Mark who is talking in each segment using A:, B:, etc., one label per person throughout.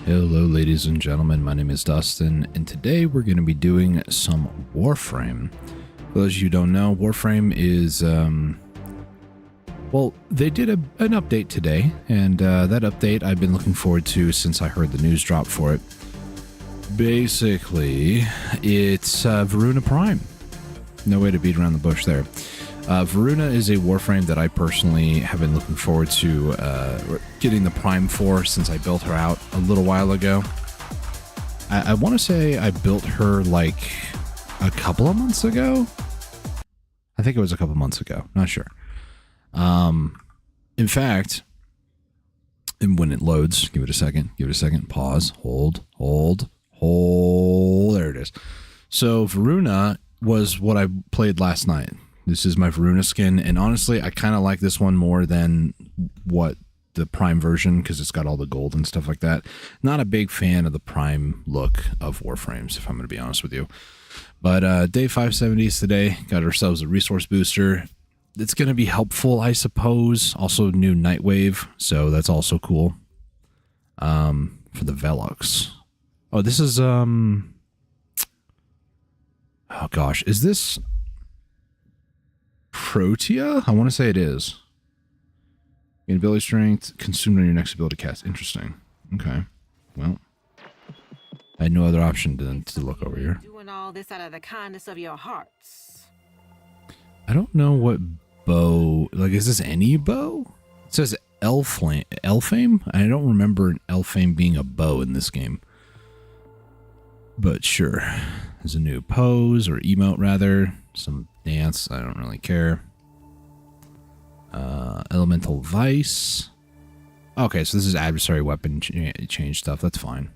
A: Hello ladies and gentlemen, my name is Dustin, and today we're going to be doing some Warframe. For those of you who don't know, Warframe is, well, they did an update today, and that update I've been looking forward to since I heard the news drop for it. Basically, it's Voruna Prime. No way to beat around the bush there. Voruna is a Warframe that I personally have been looking forward to getting the Prime for since I built her out a little while ago. I want to say I built her like a couple of months ago. I think it was a couple months ago. Not sure. In fact, and when it loads, give it a second, pause, hold. There it is. So Voruna was what I played last night. This is my Voruna skin, and honestly, I kind of like this one more than what the Prime version, because it's got all the gold and stuff like that. Not a big fan of the Prime look of Warframes, if I'm going to be honest with you. But day 570 is today. Got ourselves a resource booster. It's going to be helpful, I suppose. Also, new Nightwave, so that's also cool. For the Relics. Oh, this is oh gosh, is this Protea? I want to say it is. Gain ability strength, consumed on your next ability cast. Interesting. Okay. Well, I had no other option than to look over here.
B: Doing all this out of the kindness of your hearts.
A: I don't know what bow. Like, is this any bow? It says Elfame. I don't remember an Elfame being a bow in this game. But sure. There's a new pose, or emote rather. Some dance. I don't really care. Elemental Vice. Okay, so this is adversary weapon change stuff. That's fine.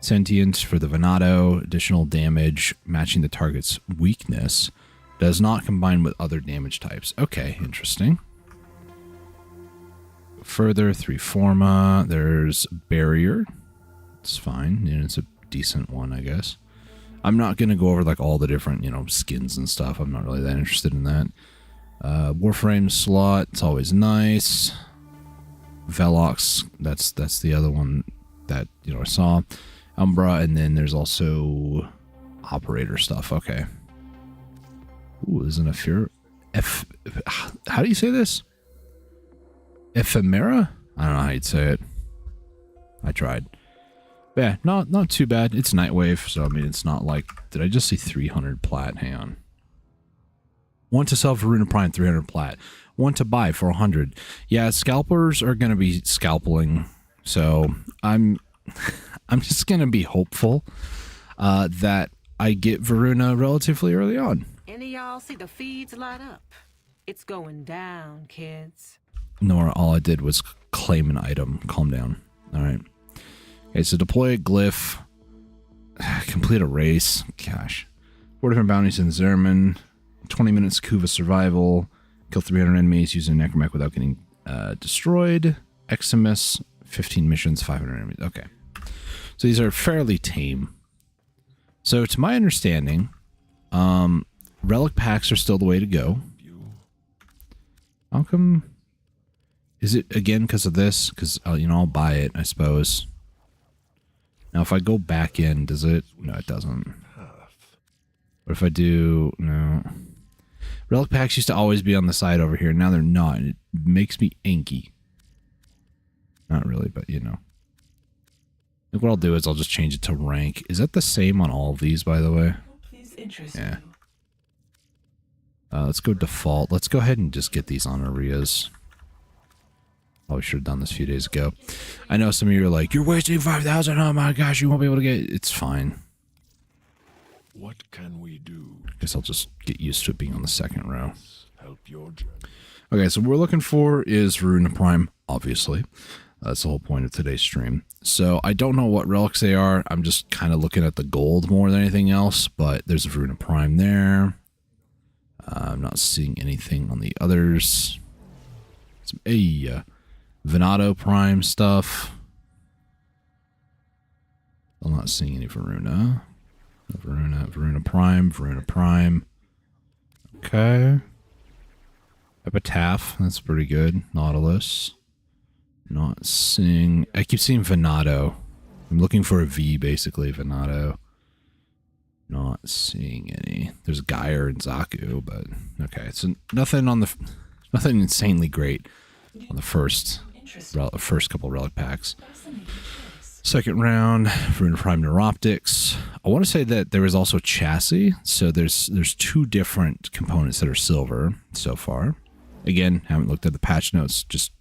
A: Sentient for the Venado. Additional damage matching the target's weakness. Does not combine with other damage types. Okay, interesting. Further, 3 Forma. There's Barrier. It's fine. And it's a decent one, I guess. I'm not going to go over like all the different, skins and stuff. I'm not really that interested in that. Warframe slot. It's always nice. Velox. That's the other one that, I saw. Umbra. And then there's also operator stuff. Okay. Ooh, there's an how do you say this? Ephemera? I don't know how you'd say it. I tried. But yeah, not too bad. It's Nightwave, so I mean, it's not like... Did I just see 300 plat? Hang on. Want to sell Voruna Prime, 300 plat. Want to buy for 100. Yeah, scalpers are going to be scalping, so I'm just going to be hopeful that I get Voruna relatively early on.
B: Any of y'all see the feeds light up? It's going down, kids.
A: Nora, all I did was claim an item. Calm down. All right. Okay, so deploy a glyph. Complete a race. Gosh. 4 different bounties in Zerman. 20 minutes Kuva survival. Kill 300 enemies using Necromech without getting destroyed. Eximus. 15 missions, 500 enemies. Okay. So these are fairly tame. So to my understanding, relic packs are still the way to go. How come? Is it again because of this? Because, I'll buy it, I suppose. Now, if I go back in, does it? No, it doesn't. What if I do? No. Relic packs used to always be on the side over here. Now they're not. It makes me anky. Not really, but I think what I'll do is I'll just change it to rank. Is that the same on all of these, by the way? Yeah. Let's go default. Let's go ahead and just get these on Arias. Probably should have done this a few days ago. I know some of you are like, you're wasting 5,000. Oh my gosh, you won't be able to get it. It's fine.
C: What can we do?
A: I guess I'll just get used to it being on the second row.
C: Help your journey.
A: Okay, so what we're looking for is Voruna Prime, obviously. That's the whole point of today's stream. So I don't know what relics they are. I'm just kind of looking at the gold more than anything else, but there's a Voruna Prime there. I'm not seeing anything on the others. Some Venado Prime stuff. I'm not seeing any Voruna. Voruna Prime. Okay. Epitaph, that's pretty good. Nautilus. Not seeing... I keep seeing Venado. I'm looking for a V, basically, Venato. Not seeing any. There's Geyer and Zaku, but okay. So nothing insanely great on the first couple relic packs. Second round, Voruna Prime Neuroptics. I want to say that there is also chassis. So there's two different components that are silver so far. Again, haven't looked at the patch notes, just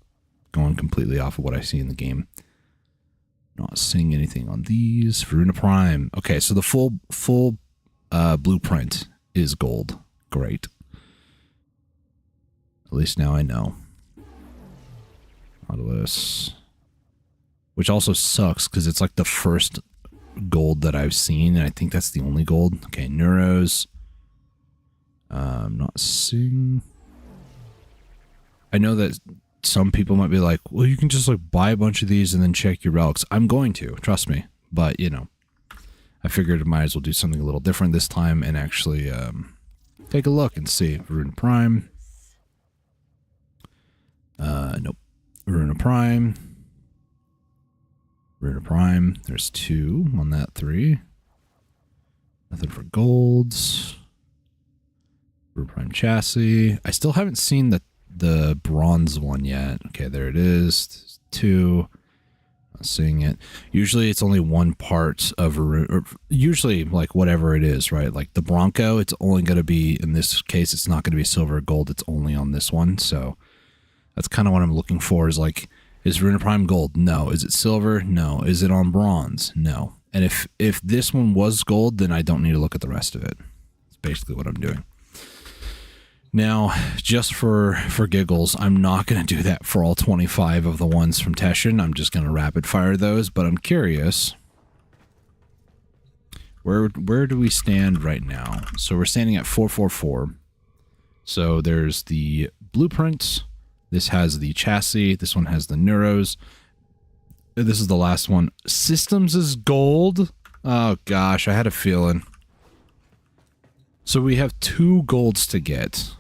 A: going completely off of what I see in the game. Not seeing anything on these. Voruna Prime. Okay, so the full blueprint is gold. Great. At least now I know. Nautilus. Which also sucks because it's like the first gold that I've seen, and I think that's the only gold. Okay, Neuros. Not seeing. I know that some people might be like, well, you can just like buy a bunch of these and then check your relics. I'm going to, trust me. But, you know, I figured I might as well do something a little different this time and actually take a look and see. Voruna Prime. Nope. Voruna Prime. Voruna Prime. There's 2 on that 3. Nothing for golds. Voruna Prime chassis. I still haven't seen the bronze one yet. Okay, there it is. There's 2. Not seeing it. Usually it's only one part of usually like whatever it is, right? Like the Bronco, it's only going to be, in this case, it's not going to be silver or gold. It's only on this one. So that's kind of what I'm looking for, is like, is Voruna Prime gold? No. Is it silver? No. Is it on bronze? No. And if this one was gold, then I don't need to look at the rest of it. That's basically what I'm doing. Now, just for giggles, I'm not going to do that for all 25 of the ones from Teshin. I'm just going to rapid fire those, but I'm curious. Where do we stand right now? So we're standing at 444. So there's the blueprints. This has the chassis. This one has the Neuros. This is the last one. Systems is gold. Oh gosh, I had a feeling. So we have 2 golds to get.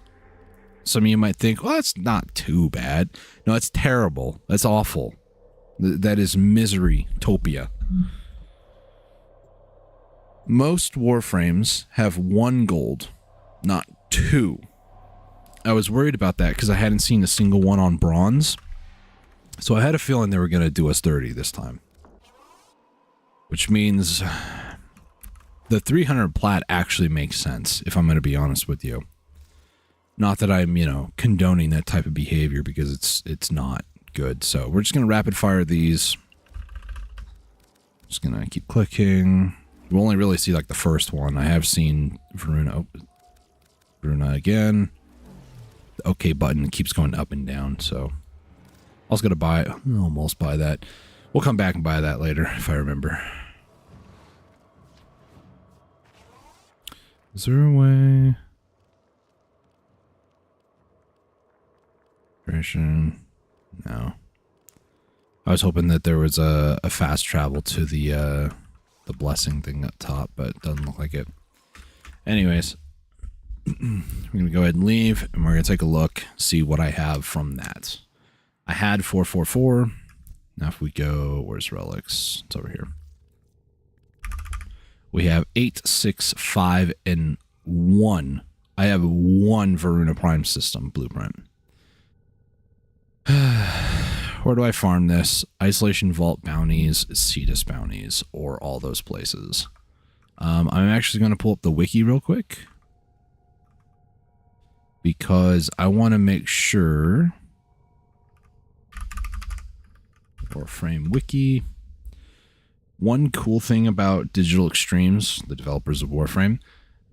A: Some of you might think, well, that's not too bad. No, it's terrible. That's awful. That is misery-topia. Most Warframes have 1 gold, not 2. I was worried about that because I hadn't seen a single one on bronze. So I had a feeling they were going to do us 30 this time. Which means the 300 plat actually makes sense, if I'm going to be honest with you. Not that I'm, you know, condoning that type of behavior, because it's not good. So we're just going to rapid fire these. Just going to keep clicking. We'll only really see like the first one. I have seen Voruna. Voruna again. The OK button keeps going up and down, so I was going to almost buy that. We'll come back and buy that later if I remember. Is there a way? No. I was hoping that there was a fast travel to the blessing thing up top, but it doesn't look like it. Anyways, we're going to go ahead and leave, and we're going to take a look, see what I have from that. I had 444. Now if we go, where's Relics? It's over here. We have 8, 6, 5, and 1. I have 1 Voruna Prime system blueprint. Where do I farm this? Isolation Vault bounties, Cetus bounties, or all those places. I'm actually going to pull up the wiki real quick, because I want to make sure. Warframe wiki. One cool thing about Digital Extremes, the developers of Warframe,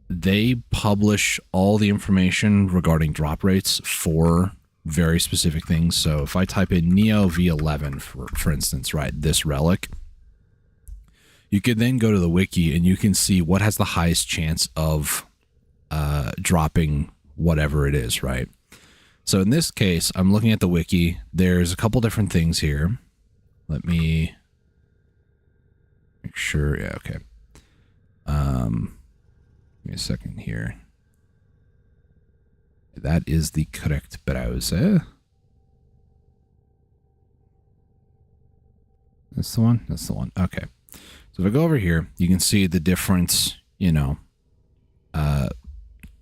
A: they publish all the information regarding drop rates for very specific things. So if I type in Neo V11, for instance, right, this relic, you could then go to the wiki and you can see what has the highest chance of dropping whatever it is, right? So in this case, I'm looking at the wiki. There's a couple different things here. Let me make sure. Yeah, okay. Give me a second here. That is the correct browser. That's the one? That's the one. Okay. So if I go over here, you can see the different, you know,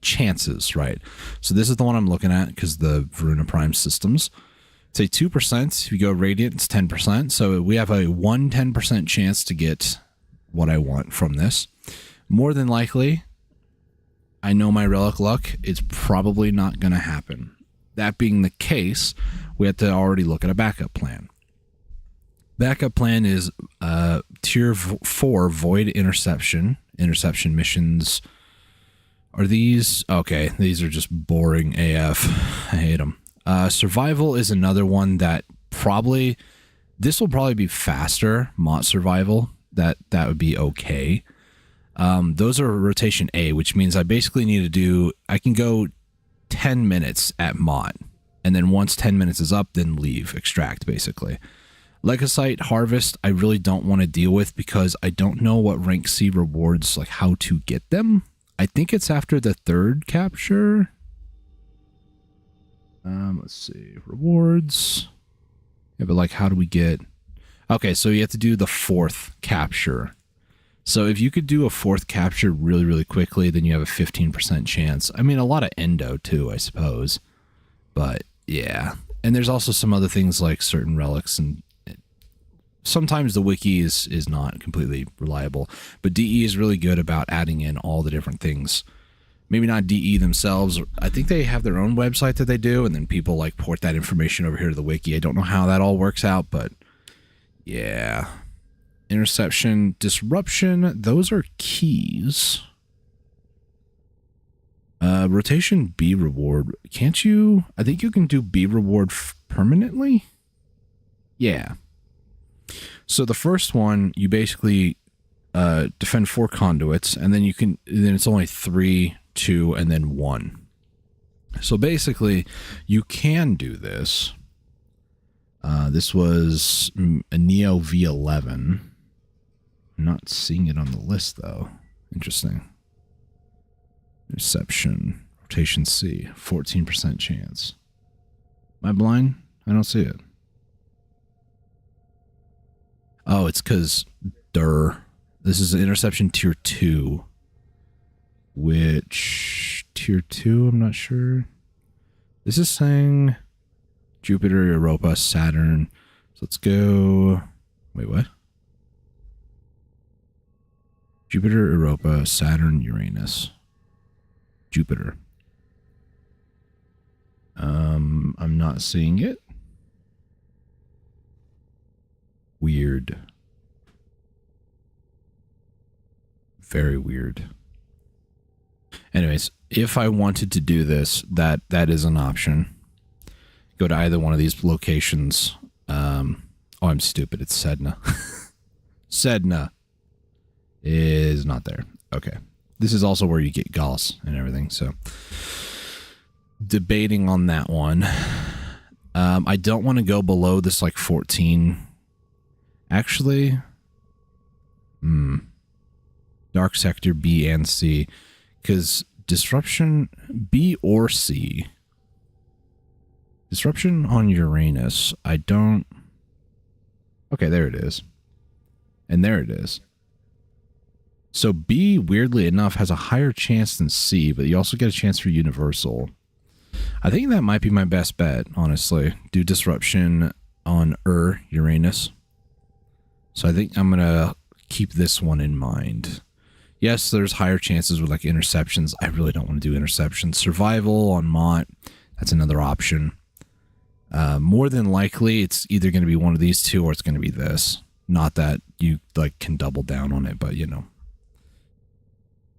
A: chances, right? So this is the one I'm looking at because the Voruna Prime systems say 2%. If you go Radiant, it's 10%. So we have a 10% chance to get what I want from this. More than likely, I know my relic luck, it's probably not going to happen. That being the case, we have to already look at a backup plan. Backup plan is tier 4 void interception missions. Are these okay? These are just boring AF. I hate them. Survival is another one that probably this will probably be faster. Mott survival that would be okay. Those are rotation A, which means I basically need to do. I can go 10 minutes at Mott, and then once 10 minutes is up, then leave, extract basically. Legasite harvest, I really don't want to deal with because I don't know what rank C rewards, like how to get them. I think it's after the 3rd capture. Let's see, rewards. Yeah, but like, how do we get? Okay, so you have to do the 4th capture. So if you could do a 4th capture really, really quickly, then you have a 15% chance. I mean, a lot of endo too, I suppose. But yeah, and there's also some other things like certain relics, and sometimes the wiki is not completely reliable. But DE is really good about adding in all the different things. Maybe not DE themselves. I think they have their own website that they do, and then people like port that information over here to the wiki. I don't know how that all works out, but yeah. Interception, disruption, those are keys. Rotation B reward. Can't you? I think you can do B reward permanently. Yeah. So the first one, you basically defend 4 conduits, and then then it's only 3, 2, and then 1. So basically, you can do this. This was a Neo V11. I'm not seeing it on the list, though. Interesting. Reception. Rotation C. 14% chance. Am I blind? I don't see it. Oh, it's because this is an interception tier 2. Which tier 2? I'm not sure. This is saying Jupiter, Europa, Saturn. So let's go. Wait, what? Jupiter, Europa, Saturn, Uranus. Jupiter. I'm not seeing it. Weird. Very weird. Anyways, if I wanted to do this, that is an option. Go to either one of these locations. Oh, I'm stupid. It's Sedna. Sedna is not there. Okay. This is also where you get Gauss and everything. So debating on that one. I don't want to go below this like 14. Actually, Dark Sector B and C, because Disruption B or C. Disruption on Uranus, I don't... Okay, there it is. And there it is. So B, weirdly enough, has a higher chance than C, but you also get a chance for Universal. I think that might be my best bet, honestly. Do Disruption on Uranus. So I think I'm going to keep this one in mind. Yes, there's higher chances with like interceptions. I really don't want to do interceptions. Survival on Mott, that's another option. More than likely, it's either going to be one of these two or it's going to be this. Not that you like can double down on it, but you know.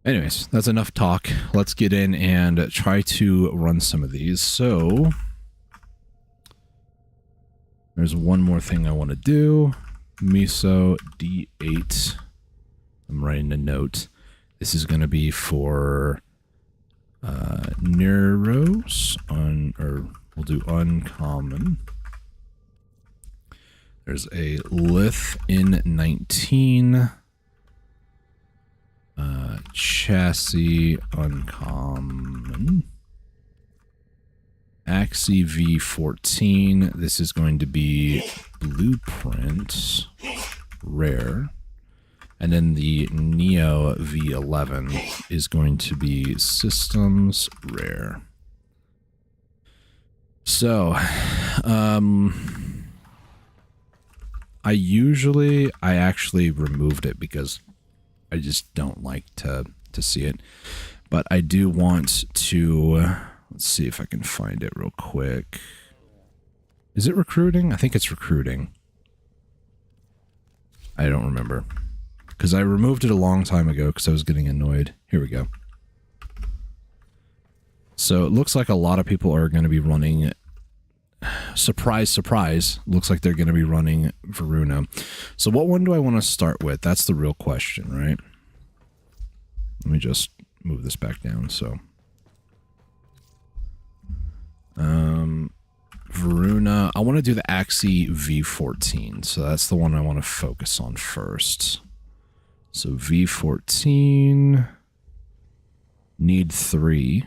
A: Anyways, that's enough talk. Let's get in and try to run some of these. So there's one more thing I want to do. Miso D8. I'm writing a note. This is going to be for Neuros or we'll do uncommon. There's a Lith in 19. Chassis uncommon. Axie V14. This is going to be blueprint rare. And then the Neo V11 is going to be systems rare. So, I actually removed it because I just don't like to see it. But I do want to, let's see if I can find it real quick. Is it recruiting? I think it's recruiting. I don't remember. Because I removed it a long time ago because I was getting annoyed. Here we go. So it looks like a lot of people are going to be running, surprise, surprise, looks like they're going to be running Voruna. So what one do I want to start with? That's the real question, right? Let me just move this back down. So, Voruna, I want to do the Axie V14. So that's the one I want to focus on first. So V14, need 3.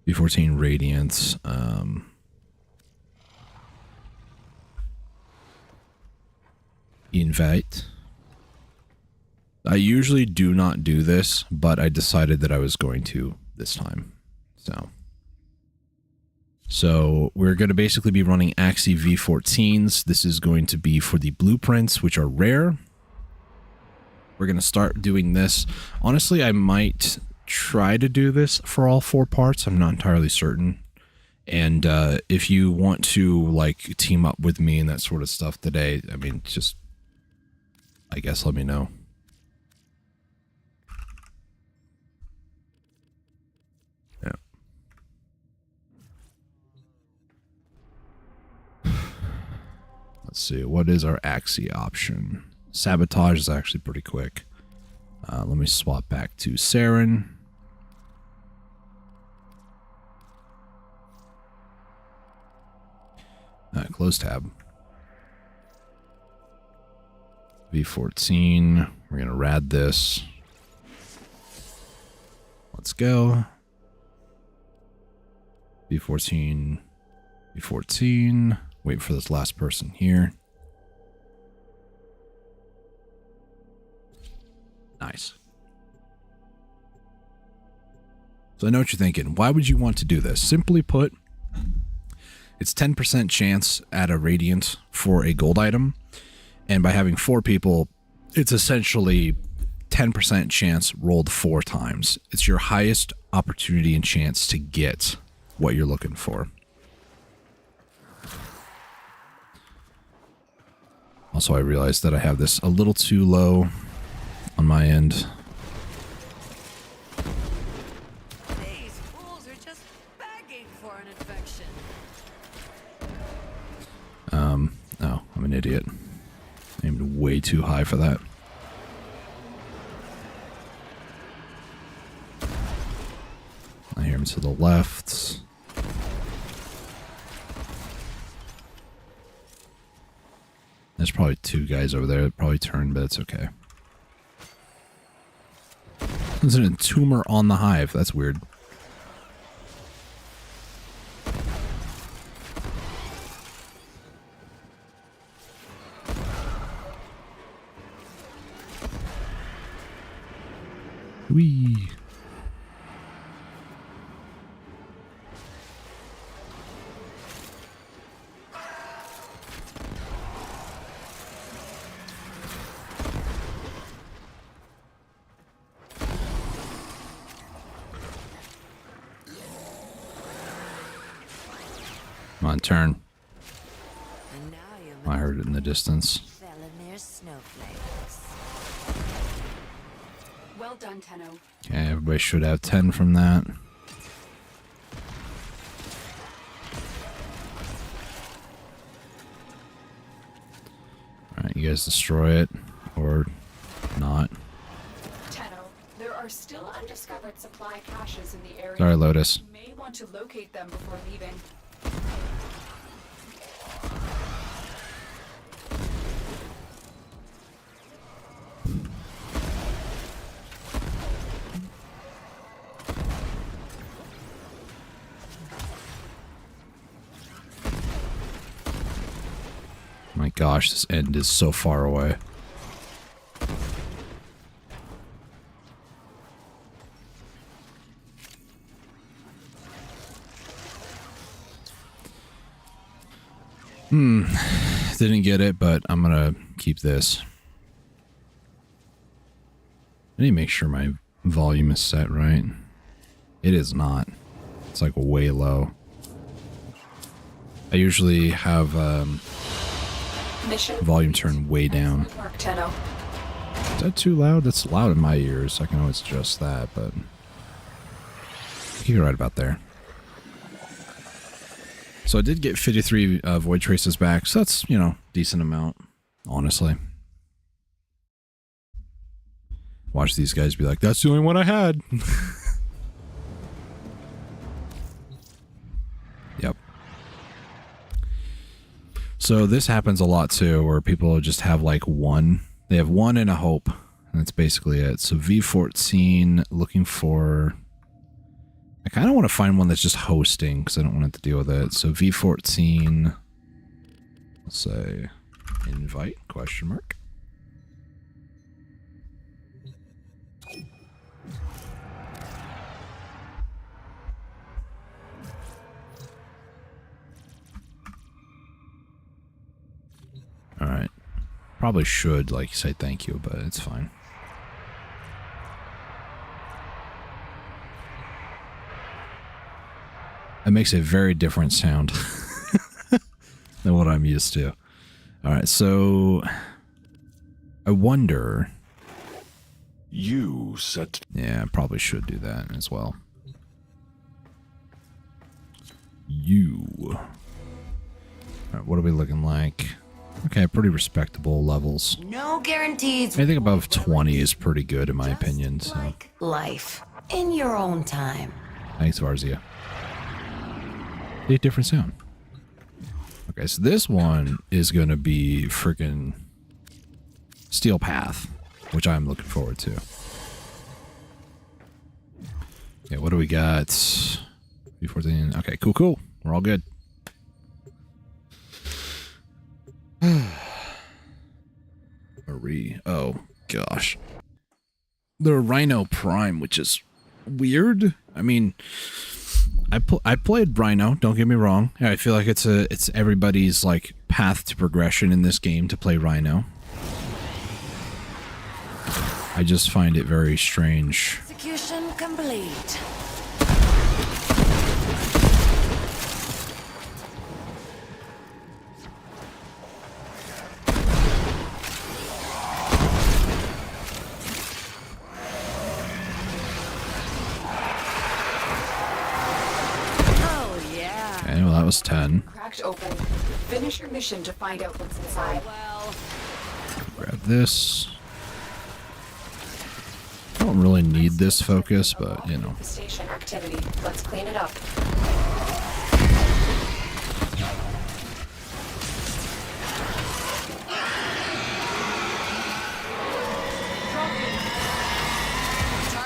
A: V14 Radiant, invite. I usually do not do this, but I decided that I was going to this time. So we're going to basically be running Axie V14s. This is going to be for the blueprints, which are rare. We're going to start doing this. Honestly, I might try to do this for all 4 parts. I'm not entirely certain. And if you want to like team up with me and that sort of stuff today, I mean, just, I guess, let me know. Yeah. Let's see, what is our Axie option? Sabotage is actually pretty quick. Let me swap back to Saren. Close tab. V14. We're going to rad this. Let's go. V14. V14. Wait for this last person here. Nice. So I know what you're thinking. Why would you want to do this? Simply put, it's 10% chance at a Radiant for a gold item. And by having 4 people, it's essentially 10% chance rolled 4 times. It's your highest opportunity and chance to get what you're looking for. Also, I realized that I have this a little too low on my end.
D: These fools are just begging for an infection.
A: Oh, I'm an idiot. Aimed way too high for that. I hear him to the left. There's probably 2 guys over there that probably turned, but it's okay. There's an entomber on the hive. That's weird. Whee! Come on, turn.
D: And now you
A: I heard it in the distance.
D: fell in their snowflakes.
E: Well done, Tenno.
A: Okay, everybody should have 10 from that. Alright, you guys destroy it. Or not.
E: Tenno, there are still undiscovered supply caches in the area.
A: Sorry, Lotus.
E: You may want to locate them before leaving.
A: My gosh, this end is so far away. Didn't get it, but I'm gonna keep this. I need to make sure my volume is set right. It is not. It's like way low. I usually have
E: Mission.
A: volume turned way down.
E: Work, Tenno.
A: Is that too loud? That's loud in my ears. I can always adjust that, but keep it right about there. So I did get 53 void traces back, so that's, you know, decent amount, honestly. Watch these guys be like, that's the only one I had. Yep. So this happens a lot too, where people just have like one. They have one and a hope, and that's basically it. So V14, looking for... I kind of want to find one that's just hosting, because I don't want to have to deal with it. So V14, let's say, invite, question mark. Alright. Probably should, like, say thank you, but it's fine. It makes a very different sound than what I'm used to. Alright, so... I wonder...
C: You set...
A: Yeah, I probably should do that as well. You... Alright, what are we looking like? Okay, pretty respectable levels.
D: No guarantees.
A: Anything above 20 is pretty good in my opinion, so...
D: Like life. In your own time.
A: Thanks, Varzia. A different sound. Okay, so this one is going to be freaking Steel Path, which I'm looking forward to. Okay, what do we got? B14. Okay, cool. We're all good. Marie. Oh, gosh. The Rhino Prime, which is weird. I mean... I played Rhino, don't get me wrong. I feel like it's everybody's like path to progression in this game to play Rhino. I just find it very strange.
D: Execution complete.
A: Well, that was 10.
E: Cracked open. Finish your mission to find out what's inside.
D: Well,
A: Grab this. I don't really need this focus, but, you know.
E: Station activity. Let's clean it up.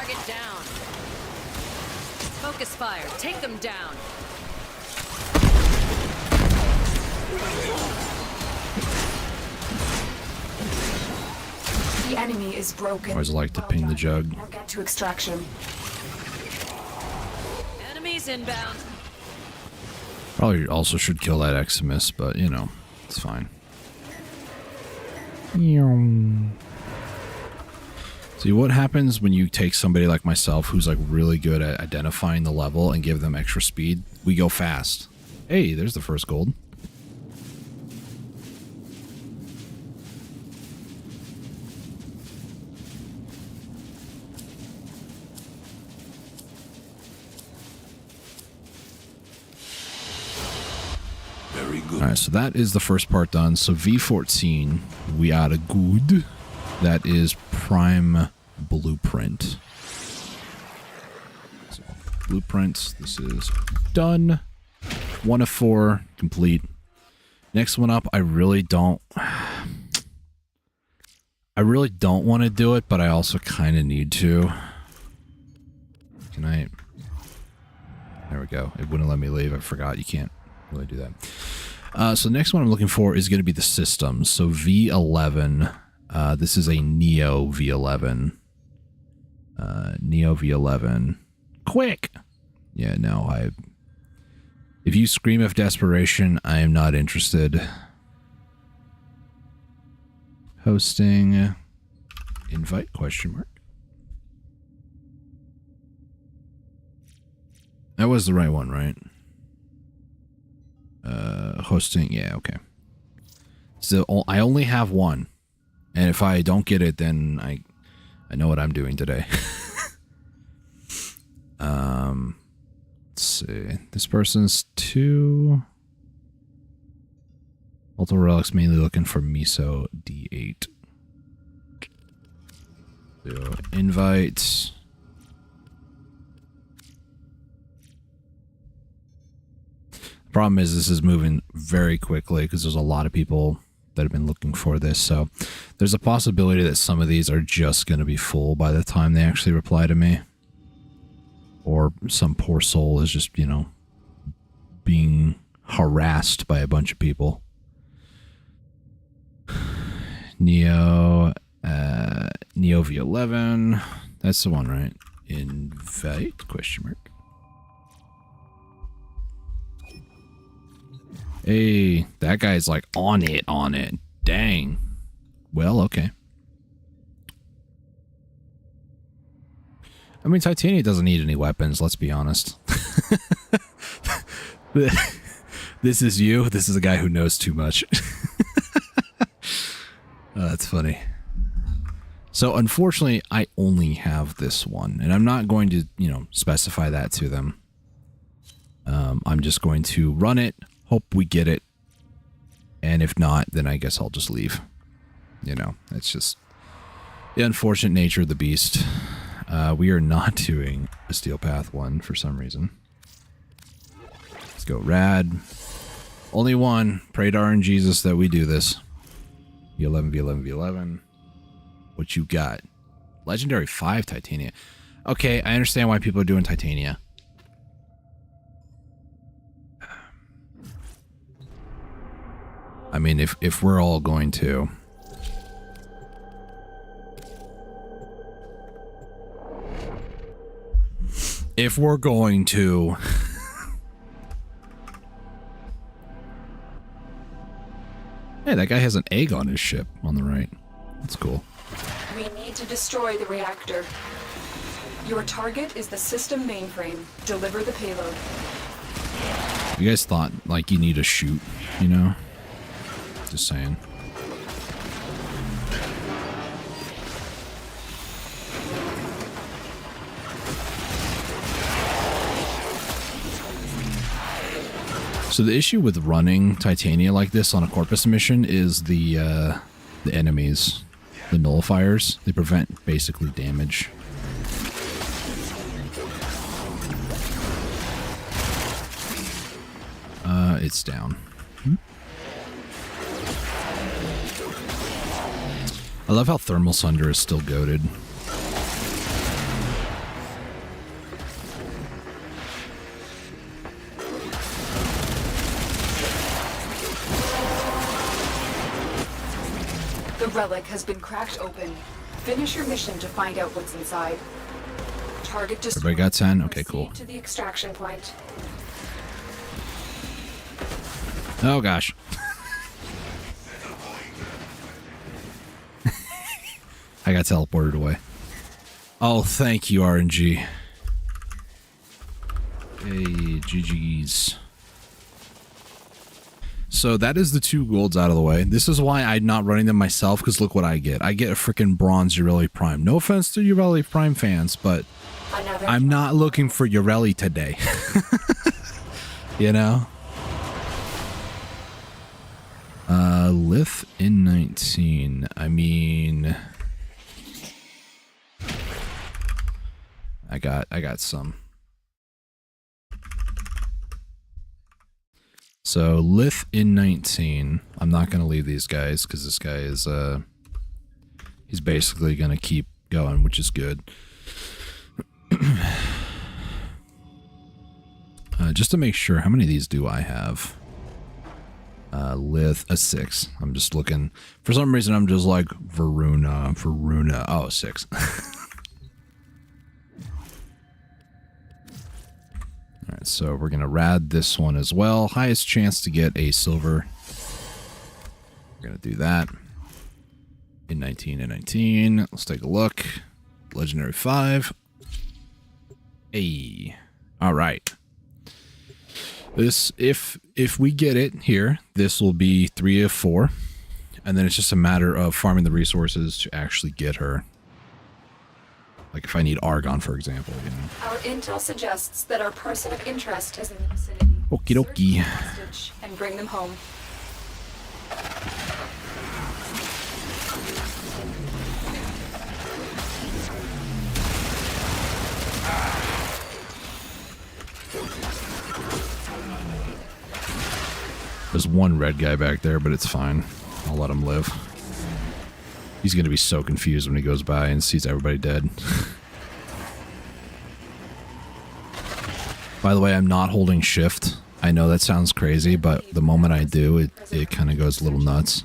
D: target down. Focus fire. Take them down.
E: The enemy is broken.
A: Always like to ping the jug.
E: Now get to extraction.
D: Enemies inbound.
A: Probably also should kill that Eximus, but, you know, it's fine. See, what happens when you take somebody like myself who's like really good at identifying the level and give them extra speed? We go fast. Hey, there's the first gold.
C: Very good.
A: Alright, so that is the first part done. So V14, we are good. That is Prime Blueprint. So, blueprints, this is done. 1 of 4, complete. Next one up, I really don't want to do it, but I also kind of need to. Can I? There we go. It wouldn't let me leave. I forgot you can't really do that. So the next one I'm looking for is going to be the systems. So V11. This is a Neo V11. Neo V11. Quick! Yeah, no, if you scream of desperation, I am not interested. Hosting. Invite, question mark. That was the right one, right? Hosting, yeah, okay. So I only have one. And if I don't get it, then I know what I'm doing today. Let's see. This person's 2. Multiple relics, mainly looking for Miso D8. So invite. Problem is this is moving very quickly because there's a lot of people that have been looking for this. So there's a possibility that some of these are just going to be full by the time they actually reply to me. Or some poor soul is just, you know, being harassed by a bunch of people. Neo V11. That's the one, right? Invite, question mark. Hey, that guy's like on it. Dang. Well, okay. I mean, Titania doesn't need any weapons, let's be honest. This is you. This is a guy who knows too much. Oh, that's funny. So, unfortunately, I only have this one. And I'm not going to, you know, specify that to them. I'm just going to run it. Hope we get it. And if not, then I guess I'll just leave. You know, it's just the unfortunate nature of the beast. We are not doing a Steel Path one for some reason. Let's go rad. Only one. Pray to RNGesus that we do this. V11, V11, V11. What you got? Legendary 5 Titania. Okay, I understand why people are doing Titania. I mean, if we're all going to... If we're going to... Hey, that guy has an egg on his ship on the right. That's cool.
E: We need to destroy the reactor. Your target is the system mainframe. Deliver the payload.
A: You guys thought, like, you need to shoot, you know? Just saying. So the issue with running Titania like this on a Corpus mission is the enemies, the nullifiers. They prevent basically damage. It's down. I love how Thermal Sunder is still goated.
E: The relic has been cracked open. Finish your mission to find out what's inside. Target destroyed.
A: Everybody got 10? Okay, cool.
E: Proceed to the extraction point.
A: Oh gosh. I got teleported away. Oh, thank you, RNG. Hey, GG's. So that is the 2 golds out of the way. This is why I'm not running them myself, because look what I get. I get a freaking bronze Ureli Prime. No offense to Ureli Prime fans, but I'm not looking for Ureli today. You know? Lith in 19. I mean... I got some. So Lith in 19. I'm not gonna leave these guys because this guy is he's basically gonna keep going, which is good. Just to make sure, how many of these do I have? Lith, a 6. I'm just looking. For some reason, I'm just like, Voruna. Oh, 6. Alright, so we're going to rad this one as well. Highest chance to get a silver. We're going to do that. In 19 and 19. Let's take a look. Legendary 5. Hey. Alright. This, if we get it here, this will be 3 of 4. And then it's just a matter of farming the resources to actually get her. Like if I need Argon, for example, you know.
E: Our intel suggests that our person of interest is in the vicinity.
A: Okie dokie.
E: Search the hostage and bring them home.
A: There's one red guy back there, but it's fine. I'll let him live. He's going to be so confused when he goes by and sees everybody dead. By the way, I'm not holding shift. I know that sounds crazy, but the moment I do, it kind of goes a little nuts.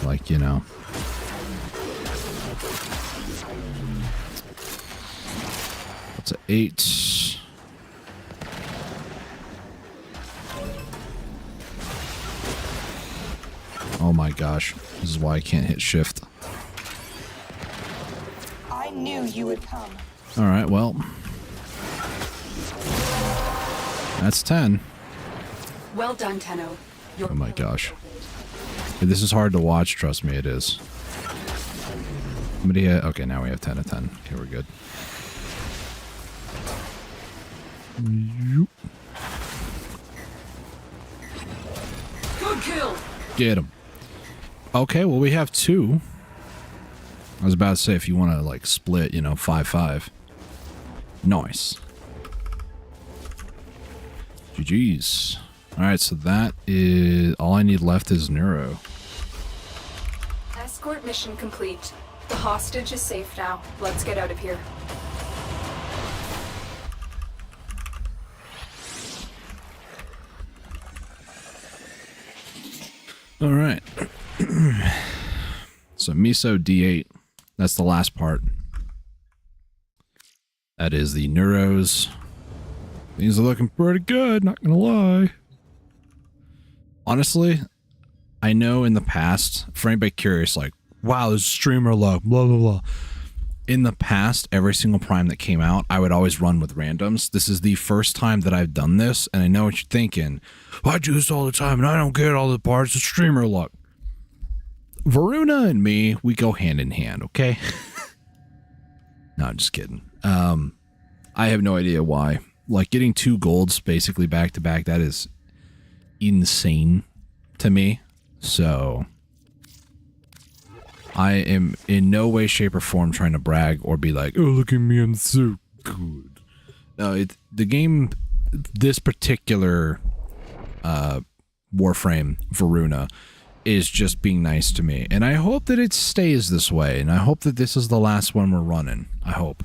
A: Like, you know. That's an 8. Oh my gosh. This is why I can't hit shift.
F: I knew you would come.
A: Alright, well. That's 10.
E: Well done, Tenno.
A: Oh my gosh. If this is hard to watch, trust me, it is. Somebody had, okay, now we have 10 of 10. Okay, we're good.
E: Good kill.
A: Get him. Okay, well, we have 2. I was about to say, if you want to, like, split, you know, 5-5. Nice. GG's. Alright, so that is... all I need left is Neuro.
E: Escort mission complete. The hostage is safe now. Let's get out of here.
A: Alright. So, Miso D8. That's the last part. That is the Neuros. These are looking pretty good, not gonna lie. Honestly, I know in the past, for anybody curious, like, wow, this streamer luck, blah, blah, blah. In the past, every single Prime that came out, I would always run with randoms. This is the first time that I've done this, and I know what you're thinking. Well, I do this all the time, and I don't get all the parts. It's streamer luck. Voruna and me, we go hand in hand, okay? No, I'm just kidding. I have no idea why. Like, getting 2 golds basically back to back, that is insane to me. So, I am in no way, shape, or form trying to brag or be like, oh, look at me, I'm so good. No, the game, this particular Warframe, Voruna, is just being nice to me. And I hope that it stays this way, and I hope that this is the last one we're running. I hope.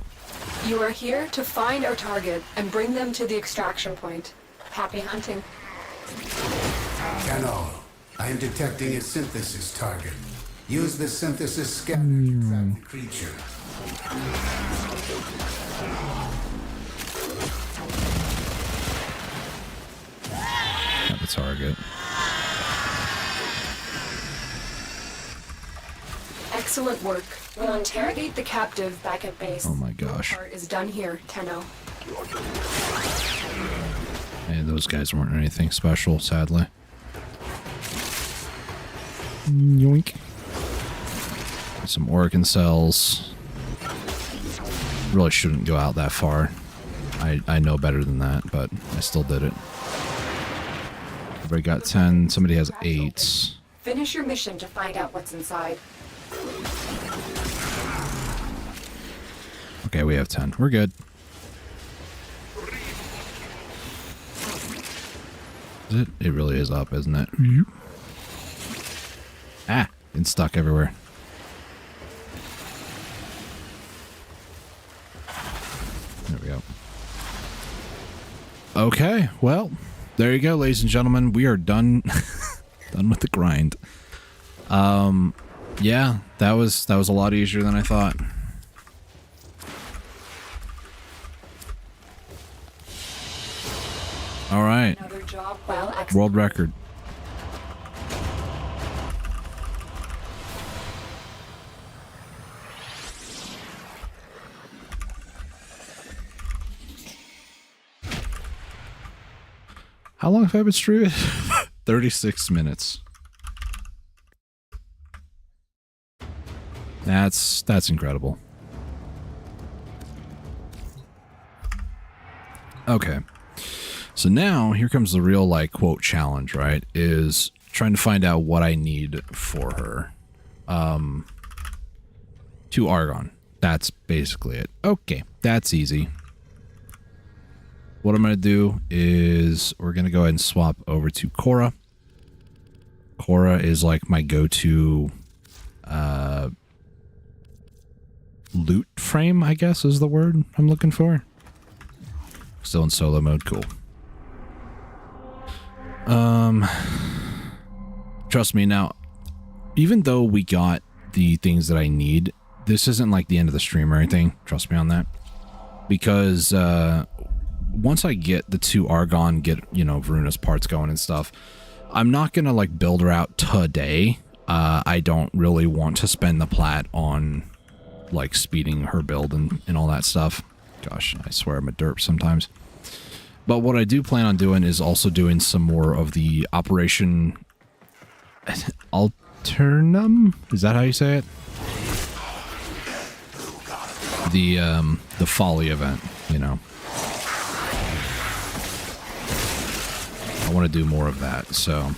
E: You are here to find our target and bring them to the extraction point. Happy hunting.
G: Tenno, I am detecting a synthesis target. Use the synthesis scanner to track the creature.
A: Got the target.
E: Excellent work. We'll interrogate the captive back at base.
A: Oh my gosh.
E: Your part is done here, Tenno.
A: And those guys weren't anything special, sadly. Yoink. Some organ cells. Really shouldn't go out that far. I know better than that, but I still did it. Everybody got 10. Somebody has 8.
E: Finish your mission to find out what's inside.
A: Okay, we have 10. We're good. Is it? It really is up, isn't it? Ah! It's stuck everywhere. There we go. Okay, well, there you go, ladies and gentlemen. We are done. Done with the grind. Yeah, that was a lot easier than I thought. All right.
E: Another job well executed.
A: World record. How long have I been streaming? 36 minutes. That's incredible. Okay. So now here comes the real like quote challenge, right? Is trying to find out what I need for her. 2 Argon. That's basically it. Okay, that's easy. What I'm going to do is we're going to go ahead and swap over to Cora. Cora is like my go-to loot frame, I guess is the word I'm looking for. Still in solo mode, cool. Trust me now, even though we got the things that I need, this isn't like the end of the stream or anything. Trust me on that. Because once I get the 2 Argon, get, you know, Voruna's parts going and stuff, I'm not gonna like build her out today. I don't really want to spend the plat on like speeding her build and all that stuff. Gosh, I swear I'm a derp sometimes. But what I do plan on doing is also doing some more of the Operation Alternum. Is that how you say it? The Folly event, you know. I want to do more of that, so.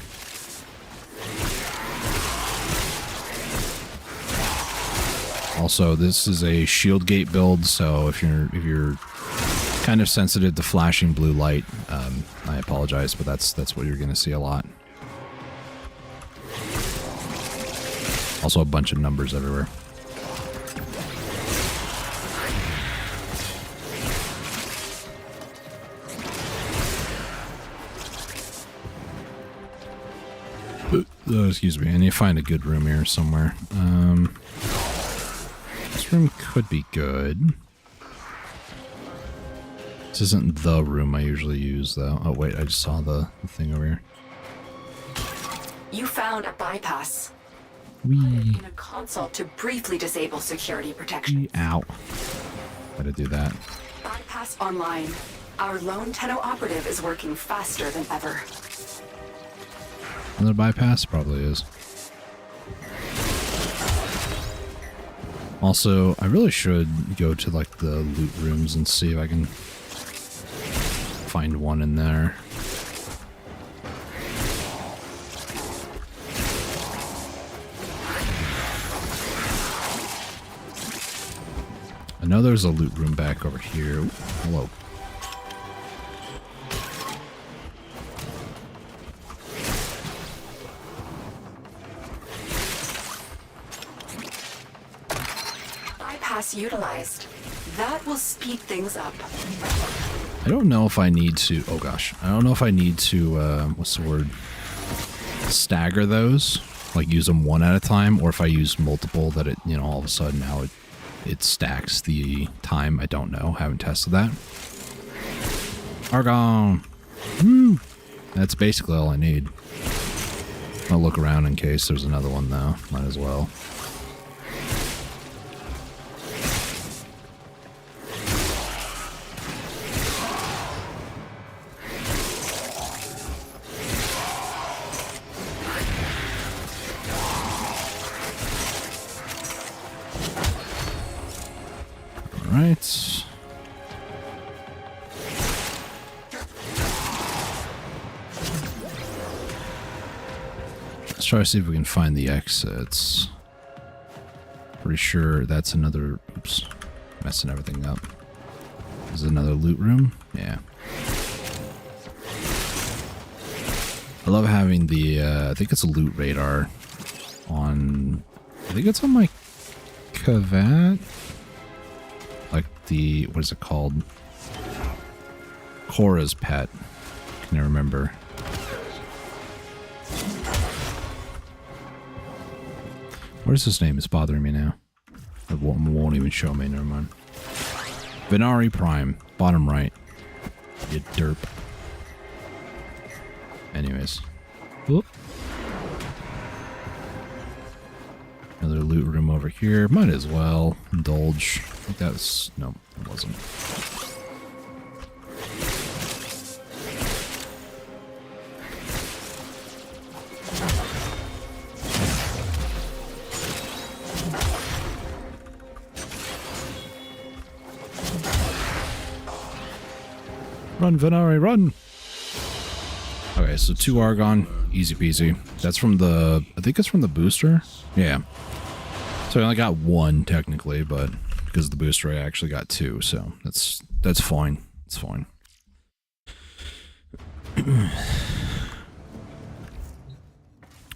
A: Also, this is a shield gate build, so if you're kind of sensitive to flashing blue light, I apologize, but that's what you're going to see a lot. Also, a bunch of numbers everywhere. Excuse me, I need to find a good room here somewhere. This room could be good. This isn't the room I usually use, though. Oh, wait, I just saw the thing over here.
E: You found a bypass.
A: Wee.
E: In a console to briefly disable security protection.
A: Ow. Gotta do that.
E: Bypass online. Our lone Tenno operative is working faster than ever.
A: Another bypass? Probably is. Also, I really should go to like the loot rooms and see if I can find one in there. I know there's a loot room back over here. Ooh, hello.
E: Bypass utilized. That will speed things up.
A: I don't know if I need to... Oh gosh. I don't know if I need to... what's the word? Stagger those. Like use them one at a time. Or if I use multiple that it, you know, all of a sudden now it stacks the time. I don't know. Haven't tested that. Argon! Woo! That's basically all I need. I'll look around in case there's another one though. Might as well. Right. Let's try to see if we can find the exits. Pretty sure that's another... Oops. Messing everything up. This is another loot room? Yeah. I love having the... I think it's a loot radar on... I think it's on my Kavat. Like the, what is it called? Cora's pet. Can I remember? What is his name? It's bothering me now. It won't even show me. Never mind. Voruna Prime. Bottom right. You derp. Anyways. Whoop. Another loot room over here. Might as well indulge. I think that was... No, it wasn't. Run, Venari, run! Okay, so 2 Argon, easy peasy. That's from the... I think it's from the booster? Yeah. So I only got 1, technically, but because of the booster, I actually got 2, so that's fine. It's fine.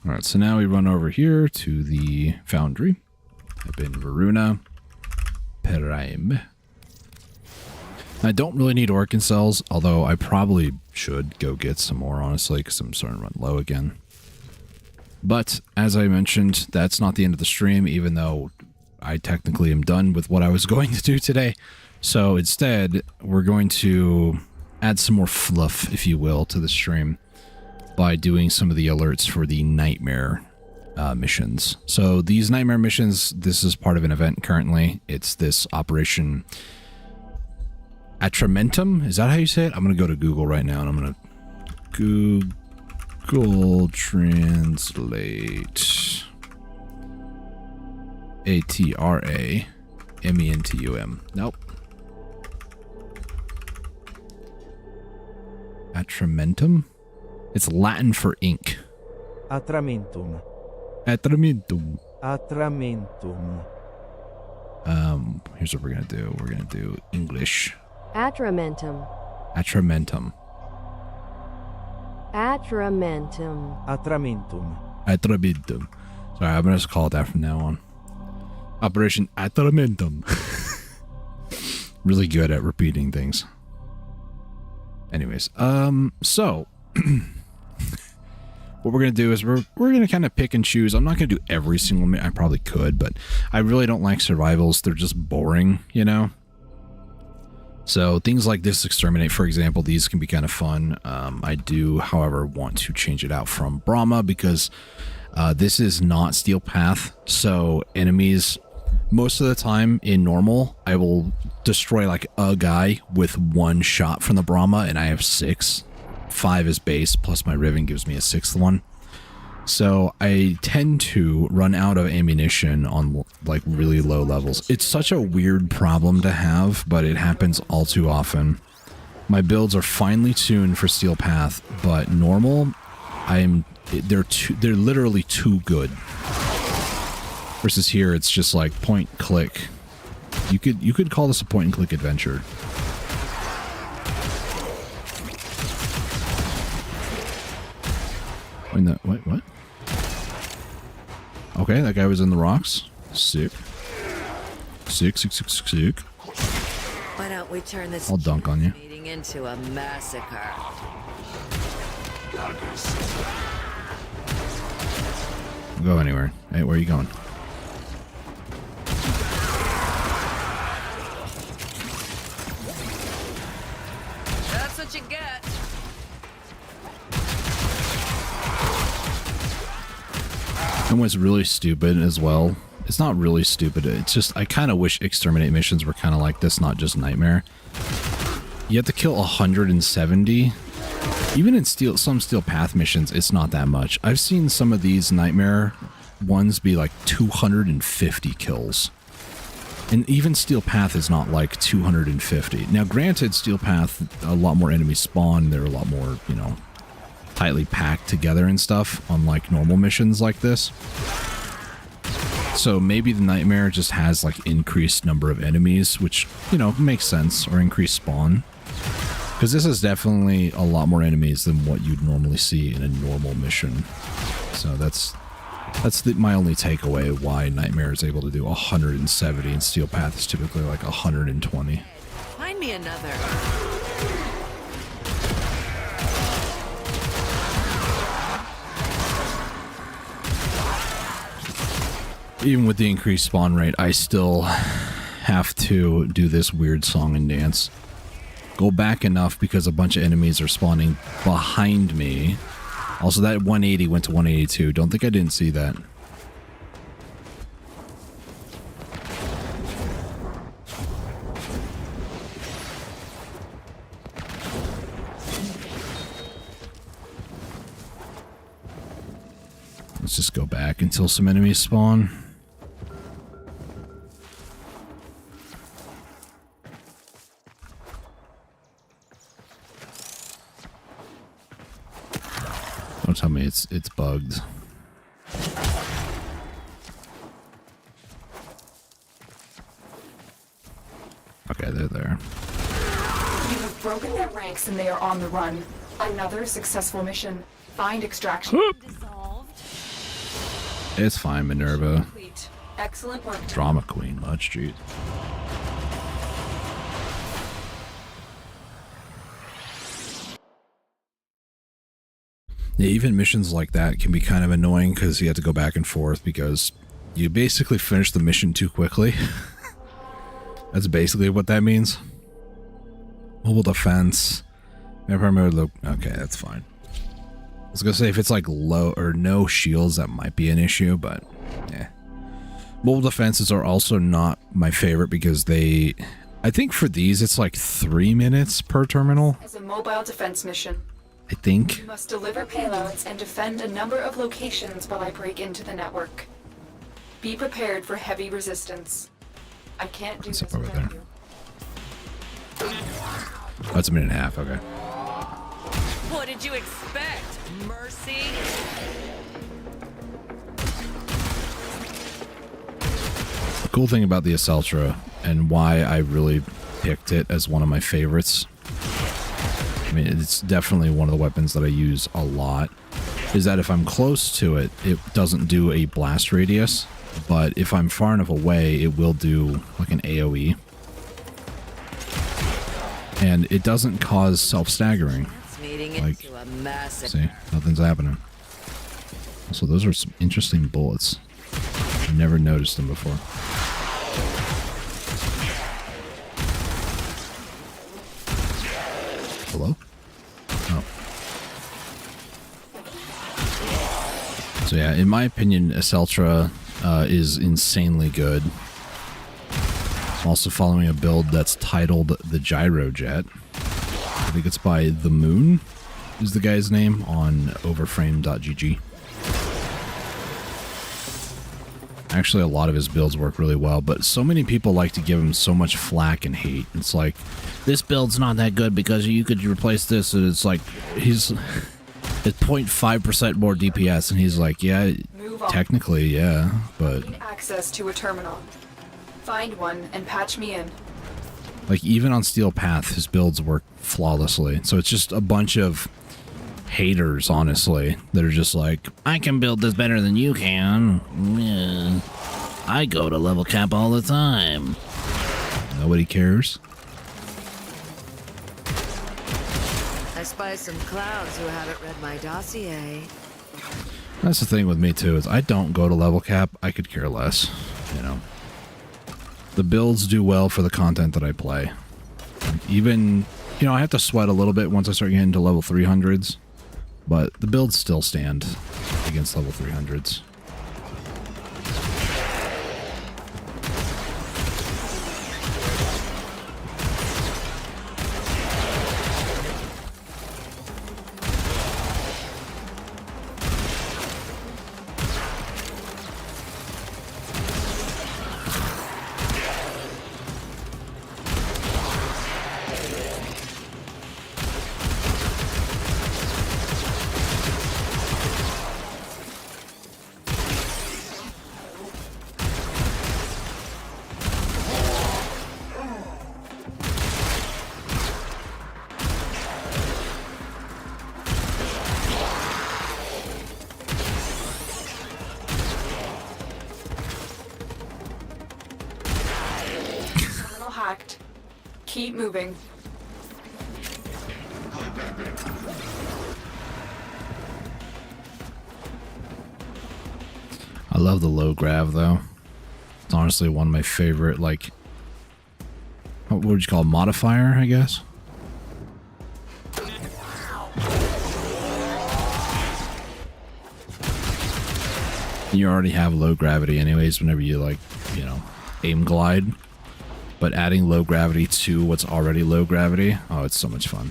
A: Alright, so now we run over here to the foundry. Type in Voruna Prime. I don't really need Orkin cells, although I probably should go get some more, honestly, because I'm starting to run low again. But, as I mentioned, that's not the end of the stream, even though I technically am done with what I was going to do today. So instead, we're going to add some more fluff, if you will, to the stream by doing some of the alerts for the Nightmare missions. So these Nightmare missions, this is part of an event currently. It's this Operation Atramentum? Is that how you say it? I'm going to go to Google right now, and I'm going to Google translate Atramentum. Nope. Atramentum? It's Latin for ink.
H: Atramentum.
A: Atramentum.
H: Atramentum.
A: Here's what we're going to do. We're going to do English.
I: Atramentum.
A: Atramentum.
I: Atramentum.
H: Atramentum.
A: Atramentum. Sorry, I'm going to just call it that from now on. Operation Atramentum. Really good at repeating things. Anyways, so what we're going to do is we're going to kind of pick and choose. I'm not going to do every single minute. I probably could, but I really don't like survivals. They're just boring, you know? So things like this Exterminate, for example, these can be kind of fun. I do, however, want to change it out from Brahma because this is not Steel Path. So enemies, most of the time in normal, I will destroy like a guy with 1 shot from the Brahma, and I have 6. 5 is base, plus my Riven gives me a 6th one. So I tend to run out of ammunition on like really low levels. It's such a weird problem to have, but it happens all too often. My builds are finely tuned for Steel Path, but normal, they're literally too good. Versus here, it's just like point and click. You could call this a point and click adventure. What? Okay, that guy was in the rocks. Sick. Sick.
D: Why don't we turn this
A: I'll dunk on you.
D: meeting into a massacre?
A: Go anywhere. Hey, where are you going?
D: That's what you get.
A: And what's really stupid as well, it's not really stupid, it's just I kind of wish Exterminate missions were kind of like this, not just Nightmare. You have to kill 170. Even in some Steel Path missions, it's not that much. I've seen some of these Nightmare ones be like 250 kills. And even Steel Path is not like 250. Now granted, Steel Path, a lot more enemies spawn, they're a lot more, you know, tightly packed together and stuff, unlike normal missions like this. So maybe the Nightmare just has like increased number of enemies, which, you know, makes sense, or increased spawn. Because this is definitely a lot more enemies than what you'd normally see in a normal mission. So that's my only takeaway of why Nightmare is able to do 170 and Steel Path is typically like 120.
D: Find me another.
A: even with the increased spawn rate, I still have to do this weird song and dance. Go back enough because a bunch of enemies are spawning behind me. Also, that 180 went to 182. Don't think I didn't see that. Let's just go back until some enemies spawn. Don't tell me it's bugged. Okay, they're there.
E: You have broken their ranks and they are on the run. Another successful mission. Find extraction.
D: Dissolved.
A: It's fine, Minerva.
E: Complete. Excellent work.
A: Drama queen, much jeez. Yeah, even missions like that can be kind of annoying because you have to go back and forth because you basically finish the mission too quickly. That's basically what that means. Mobile defense. Okay, that's fine. I was gonna say if it's like low or no shields, that might be an issue, but yeah. Mobile defenses are also not my favorite because I think for these it's like 3 minutes per terminal.
E: As a mobile defense mission.
A: I think.
E: You must deliver payloads and defend a number of locations while I break into the network. Be prepared for heavy resistance. I can't do this
A: over
E: without
A: there.
E: you.
A: That's a minute and a half, okay.
D: What did you expect? Mercy?
A: The cool thing about the Aceltra and why I really picked it as one of my favorites, I mean, it's definitely one of the weapons that I use a lot, is that if I'm close to it, it doesn't do a blast radius, but if I'm far enough away, it will do like an AoE. And it doesn't cause self-staggering.
D: It's meeting
A: Like,
D: into a massive.
A: see, nothing's happening. Also, those are some interesting bullets. I never noticed them before. Hello? Oh. So yeah, in my opinion, Aceltra is insanely good. I'm also following a build that's titled the Gyrojet. I think it's by The Moon, is the guy's name, on overframe.gg. Actually, a lot of his builds work really well, but so many people like to give him so much flack and hate. It's like, this build's not that good because you could replace this, and it's like, it's 0.5% more DPS, and he's like, yeah, technically, yeah, but...
E: Access to a terminal. Find one and patch me in.
A: Like, even on Steel Path, his builds work flawlessly. So it's just a bunch of haters, honestly, that are just like, I can build this better than you can. Yeah. I go to level cap all the time. Nobody cares.
D: I spy some clowns who haven't read my dossier.
A: That's the thing with me, too, is I don't go to level cap. I could care less, you know. The builds do well for the content that I play. Even, you know, I have to sweat a little bit once I start getting to level 300s, but the builds still stand against level 300s.
E: Hacked. Keep moving.
A: I love the low grav though. It's honestly one of my favorite, like, what would you call it? Modifier, I guess. You already have low gravity anyways whenever you, like, you know, aim glide. But adding low gravity to what's already low gravity, oh, it's so much fun.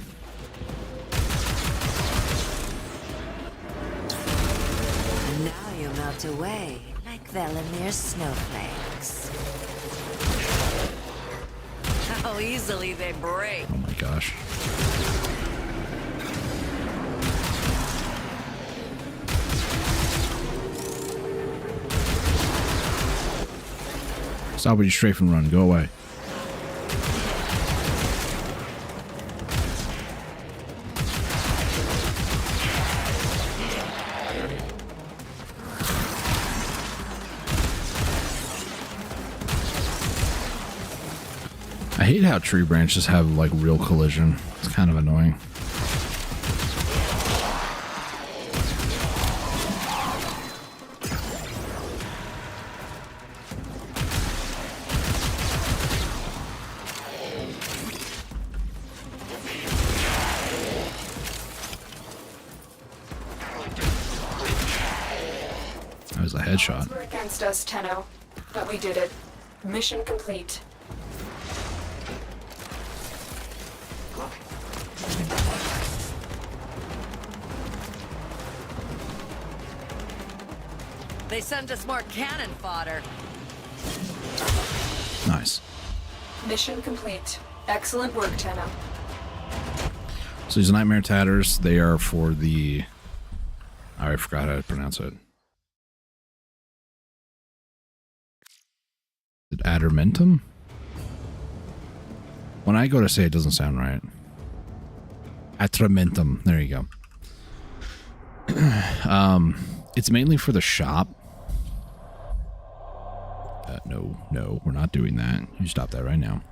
D: Now you melt away like Velomir's snowflakes. How easily they break.
A: Oh my gosh. Stop with your strafe and run. Go away. I hate how tree branches have like real collision. It's kind of annoying. That was a headshot.
E: We're against us, Tenno, but we did it. Mission complete.
D: They sent us more cannon fodder.
A: Nice.
E: Mission complete. Excellent work, Tenno.
A: So these Nightmare Tatters, they are for the... I forgot how to pronounce it. Is it Addermentum? When I go to say it, doesn't sound right. Atramentum. There you go. It's mainly for the shop. No, we're not doing that. You stop that right now.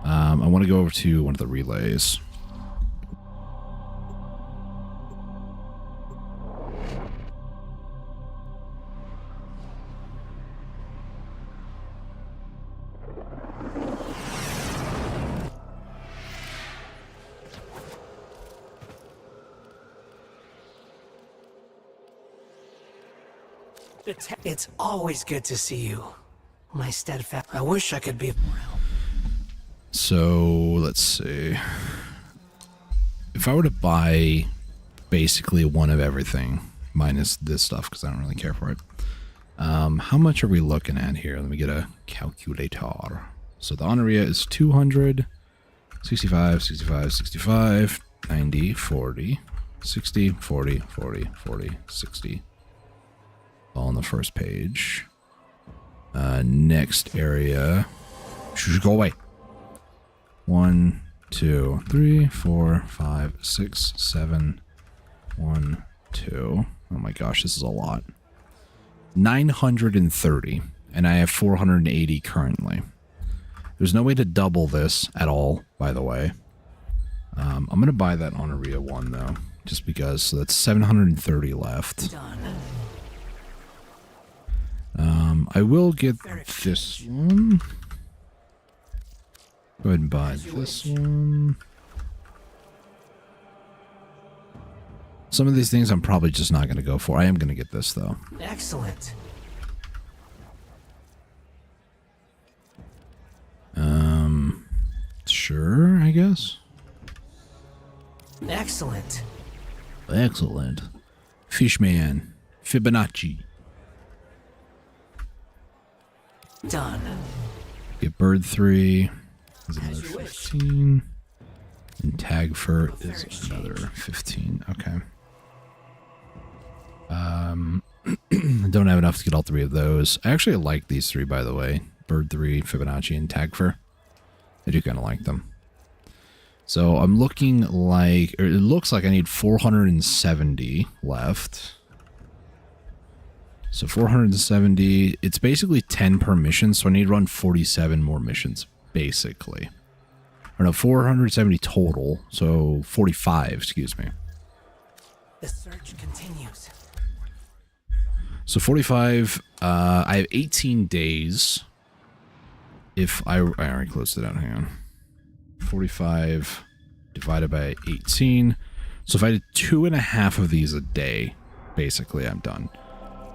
A: I want to go over to one of the relays.
J: It's always good to see you. My steadfast. I wish I could be of more help.
A: So, let's see. If I were to buy basically one of everything, minus this stuff, because I don't really care for it, how much are we looking at here? Let me get a calculator. So the Honoria is 200, 65, 65, 65, 90, 40, 60, 40, 40, 40, 60. All on the first page. Next area. Go away. 1, 2, 3, 4, 5, 6, 7. 1, 2. Oh my gosh, this is a lot. 930, and I have 480 currently. There's no way to double this at all, by the way. I'm gonna buy that Honoria one though, just because. So that's 730 left.
J: Done.
A: I will get this one. Go ahead and buy this one. Some of these things I'm probably just not going to go for. I am going to get this though.
J: Excellent.
A: Sure, I guess.
J: Excellent.
A: Excellent. Fishman. Fibonacci.
J: Done.
A: Get bird 3. Is another 15. And tag fur is another 15. Okay. Don't have enough to get all 3 of those. I actually like these 3, by the way. Bird 3, Fibonacci, and tag fur. I do kind of like them. So I'm looking like, or it looks like I need 470 left. So 470, it's basically 10 per mission, so I need to run 47 more missions, basically. Or no, 470 total, so 45, excuse me.
J: The search continues.
A: So 45, I have 18 days. If I already closed it out, hang on. 45 divided by 18. So if I did 2.5 of these a day, basically I'm done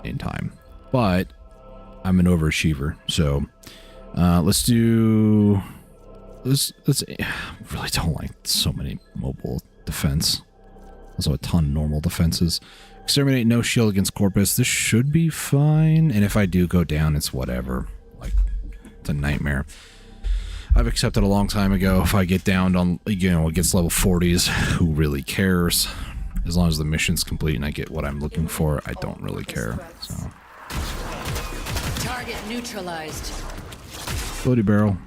A: in time. But I'm an overachiever, so let's do... Let's I really don't like so many mobile defense. Also a ton of normal defenses. Exterminate, no shield against Corpus. This should be fine. And if I do go down, it's whatever. Like, it's a nightmare. I've accepted a long time ago. If I get down on, you know, against level 40s, who really cares? As long as the mission's complete and I get what I'm looking for, I don't really care. So.
D: Target neutralized.
A: Floaty barrel.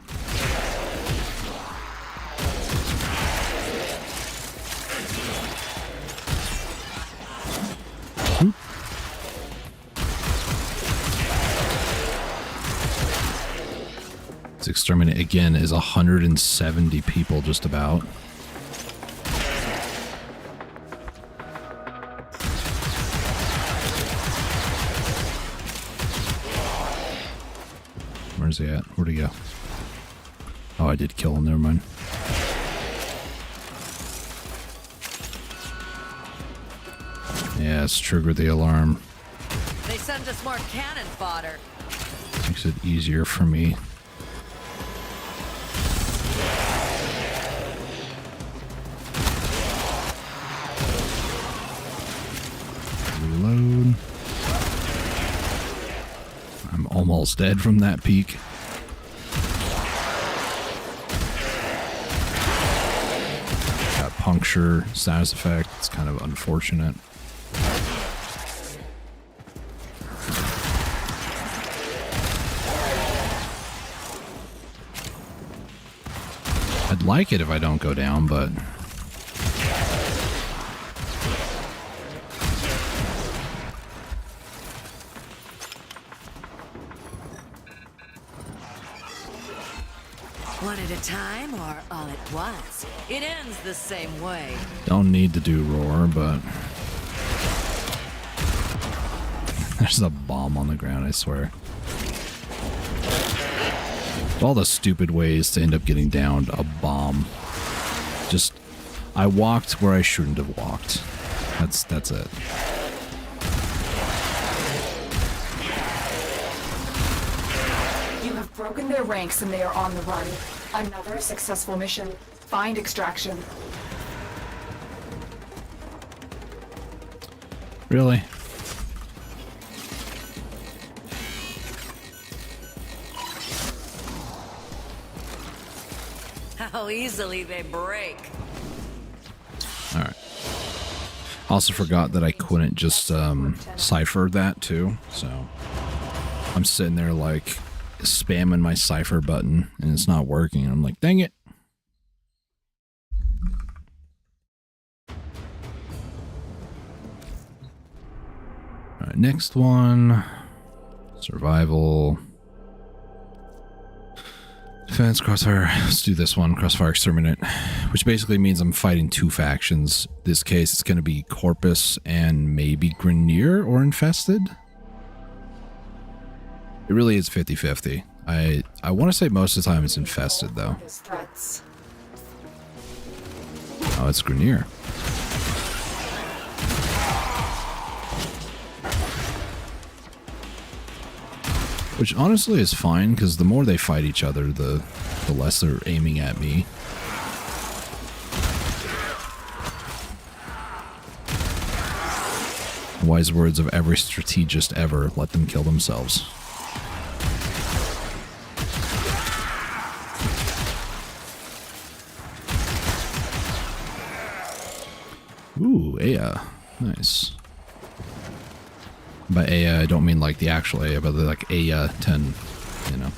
A: This exterminate again is 170 people just about. Where's he at? Where'd he go? Oh, I did kill him. Never mind. Yes, trigger the alarm.
D: They send us more cannon fodder.
A: Makes it easier for me. Reload. I'm almost dead from that peak. Got puncture status effect. It's kind of unfortunate. I'd like it if I don't go down, but...
D: One at a time or all at once? It ends the same way.
A: Don't need to do roar, but... There's a bomb on the ground, I swear. All the stupid ways to end up getting downed, a bomb. Just... I walked where I shouldn't have walked. That's it.
E: You have broken their ranks and they are on the run. Another successful mission. Find extraction.
A: Really?
D: How easily they break.
A: Alright. Also forgot that I couldn't just cipher that too, so I'm sitting there like spamming my cipher button and it's not working. I'm like, dang it. Alright, next one. Survival. Defense, crossfire. Let's do this one, crossfire exterminate, which basically means I'm fighting two factions. In this case, it's going to be Corpus and maybe Grenier or Infested. It really is 50-50. I want to say most of the time it's Infested, though. Oh, it's Grenier. Which honestly is fine, because the more they fight each other, the less they're aiming at me. Wise words of every strategist ever, let them kill themselves. Ooh, Aya. Nice. By Aya, I don't mean like the actual Aya, but like Aya 10, you know.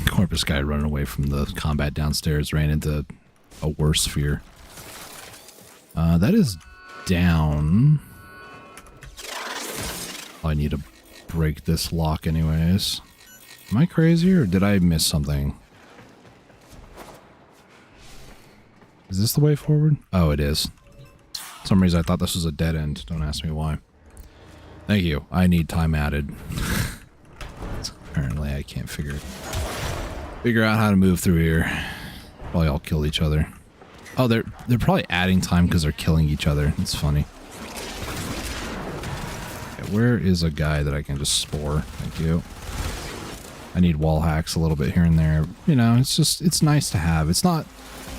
A: Corpus guy running away from the combat downstairs ran into a worse sphere. That is down. Oh, I need to break this lock anyways. Am I crazy or did I miss something? Is this the way forward? Oh, it is. For some reason I thought this was a dead end. Don't ask me why. Thank you. I need time added. Apparently I can't figure out how to move through here. Probably all killed each other. Oh, they're probably adding time because they're killing each other. It's funny. Okay, where is a guy that I can just spore? Thank you. I need wall hacks a little bit here and there. You know, it's nice to have. It's not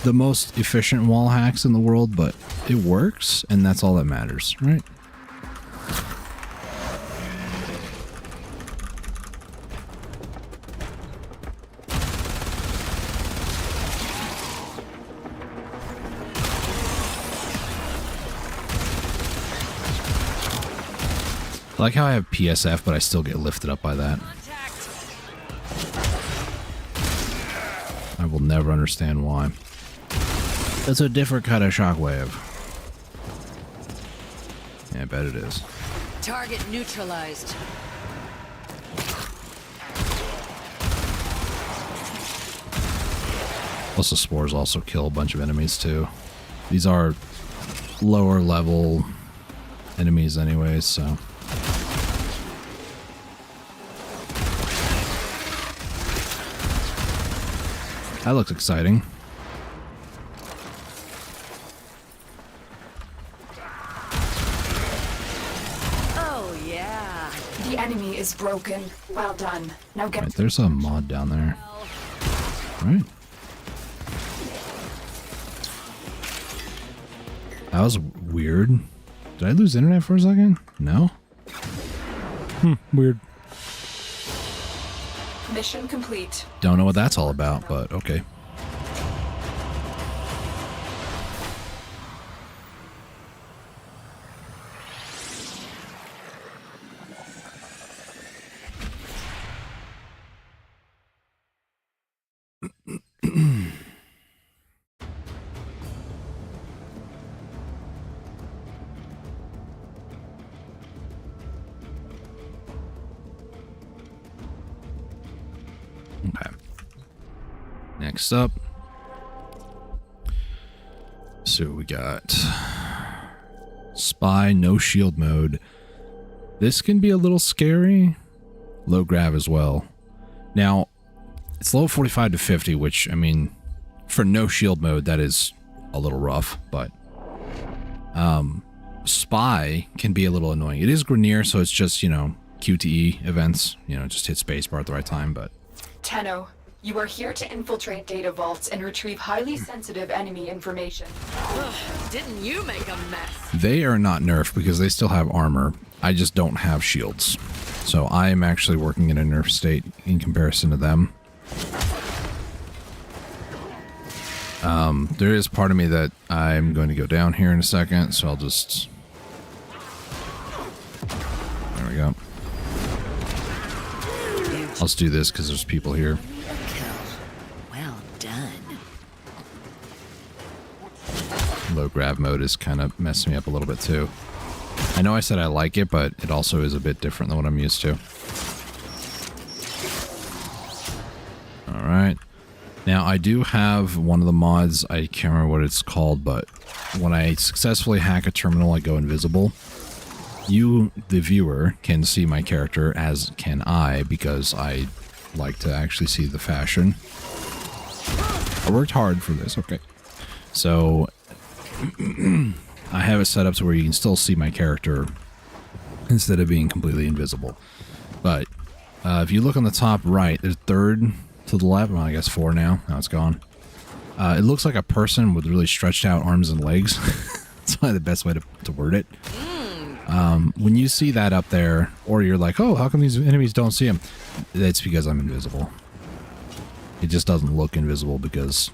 A: the most efficient wall hacks in the world, but it works, and that's all that matters, right? I like how I have PSF, but I still get lifted up by that. I will never understand why. It's a different kind of shockwave. Yeah, I bet it is.
D: Target neutralized.
A: Plus the spores also kill a bunch of enemies too. These are lower level enemies anyways, so... That looks exciting.
D: Oh, yeah.
E: The enemy is broken. Well done. Now get...
A: Right, there's a mod down there. Alright. That was weird. Did I lose internet for a second? No? Weird.
E: Mission complete.
A: Don't know what that's all about, but okay. Okay. Next up. So we got Spy, no shield mode. This can be a little scary. Low grav as well. Now, it's low 45 to 50, which, I mean, for no shield mode, that is a little rough, but Spy can be a little annoying. It is Grenier, so it's just, you know, QTE events, you know, just hit spacebar at the right time, but...
E: Tenno, you are here to infiltrate data vaults and retrieve highly sensitive enemy information.
D: Didn't you make a mess?
A: They are not nerfed because they still have armor. I just don't have shields. So I am actually working in a nerf state in comparison to them. There is part of me that I'm going to go down here in a second, so I'll just... There we go. I'll just do this because there's people here.
D: Well done.
A: Low grav mode is kind of messing me up a little bit too. I know I said I like it, but it also is a bit different than what I'm used to. Alright. Now, I do have one of the mods, I can't remember what it's called, but when I successfully hack a terminal, I go invisible. You, the viewer, can see my character, as can I, because I like to actually see the fashion. I worked hard for this, okay. So, I have it set up to where you can still see my character instead of being completely invisible. But, if you look on the top right, there's third to the left, well, I guess 4 now. Now it's gone. It looks like a person with really stretched out arms and legs. That's probably the best way to word it. When you see that up there, or you're like, oh, how come these enemies don't see him? It's because I'm invisible. It just doesn't look invisible because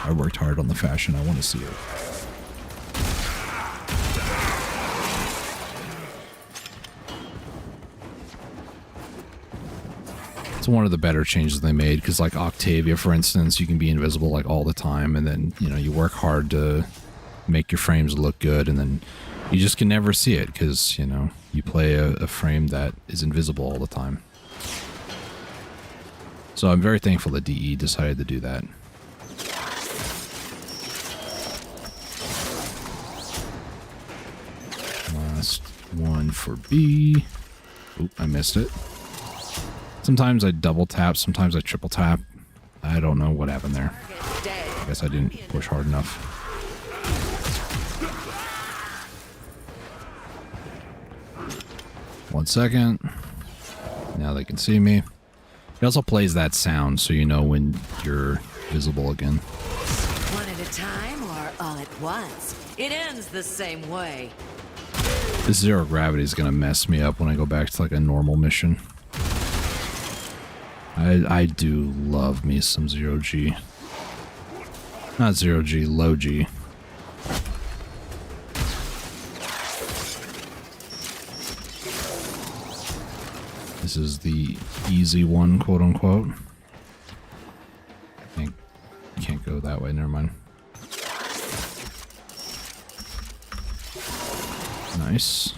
A: I worked hard on the fashion. I want to see it. It's one of the better changes they made, because like Octavia, for instance, you can be invisible like all the time, and then, you know, you work hard to make your frames look good, and then you just can never see it because, you know, you play a frame that is invisible all the time. So I'm very thankful that DE decided to do that. Last one for B. Oop, I missed it. Sometimes I double tap, sometimes I triple tap. I don't know what happened there. I guess I didn't push hard enough. One second. Now they can see me. It also plays that sound so you know when you're visible again.
D: One at a time or all at once? It ends the same way.
A: This zero gravity is going to mess me up when I go back to like a normal mission. I do love me some zero G. Not zero G, low G. This is the easy one, quote unquote. Can't go that way, never mind. Nice.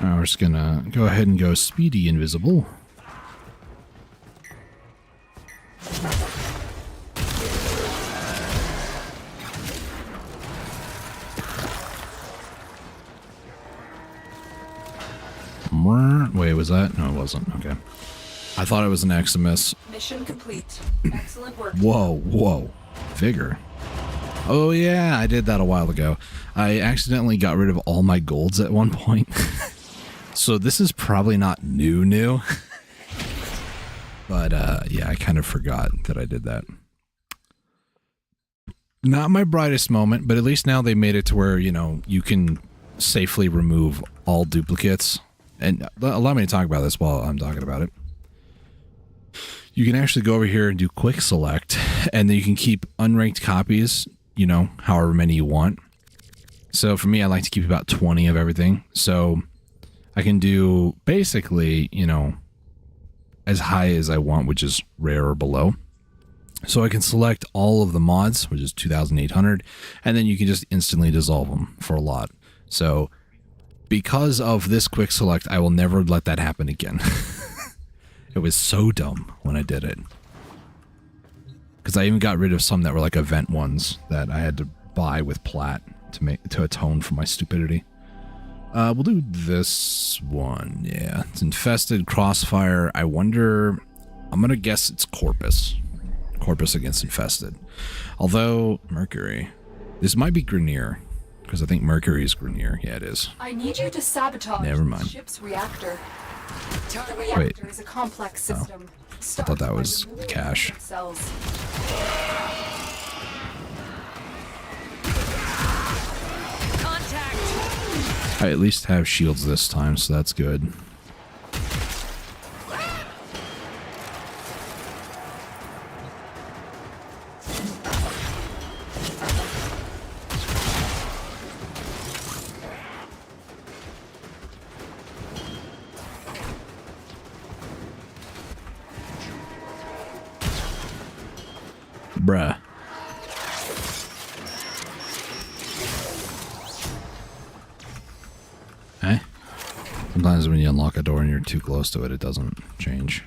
A: Now we're just gonna go ahead and go speedy invisible. Wait, was that? No, it wasn't. Okay. I thought it was an Eximus.
E: Mission complete. Excellent work.
A: Whoa, whoa. Vigor. Oh yeah, I did that a while ago. I accidentally got rid of all my golds at one point. So this is probably not new. But yeah, I kind of forgot that I did that. Not my brightest moment, but at least now they made it to where, you know, you can safely remove all duplicates. And allow me to talk about this while I'm talking about it. You can actually go over here and do quick select, and then you can keep unranked copies, you know, however many you want. So for me, I like to keep about 20 of everything. So I can do basically, you know, as high as I want, which is rare or below. So I can select all of the mods, which is 2,800, and then you can just instantly dissolve them for a lot. So because of this quick select, I will never let that happen again. It was so dumb when I did it. Because I even got rid of some that were like event ones that I had to buy with plat to atone for my stupidity. We'll do this one. Yeah, it's infested crossfire. I wonder. I'm gonna guess it's Corpus. Corpus against infested. Although Mercury, this might be Grenier. Because I think Mercury is Grenier. Yeah, it is.
E: I need you to sabotage
A: Never mind.
E: the ship's reactor. The
A: Wait.
E: reactor is a complex system.
A: I thought that was cash. I at least have shields this time, so that's good. Bruh. Eh? Sometimes when you unlock a door and you're too close to it, it doesn't change.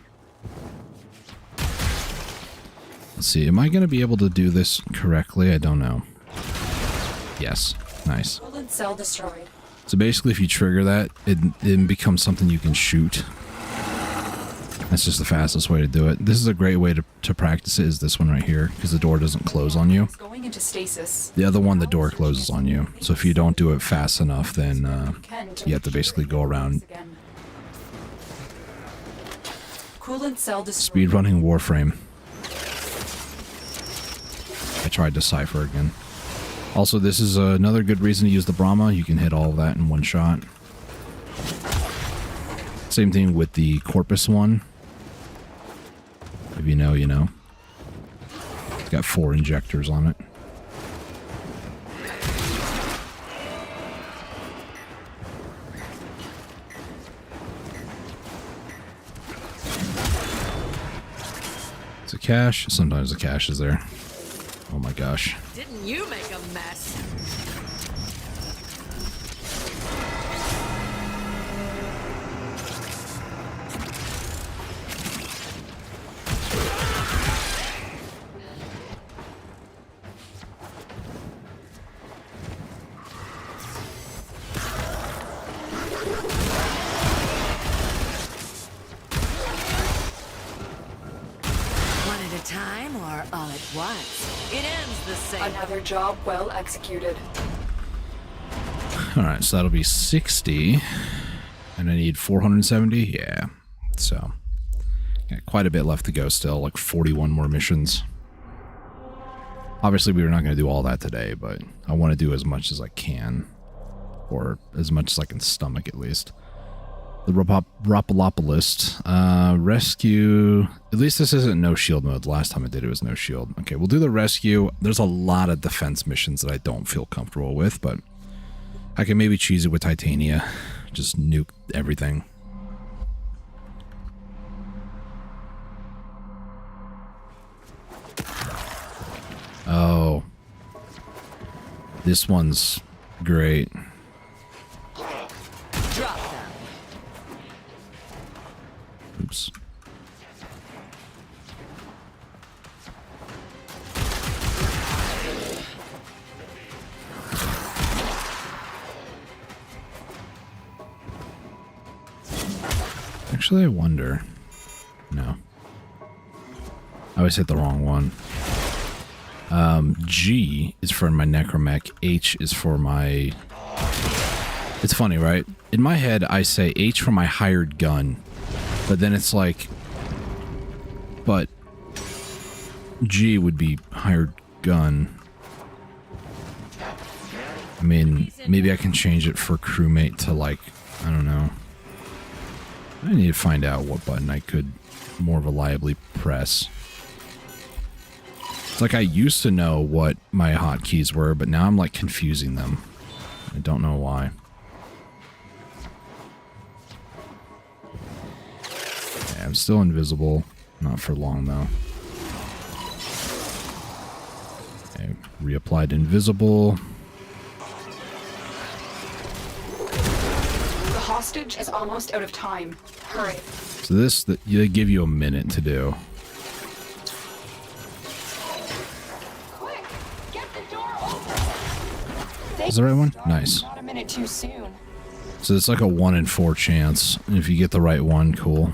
A: Let's see, am I going to be able to do this correctly? I don't know. Yes. Nice.
E: Cell destroyed.
A: So basically, if you trigger that, it becomes something you can shoot. That's just the fastest way to do it. This is a great way to practice it, is this one right here, because the door doesn't close on you.
E: Going into stasis.
A: The other one, the door closes on you. So if you don't do it fast enough, then you have to basically go around.
E: Coolant cell destroyed.
A: Speedrunning Warframe. I tried Decipher again. Also, this is another good reason to use the Brahma. You can hit all of that in one shot. Same thing with the Corpus one. If you know, you know. It's got 4 injectors on it. It's a cache. Sometimes the cache is there. Oh my gosh.
D: Didn't you make a mess? Not all at once. It ends the same.
E: Another job well executed.
A: Alright, so that'll be 60. And I need 470? Yeah. So, got quite a bit left to go still, like 41 more missions. Obviously, we were not going to do all that today, but I want to do as much as I can. Or as much as I can stomach, at least. The Rapalopolist. Rescue. At least this isn't no shield mode. The last time I did it was no shield. Okay, we'll do the rescue. There's a lot of defense missions that I don't feel comfortable with, but I can maybe cheese it with Titania. Just nuke everything. Oh. This one's great.
D: Drop them.
A: Oops. Actually, I wonder. No. I always hit the wrong one. G is for my Necromech. H is for my... It's funny, right? In my head, I say H for my hired gun. But then it's like... But... G would be hired gun. I mean, maybe I can change it for crewmate to like... I don't know. I need to find out what button I could more reliably press. It's like I used to know what my hotkeys were, but now I'm like confusing them. I don't know why. Yeah, I'm still invisible. Not for long though. Okay, reapplied invisible.
E: The hostage is almost out of time. Hurry.
A: So this, they give you a minute to do.
F: Quick, get the door open.
A: Is the right one? Nice.
F: Not a minute too soon.
A: So it's like a 1 in 4 chance. And if you get the right one, cool.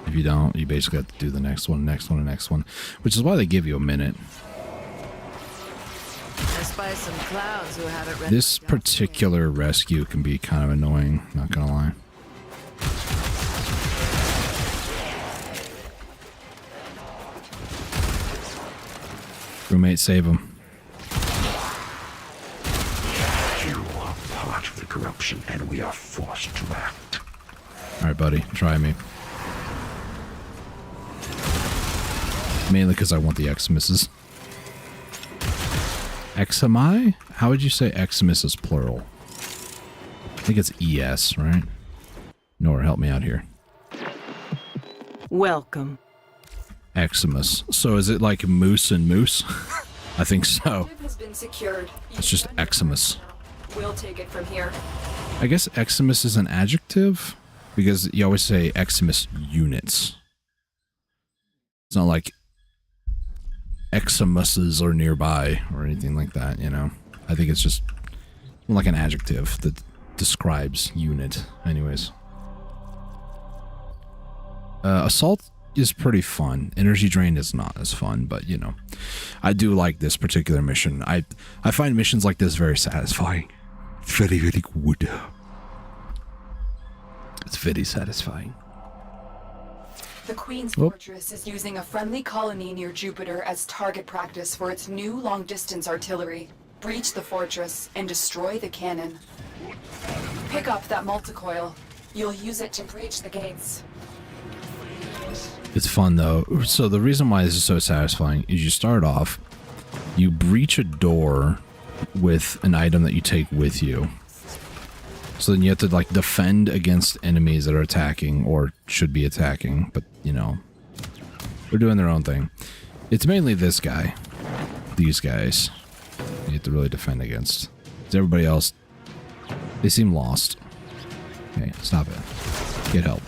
A: If you don't, you basically have to do the next one, next one, and next one. Which is why they give you a minute.
D: I spy some clowns who have it ready.
A: This particular rescue can be kind of annoying, not gonna lie. Roommate, save him.
C: You are part of the corruption, and we are forced to act.
A: Alright, buddy, try me. Mainly because I want the Xmas. Xmi? How would you say Xmas is plural? I think it's ES, right? Nora, help me out here.
B: Welcome.
A: Xmas. So is it like moose and moose? I think so.
E: Objective has been secured.
A: It's just Xmas.
E: We'll take it from here.
A: I guess Xmas is an adjective because you always say Xmas units. It's not like Xmases are nearby or anything like that, you know. I think it's just like an adjective that describes unit. Anyways. Assault is pretty fun. Energy Drain is not as fun, but you know. I do like this particular mission. I find missions like this very satisfying. It's very, very good. It's very satisfying.
E: The Queen's Fortress is using a friendly colony near Jupiter as target practice for its new long-distance artillery. Breach the fortress and destroy the cannon. Pick up that multicoil. You'll use it to breach the gates.
A: It's fun though. So the reason why this is so satisfying is you start off, you breach a door with an item that you take with you. So then you have to like defend against enemies that are attacking or should be attacking, but you know, they're doing their own thing. It's mainly this guy, these guys you have to really defend against. Because everybody else, they seem lost. Okay, stop it. Get help.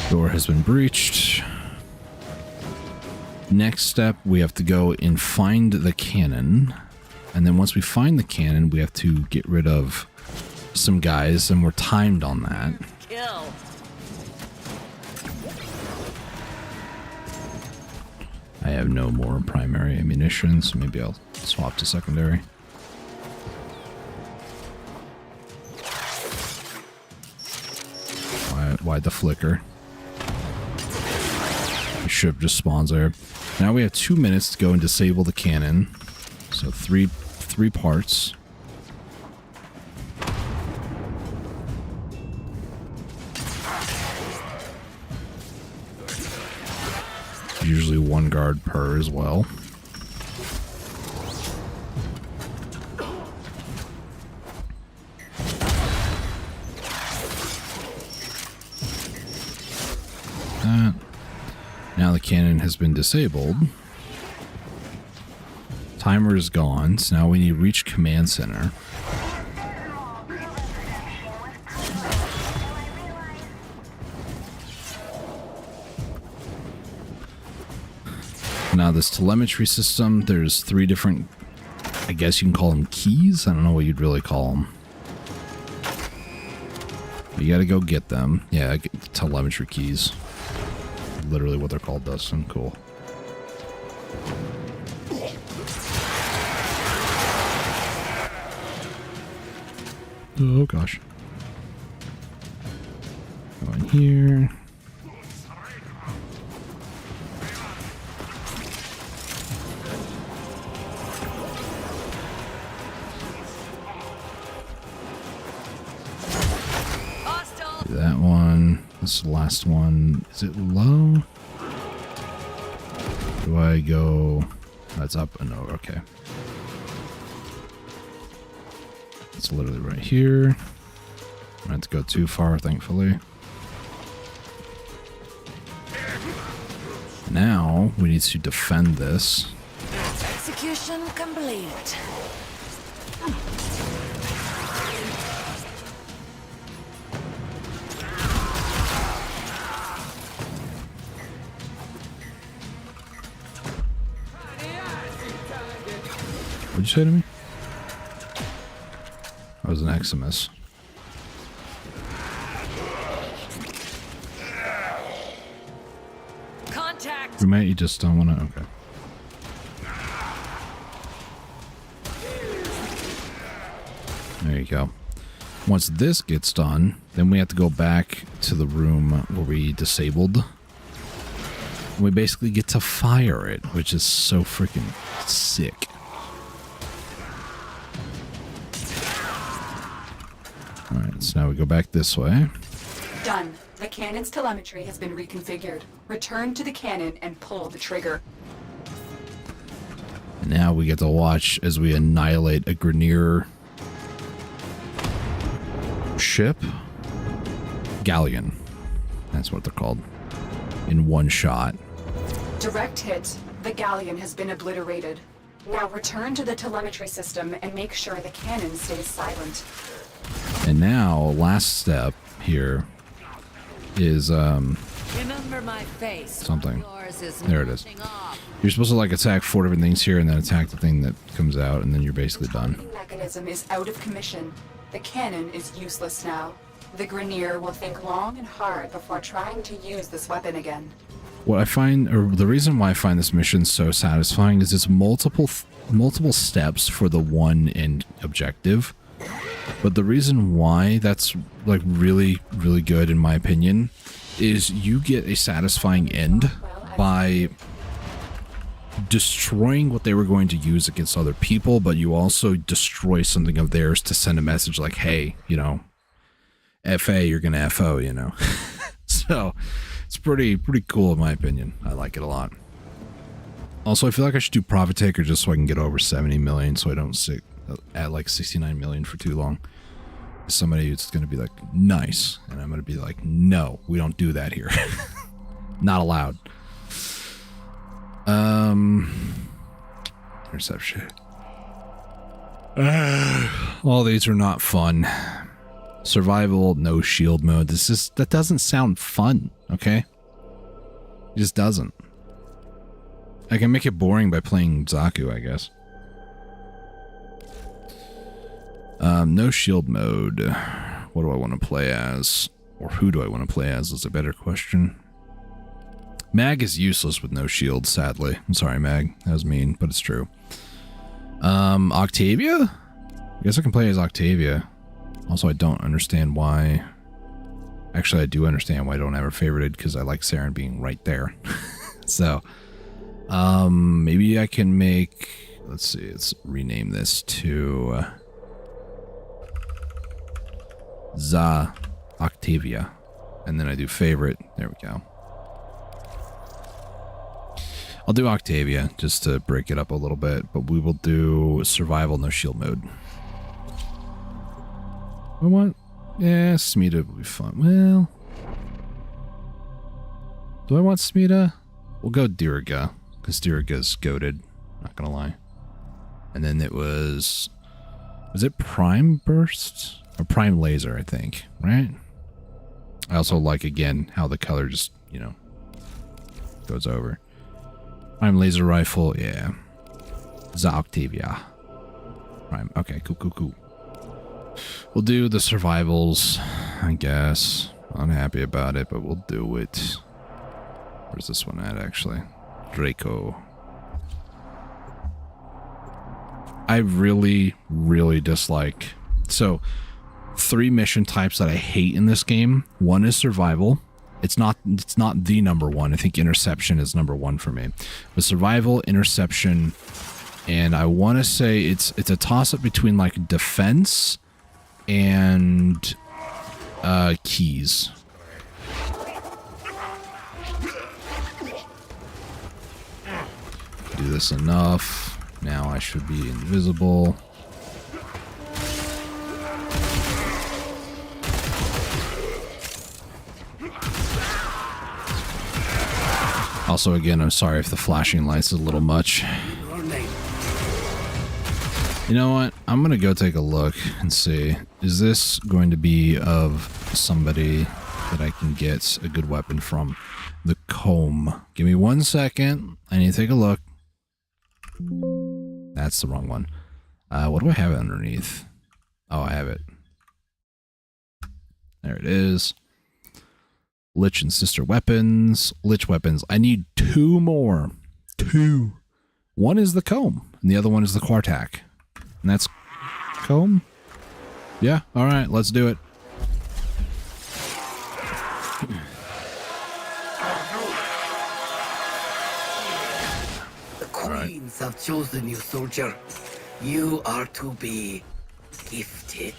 A: Door has been breached. Next step, we have to go and find the cannon. And then once we find the cannon, we have to get rid of some guys, and we're timed on that.
D: Kill.
A: I have no more primary ammunition, so maybe I'll swap to secondary. Why the flicker? The ship just spawns there. Now we have 2 minutes to go and disable the cannon. So three parts. Usually 1 guard per as well. Now the cannon has been disabled. Timer is gone, so now we need to reach command center. Now this telemetry system, there's 3 different, I guess you can call them keys. I don't know what you'd really call them. But you gotta go get them. Yeah, telemetry keys. Literally what they're called, Dustin. Cool. Oh gosh. Go in here. Do that one. This last one. Is it low? Do I go? That's up and over. Okay. It's literally right here. I don't have to go too far, thankfully. Now we need to defend this.
D: Execution complete.
A: What'd you say to me? I was an Eximus.
D: Contact.
A: Roommate, you just don't want to. Okay. There you go. Once this gets done, then we have to go back to the room where we disabled. We basically get to fire it, which is so freaking sick. Alright, so now we go back this way.
E: Done. The cannon's telemetry has been reconfigured. Return to the cannon and pull the trigger.
A: And now we get to watch as we annihilate a Grenier ship. Galleon. That's what they're called. In one shot.
E: Direct hit. The galleon has been obliterated. Now return to the telemetry system and make sure the cannon stays silent.
A: And now, last step here is
D: Remember my face.
A: something.
D: Yours is
A: There it is.
D: melting off.
A: You're supposed to like attack 4 different things here and then attack the thing that comes out, and then you're basically done.
E: The mechanism is out of commission. The cannon is useless now. The Grenier will think long and hard before trying to use this weapon again.
A: What I find, or the reason why I find this mission so satisfying, is it's multiple steps for the one end objective. But the reason why that's like really, really good in my opinion is you get a satisfying end by destroying what they were going to use against other people, but you also destroy something of theirs to send a message like, hey, you know, FA, you're gonna FO, you know. So it's pretty cool in my opinion. I like it a lot. Also, I feel like I should do Profit Taker just so I can get over 70 million so I don't sit at like 69 million for too long. Somebody who's going to be like, nice. And I'm going to be like, no, we don't do that here. Not allowed. Interception. All these are not fun. Survival, no shield mode. That doesn't sound fun, okay? It just doesn't. I can make it boring by playing Zaku, I guess. No shield mode. What do I want to play as? Or who do I want to play as is a better question. Mag is useless with no shield, sadly. I'm sorry, Mag. That was mean, but it's true. Octavia? I guess I can play as Octavia. Also, I don't understand why... Actually, I do understand why I don't have her favorited, because I like Saren being right there. So, maybe I can make... Let's see, let's rename this to... Za Octavia. And then I do favorite. There we go. I'll do Octavia just to break it up a little bit, but we will do survival no shield mode. I want... Yeah, Smita will be fun. Well... Do I want Smita? We'll go Diriga, because Diriga's goated. Not gonna lie. And then it was... Was it Prime Burst? Or Prime Laser, I think. Right? I also like, again, how the color just, you know, goes over. Prime Laser Rifle, yeah. Za Octavia. Prime, okay, cool. We'll do the survivals, I guess. Unhappy about it, but we'll do it. Where's this one at, actually? Draco. I really dislike... So, 3 mission types that I hate in this game. One is survival. It's not the number one. I think interception is number 1 for me. But survival, interception, and I want to say it's a toss-up between like defense and keys. Do this enough. Now I should be invisible. Also, again, I'm sorry if the flashing lights is a little much. You know what? I'm going to go take a look and see. Is this going to be of somebody that I can get a good weapon from? The comb. Give me 1 second. I need to take a look. That's the wrong one. What do I have underneath? Oh, I have it. There it is. Lich and sister weapons. Lich weapons. I need 2 more. 2. One is the comb, and the other one is the Quartak. And that's comb? Yeah, alright, let's do it.
J: The queens have chosen you, soldier. You are to be gifted.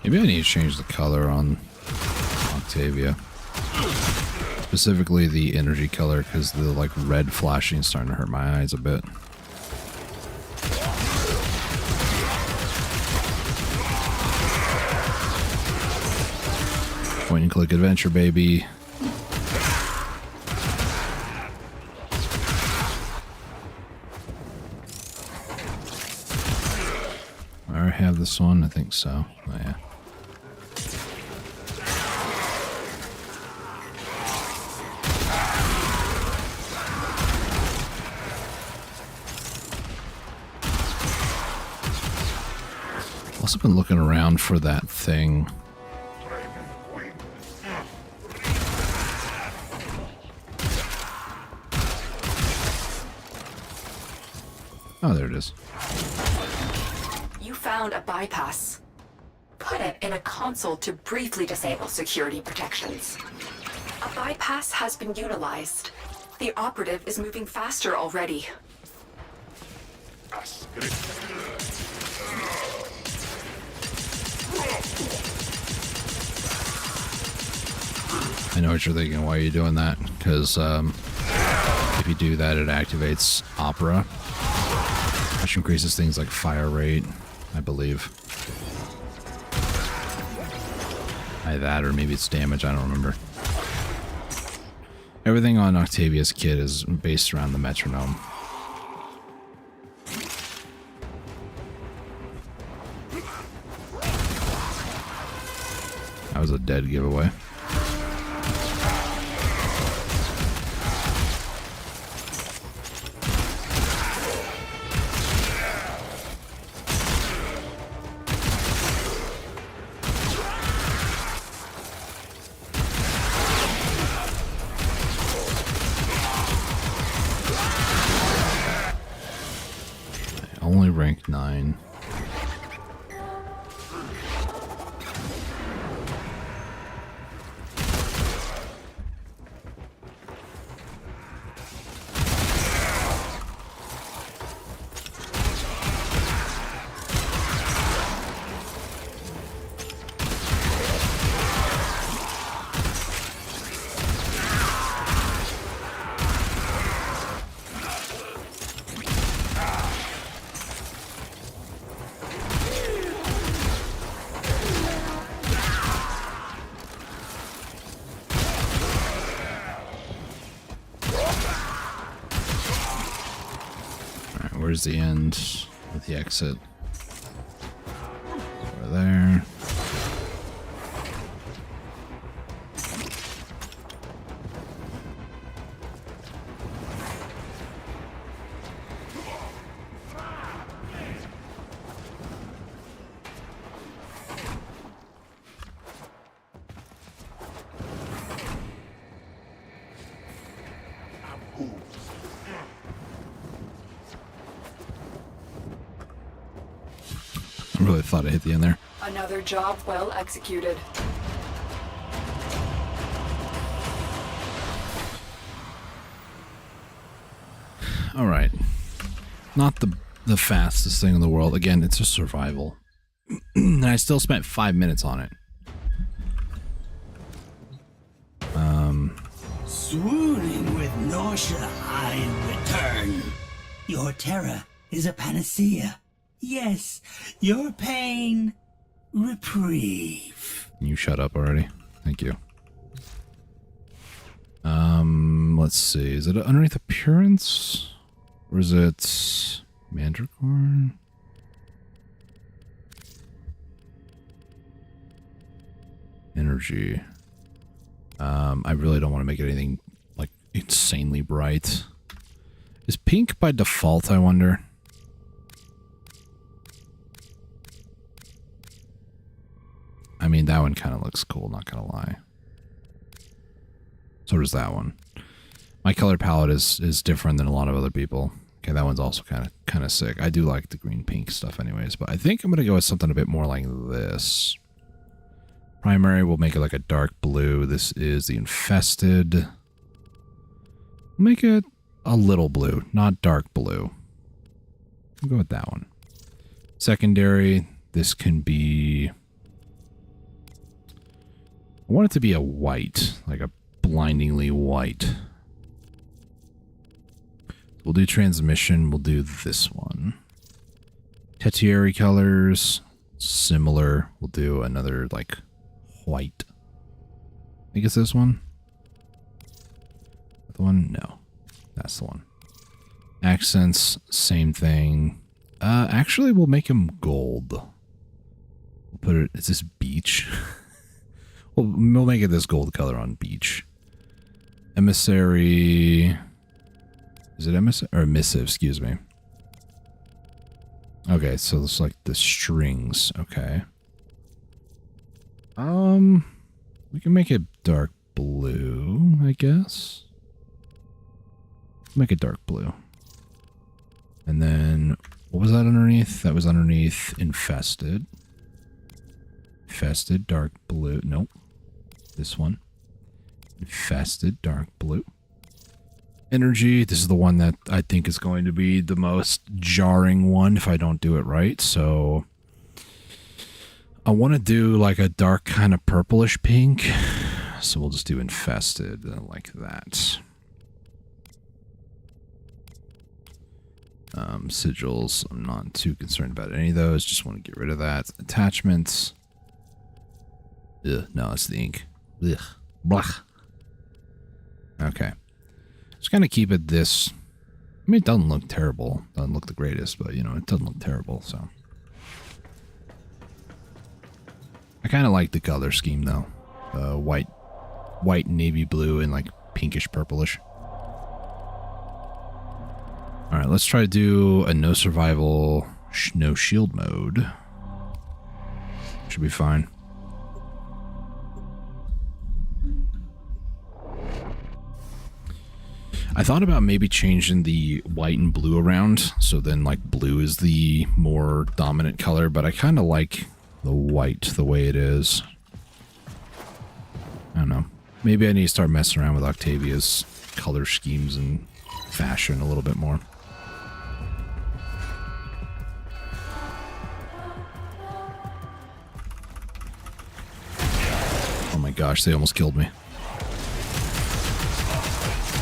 A: Maybe I need to change the color on Octavia. Specifically the energy color, because the like red flashing is starting to hurt my eyes a bit. Point and click adventure, baby. I already have this one, I think so. Oh yeah. Also been looking around for that thing. Oh, there it is.
E: You found a bypass. Put it in a console to briefly disable security protections. A bypass has been utilized. The operative is moving faster already.
A: I know what you're thinking. Why are you doing that? Because if you do that, it activates Opera, which increases things like fire rate, I believe. Either that, or maybe it's damage. I don't remember. Everything on Octavia's kit is based around the metronome. was a dead giveaway. Only rank 9. Where's the end with the exit? Over there. I really thought I hit the end there.
E: Another job well executed.
A: All right. Not the fastest thing in the world. Again, it's a survival. And I still spent 5 minutes on it.
K: Swooning with nausea, I return. Your terror is a panacea. Yes, your pain, reprieve.
A: You shut up already. Thank you. Let's see. Is it underneath appearance? Or is it Mandragora? Energy. I really don't want to make it anything like insanely bright. Is pink by default, I wonder? I mean, that one kind of looks cool, not gonna lie. So does that one. My color palette is different than a lot of other people. Okay, that one's also kind of sick. I do like the green pink stuff anyways, but I think I'm gonna go with something a bit more like this. Primary, we'll make it like a dark blue. This is the infested. We'll make it a little blue, not dark blue. We'll go with that one. Secondary, this can be... I want it to be a white, like a blindingly white. We'll do transmission. We'll do this one. Tertiary colors, similar. We'll do another like white. I think it's this one. The one? No, that's the one. Accents, same thing. Actually, we'll make them gold. We'll put it. Is this beach? We'll make it this gold color on beach. Emissary. Is it emissary or missive? Excuse me. Okay, so it's like the strings. Okay. We can make it dark blue, I guess. Make it dark blue. And then what was that underneath? That was underneath infested. Infested dark blue. Nope. This one. Infested dark blue. Energy. This is the one that I think is going to be the most jarring one if I don't do it right. So I want to do like a dark kind of purplish pink. So we'll just do infested like that. Sigils. I'm not too concerned about any of those. Just want to get rid of that. Attachments. Ugh, no, it's the ink. Ugh. Blah. Okay. Just kind of keep it this. I mean, it doesn't look terrible. Doesn't look the greatest, but, you know, it doesn't look terrible, so. I kind of like the color scheme, though. white, navy blue, and like pinkish purplish. All right, let's try to do a no survival, no shield mode. Should be fine. I thought about maybe changing the white and blue around, so then like blue is the more dominant color, but I kind of like the white the way it is. I don't know. Maybe I need to start messing around with Octavia's color schemes and fashion a little bit more. Oh my gosh, they almost killed me.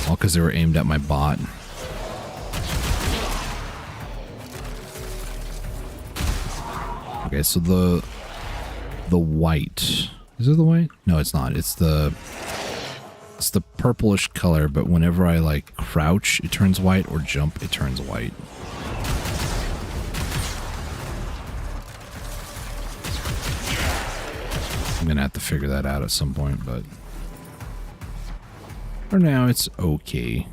A: All because they were aimed at my bot. Okay, so the white. Is it the white? No, it's not. It's the purplish color, but whenever I like crouch, it turns white, or jump, it turns white. I'm gonna have to figure that out at some point, but for now, it's okay.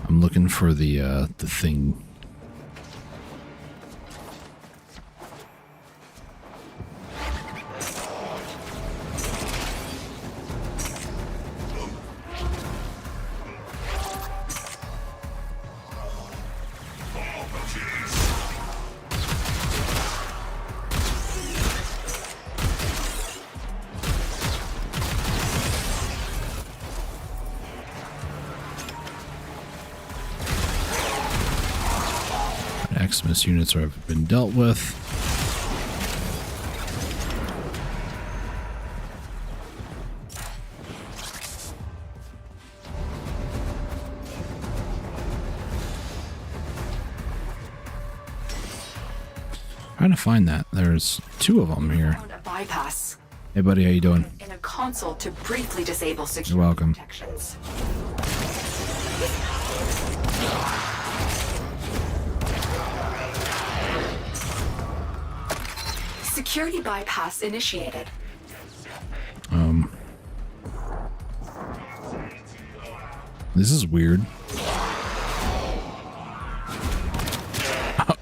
A: I'm looking for the thing. Xmas units have been dealt with. Trying to find that. There's two of them here.
E: Found a bypass
A: Hey buddy, how you doing?
E: in a console to briefly disable security
A: You're welcome.
E: protections. Security bypass initiated.
A: This is weird.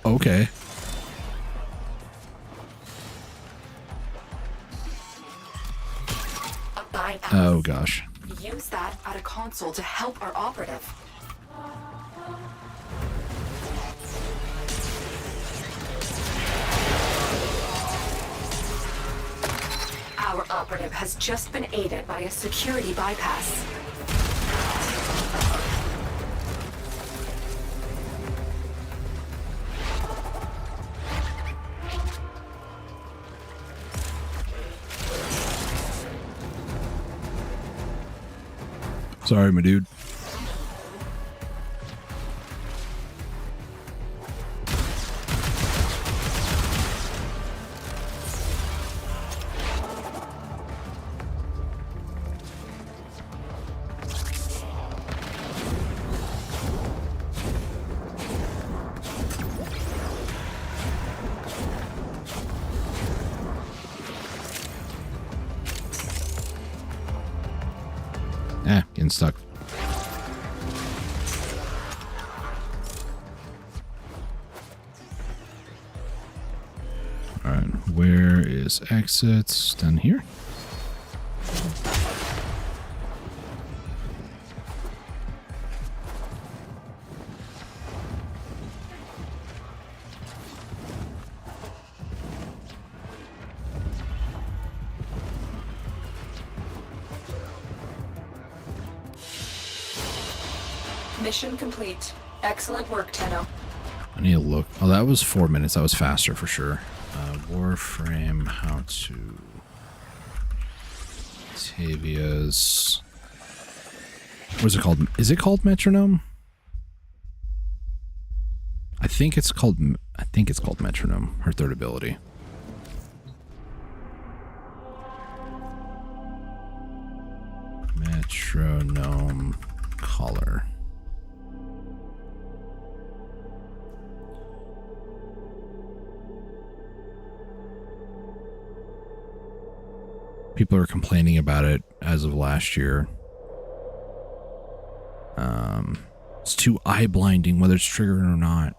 A: Okay.
E: A bypass.
A: Oh gosh.
E: Use that at a console to help our operative. Our operative has just been aided by a security bypass.
A: Sorry, my dude. Getting stuck. Alright, where is exits? Down here?
E: Mission complete. Excellent work, Tenno.
A: I need to look. Oh, that was 4 minutes. That was faster for sure. Warframe, how to... Tavia's... What is it called? Is it called Metronome? I think it's called Metronome, her third ability. Metronome collar. People are complaining about it as of last year. It's too eye blinding whether it's triggered or not.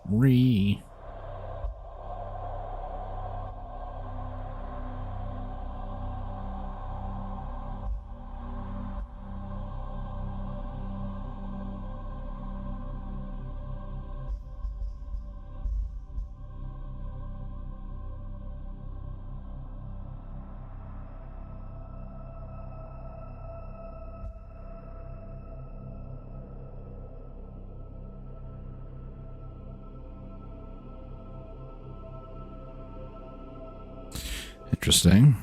A: Interesting.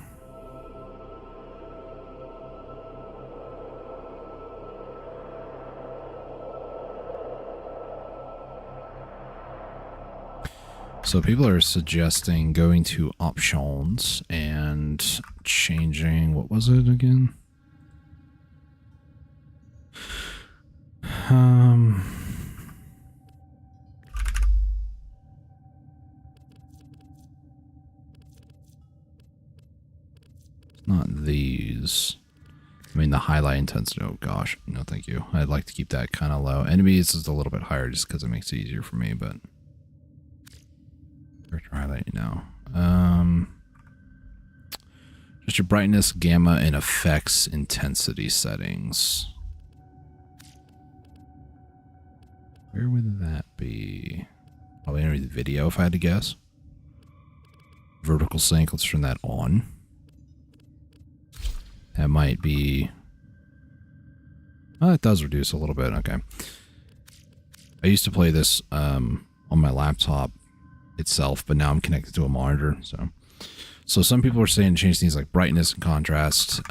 A: So people are suggesting going to options and changing, what was it again? Not these. I mean, the highlight intensity. Oh gosh, no thank you. I'd like to keep that kind of low. Enemies is a little bit higher just because it makes it easier for me, but character highlight now. Just your brightness, gamma, and effects intensity settings. Where would that be? Probably under the video if I had to guess. Vertical sync, let's turn that on. That might be... Oh, it does reduce a little bit. Okay. I used to play this on my laptop itself, but now I'm connected to a monitor. So some people are saying change things like brightness and contrast.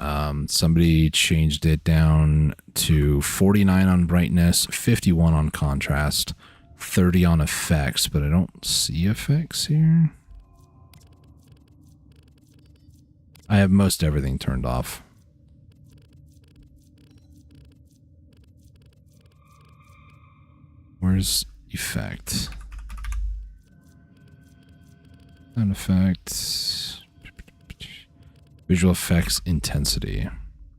A: Somebody changed it down to 49 on brightness, 51 on contrast, 30 on effects, but I don't see effects here. I have most everything turned off. Where's effect? Sound effects. Visual effects intensity.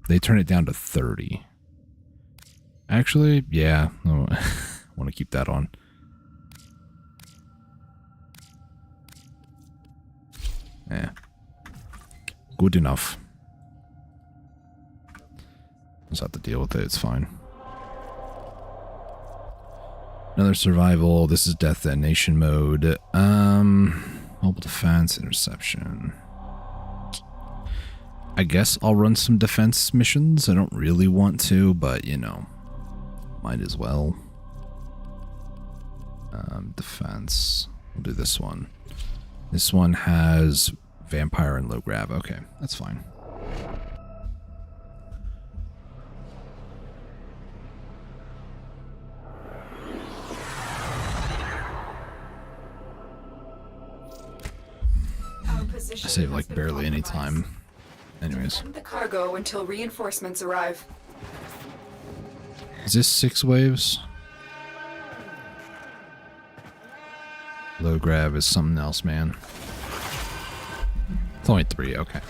A: They turn it down to 30. Actually, yeah. I want to keep that on. Yeah. Good enough. Just have to deal with it. It's fine. Another survival. This is death detonation mode. Mobile defense, interception. I guess I'll run some defense missions. I don't really want to, but you know, might as well. Defense. We'll do this one. This one has vampire and low grab. Okay, that's fine. I save like barely any time. Anyways.
E: The cargo until reinforcements arrive.
A: Is this 6 waves? Low grab is something else, man. It's only 3, okay.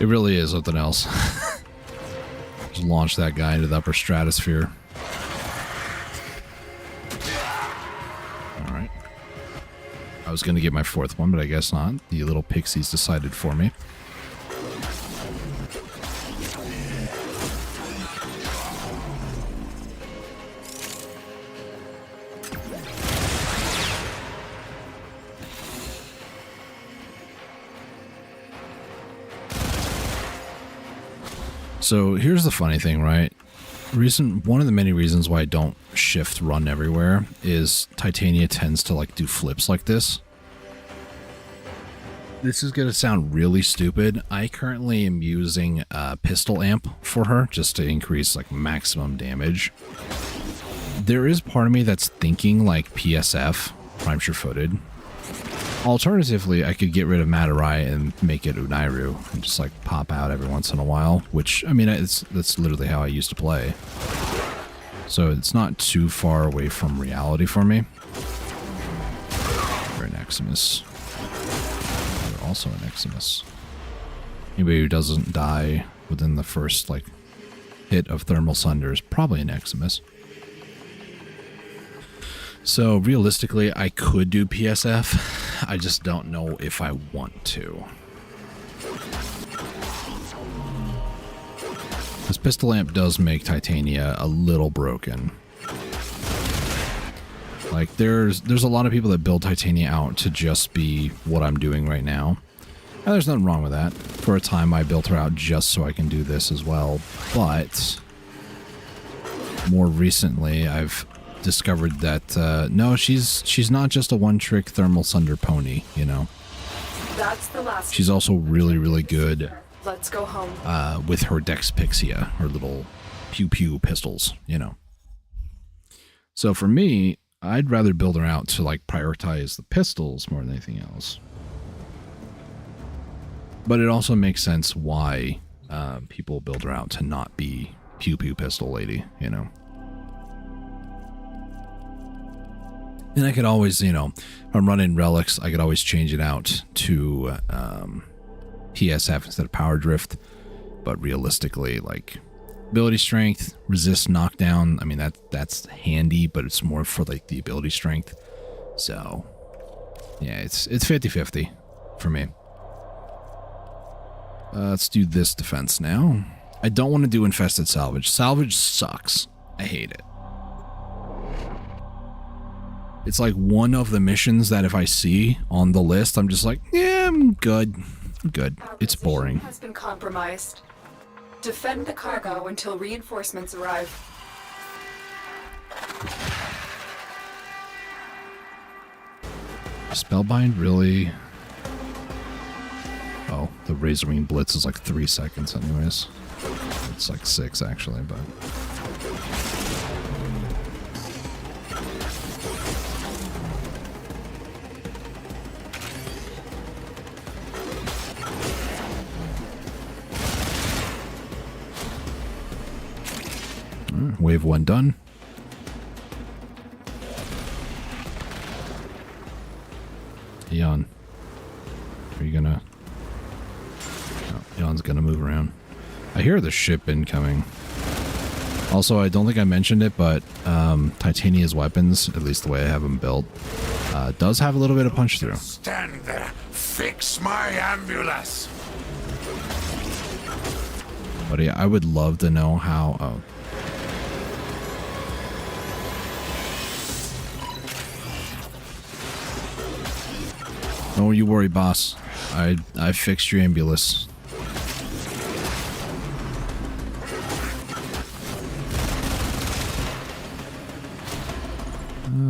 A: It really is something else. Just launch that guy into the upper stratosphere. Alright. I was going to get my 4th one, but I guess not. The little pixies decided for me. So here's the funny thing, right? One of the many reasons why I don't shift run everywhere is Titania tends to like do flips like this. This is going to sound really stupid. I currently am using a pistol amp for her just to increase like maximum damage. There is part of me that's thinking like PSF Prime Sure-Footed. Alternatively, I could get rid of Matarai and make it Unairu and just like pop out every once in a while, which, I mean, that's literally how I used to play. So it's not too far away from reality for me. You're an Eximus. You're also an Eximus. Anybody who doesn't die within the first, like, hit of Thermal Sunder is probably an Eximus. So, realistically, I could do PSF. I just don't know if I want to. This pistol lamp does make Titania a little broken. Like, there's a lot of people that build Titania out to just be what I'm doing right now. And there's nothing wrong with that. For a time, I built her out just so I can do this as well. But more recently, I've discovered that no, she's not just a one-trick Thermal Sunder pony, you know.
E: That's the last.
A: She's also really, really good.
E: Let's go home.
A: With her Dex Pixia, her little pew-pew pistols, you know. So for me, I'd rather build her out to like prioritize the pistols more than anything else. But it also makes sense why people build her out to not be pew-pew pistol lady, you know. And I could always, you know, if I'm running Relics, I could always change it out to PSF instead of Power Drift. But realistically, like, ability strength, resist knockdown, I mean, that's handy, but it's more for, like, the ability strength. So, yeah, it's 50-50 for me. Let's do this defense now. I don't want to do Infested Salvage. Salvage sucks. I hate it. It's like one of the missions that if I see on the list, I'm just like, yeah, I'm good. I'm good. It's boring.
E: Has been compromised. Defend the cargo until reinforcements arrive.
A: Spellbind, really? Oh, the Razorwing Blitz is like 3 seconds anyways. It's like 6 actually, but... Wave 1 done. Eon. Are you gonna... Oh, Eon's gonna move around. I hear the ship incoming. Also, I don't think I mentioned it, but Titania's weapons, at least the way I have them built, does have a little bit of punch through.
C: Stand there. Fix my ambulance.
A: But yeah, I would love to know how... Oh. Don't you worry, boss. I fixed your ambulance.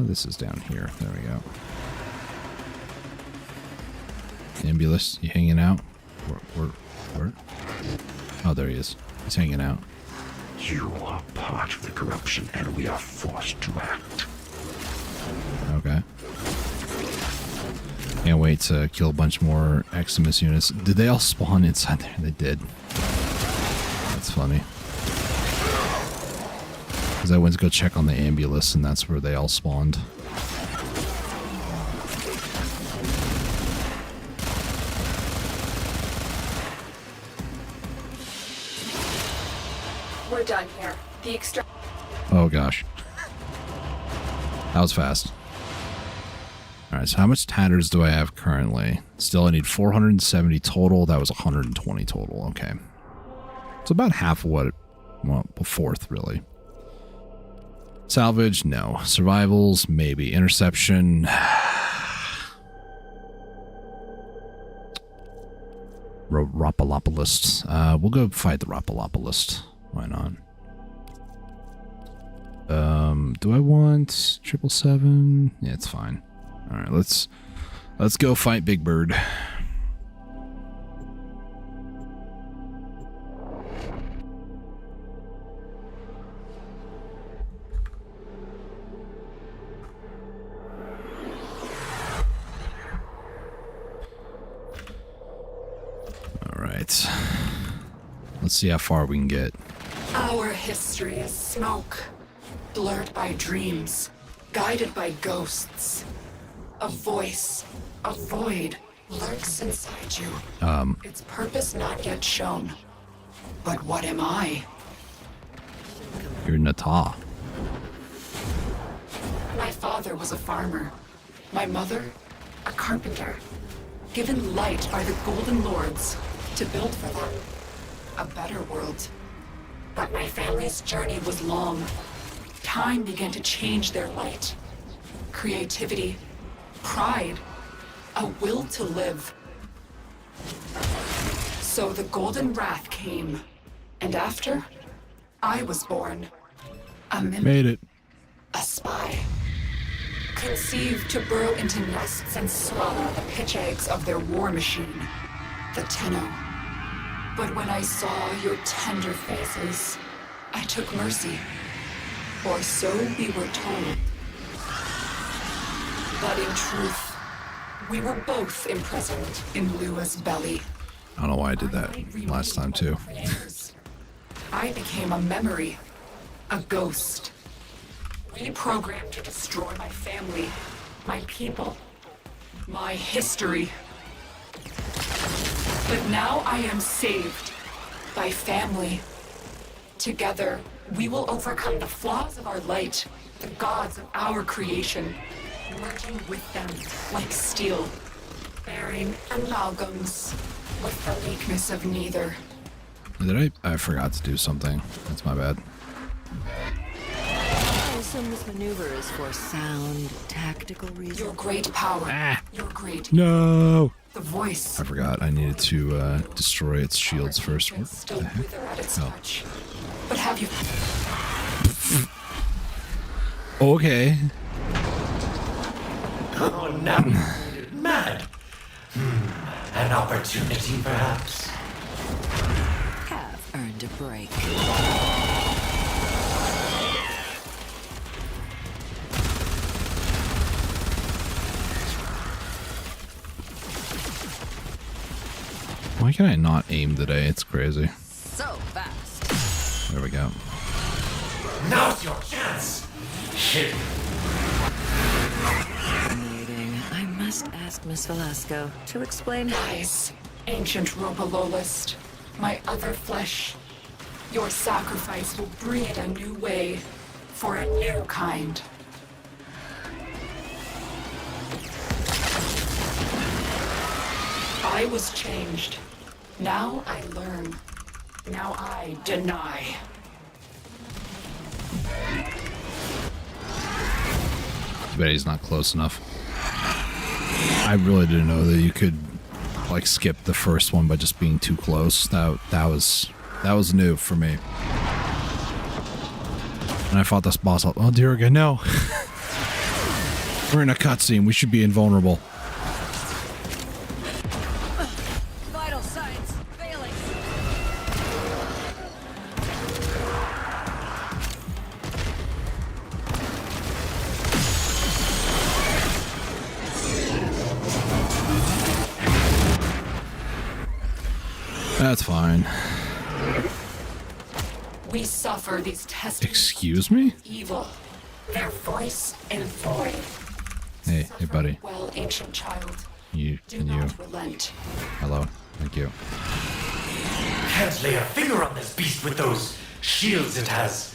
A: This is down here. There we go. Ambulance, you hanging out? Where? Oh, there he is. He's hanging out.
C: You are part of the corruption, and we are forced to act.
A: Okay. Can't wait to kill a bunch more Eximus units. Did they all spawn inside there? They did. That's funny. Because I went to go check on the ambulance, and that's where they all spawned.
E: We're done here. The extract.
A: Oh gosh. That was fast. Alright, so how much tatters do I have currently? Still, I need 470 total. That was 120 total. Okay. It's about half of what well, a fourth, really. Salvage, no. Survivals, maybe. Interception. Rapalopalist. We'll go fight the Rapalopalist. Why not? Do I want 777? Yeah, it's fine. Alright, let's go fight Big Bird. Let's see how far we can get.
E: Our history is smoke, blurred by dreams, guided by ghosts. A voice, a void, lurks inside you. Its purpose not yet shown. But what am I?
A: You're Nata.
E: My father was a farmer. My mother, a carpenter. Given light by the Golden Lords to build for them a better world. But my family's journey was long. Time began to change their light. Creativity, pride, a will to live. So the Golden Wrath came. And after, I was born. A mimic.
A: Made it.
E: A spy. Conceived to burrow into nests and swallow the pitch eggs of their war machine, the Tenno. But when I saw your tender faces, I took mercy. Or so we were told. But in truth, we were both imprisoned in Lua's belly.
A: I don't know why I did that last time too.
E: I became a memory, a ghost. Reprogrammed to destroy my family, my people, my history. But now I am saved by family. Together, we will overcome the flaws of our light, the gods of our creation, merging with them like steel, bearing amalgams with the weakness of neither.
A: Did I forgot to do something. That's my bad.
D: I assume this maneuver is for sound, tactical reasons.
E: Your great power. Your great.
A: No.
E: The voice.
A: I forgot. I needed to destroy its shields first. What
E: Still
A: the heck?
E: wither at its
A: Oh.
E: touch. But have you?
A: Okay.
C: Oh, now mad. An opportunity, perhaps.
D: Have earned a break.
A: Why can I not aim today? It's crazy.
D: So fast.
A: There we go.
C: Now's your chance. Hit.
D: Fascinating. I must ask Miss Velasco to explain.
E: Lies, ancient Roboloist, my other flesh. Your sacrifice will breed a new way for a new kind. I was changed. Now I learn. Now I deny.
A: Bet he's not close enough. I really didn't know that you could like skip the first one by just being too close. That was new for me. And I fought this boss. Oh dear God, no! We're in a cutscene. We should be invulnerable.
D: Vital signs failing.
A: That's fine.
E: We suffer these tests.
A: Excuse me?
E: Evil. Their voice and void.
A: Hey, buddy.
E: Well, ancient child.
A: You
E: Do
A: and you.
E: not relent.
A: Hello. Thank you.
C: Can't lay a finger on this beast with those shields it has.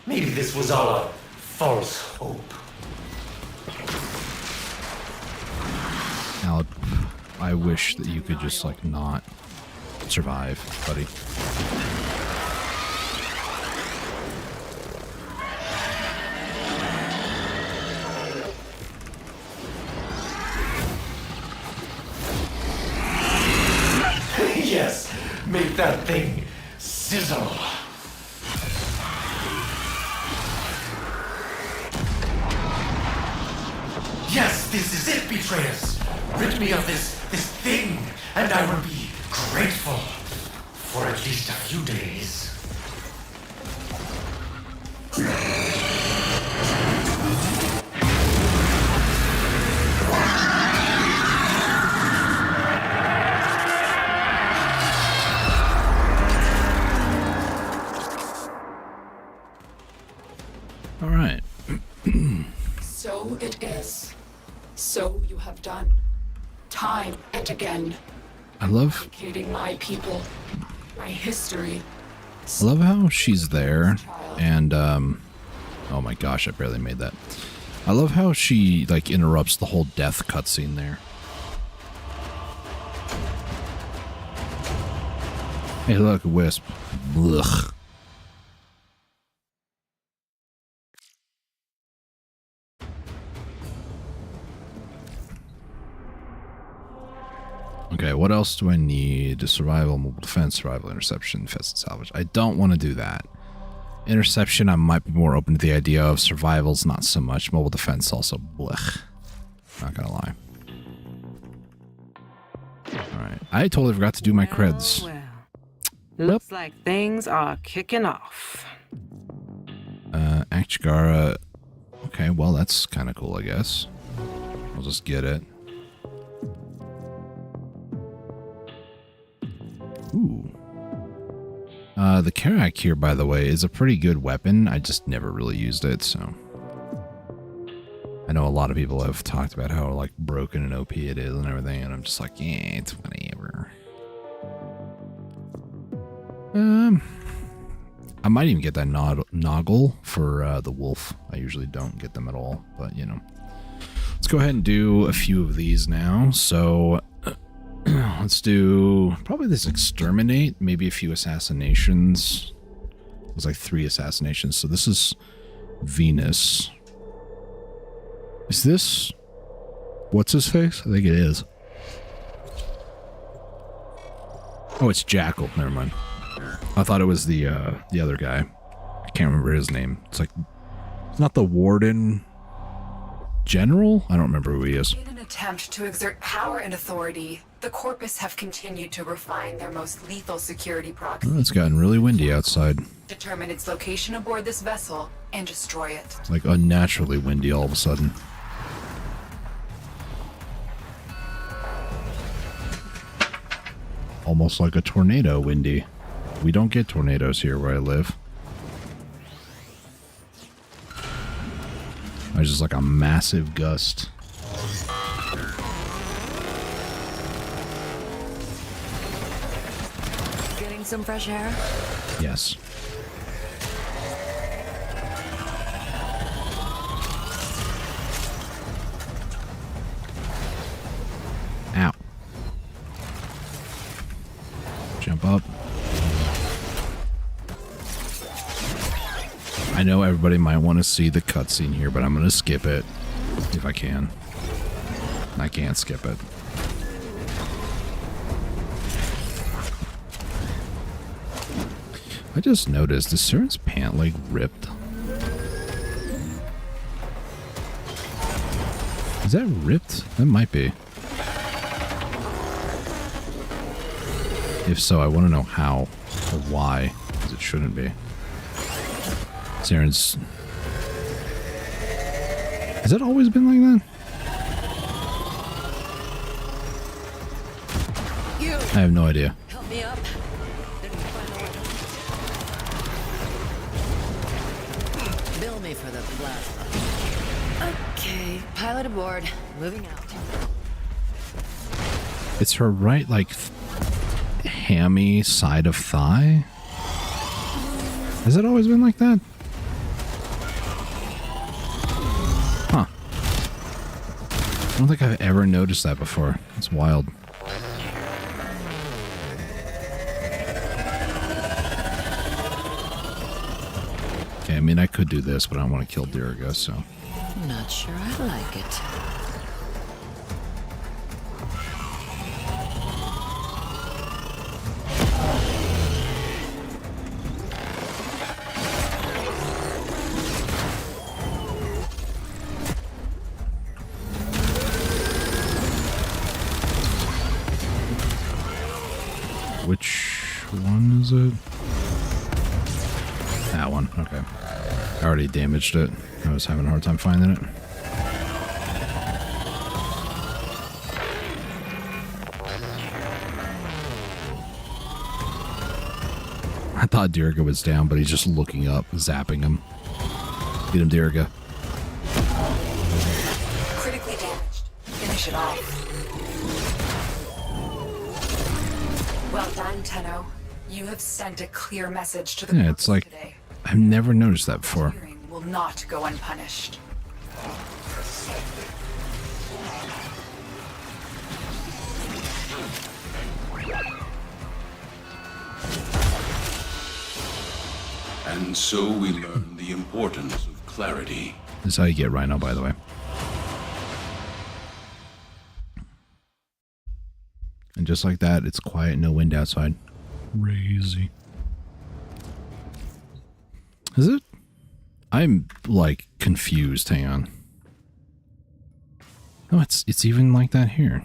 C: Maybe this was all a false hope.
A: Now, I wish that you could just like not survive, buddy.
C: Yes, make that thing sizzle. Yes, this is it, Betrayers. Rid me of this thing, and I will be grateful for at least a few days.
A: All right.
E: So it is. So you have done. Time and again.
A: I love
E: Educating my people. My history.
A: I love how she's there and oh my gosh, I barely made that. I love how she like interrupts the whole death cutscene there. Hey look, a wisp. Ugh. Okay, what else do I need? Survival, mobile defense, survival, interception, infested salvage. I don't want to do that. Interception, I might be more open to the idea of. Survival's not so much. Mobile defense also, blech. Not gonna lie. Alright, I totally forgot to do my creds.
B: Well. Looks like things are kicking off.
A: Akchigara. Okay, well, that's kind of cool, I guess. I'll just get it. Ooh. The Karak here, by the way, is a pretty good weapon. I just never really used it, so. I know a lot of people have talked about how, like, broken and OP it is and everything, and I'm just like, yeah, it's whatever. I might even get that Noggle for the wolf. I usually don't get them at all, but, you know. Let's go ahead and do a few of these now. So, let's do probably this exterminate, maybe a few assassinations. It was like 3 assassinations. So this is Venus. Is this what's his face? I think it is. Oh, it's Jackal. Never mind. I thought it was the other guy. I can't remember his name. It's like it's not the Warden General. I don't remember who he is.
E: In an attempt to exert power and authority, the Corpus have continued to refine their most lethal security proxy.
A: Oh, it's gotten really windy outside.
E: Determine its location aboard this vessel and destroy it.
A: It's like unnaturally windy all of a sudden. Almost like a tornado windy. We don't get tornadoes here where I live. It's just like a massive gust.
D: Getting some fresh air?
A: Yes. Ow. Jump up. I know everybody might want to see the cutscene here, but I'm going to skip it if I can. I can't skip it. I just noticed, is Siren's pant leg ripped? Is that ripped? That might be. If so, I want to know how or why, because it shouldn't be. Siren's... Has it always been like that? I have no idea.
D: Help me up. Bill me for the plasma. Okay, pilot aboard. Moving out.
A: It's her right, like, hammy side of thigh? Has it always been like that? Huh. I don't think I've ever noticed that before. It's wild. Okay, I mean, I could do this, but I don't want to kill Diriga, so...
D: Not sure I like it.
A: Which one is it? That one, okay. I already damaged it. I was having a hard time finding it. I thought Diriga was down, but he's just looking up, zapping him. Get him, Diriga.
E: Critically damaged. Finish it off. Well done, Tenno. You have sent a clear message to the
A: Yeah, it's like
E: today.
A: I've never noticed that before.
E: Will not go unpunished.
L: And so we learn the importance of clarity.
A: This is how you get Rhino, by the way. And just like that, it's quiet, no wind outside. Crazy. Is it? I'm like confused. Hang on. No, it's even like that here.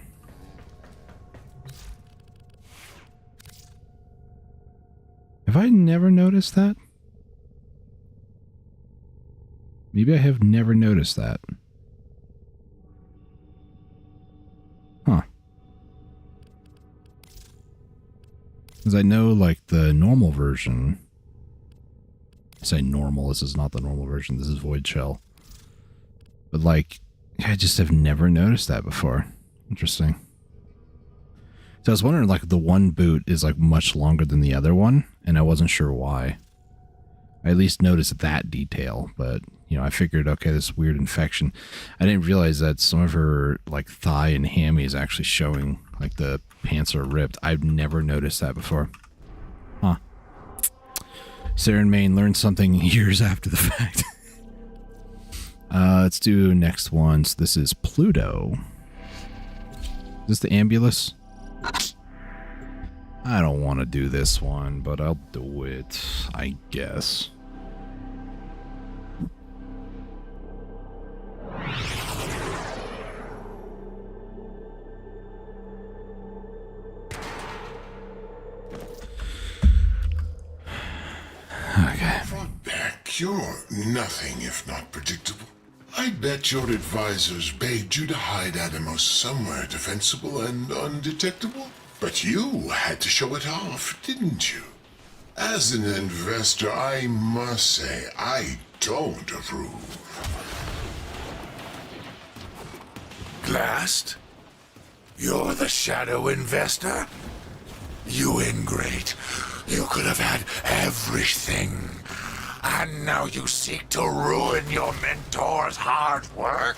A: Have I never noticed that? Maybe I have never noticed that. Huh. Because I know, like, the normal version... I say normal, this is not the normal version, this is Void Shell. But, like, I just have never noticed that before. Interesting. So I was wondering, like, the one boot is, like, much longer than the other one, and I wasn't sure why. I at least noticed that detail, but, you know, I figured, okay, this weird infection. I didn't realize that some of her, like, thigh and hammy is actually showing, like, the pants are ripped. I've never noticed that before. Huh. Sarah and Maine learned something years after the fact. Let's do next one. So this is Pluto. Is this the ambulance? I don't want to do this one, but I'll do it, I guess. Okay.
M: Back, you're nothing if not predictable. I bet your advisors begged you to hide Atomos somewhere defensible and undetectable. But you had to show it off, didn't you? As an investor, I must say, I don't approve.
C: Glassed? You're the shadow investor? You ingrate. You could have had everything. And now you seek to ruin your mentor's hard work?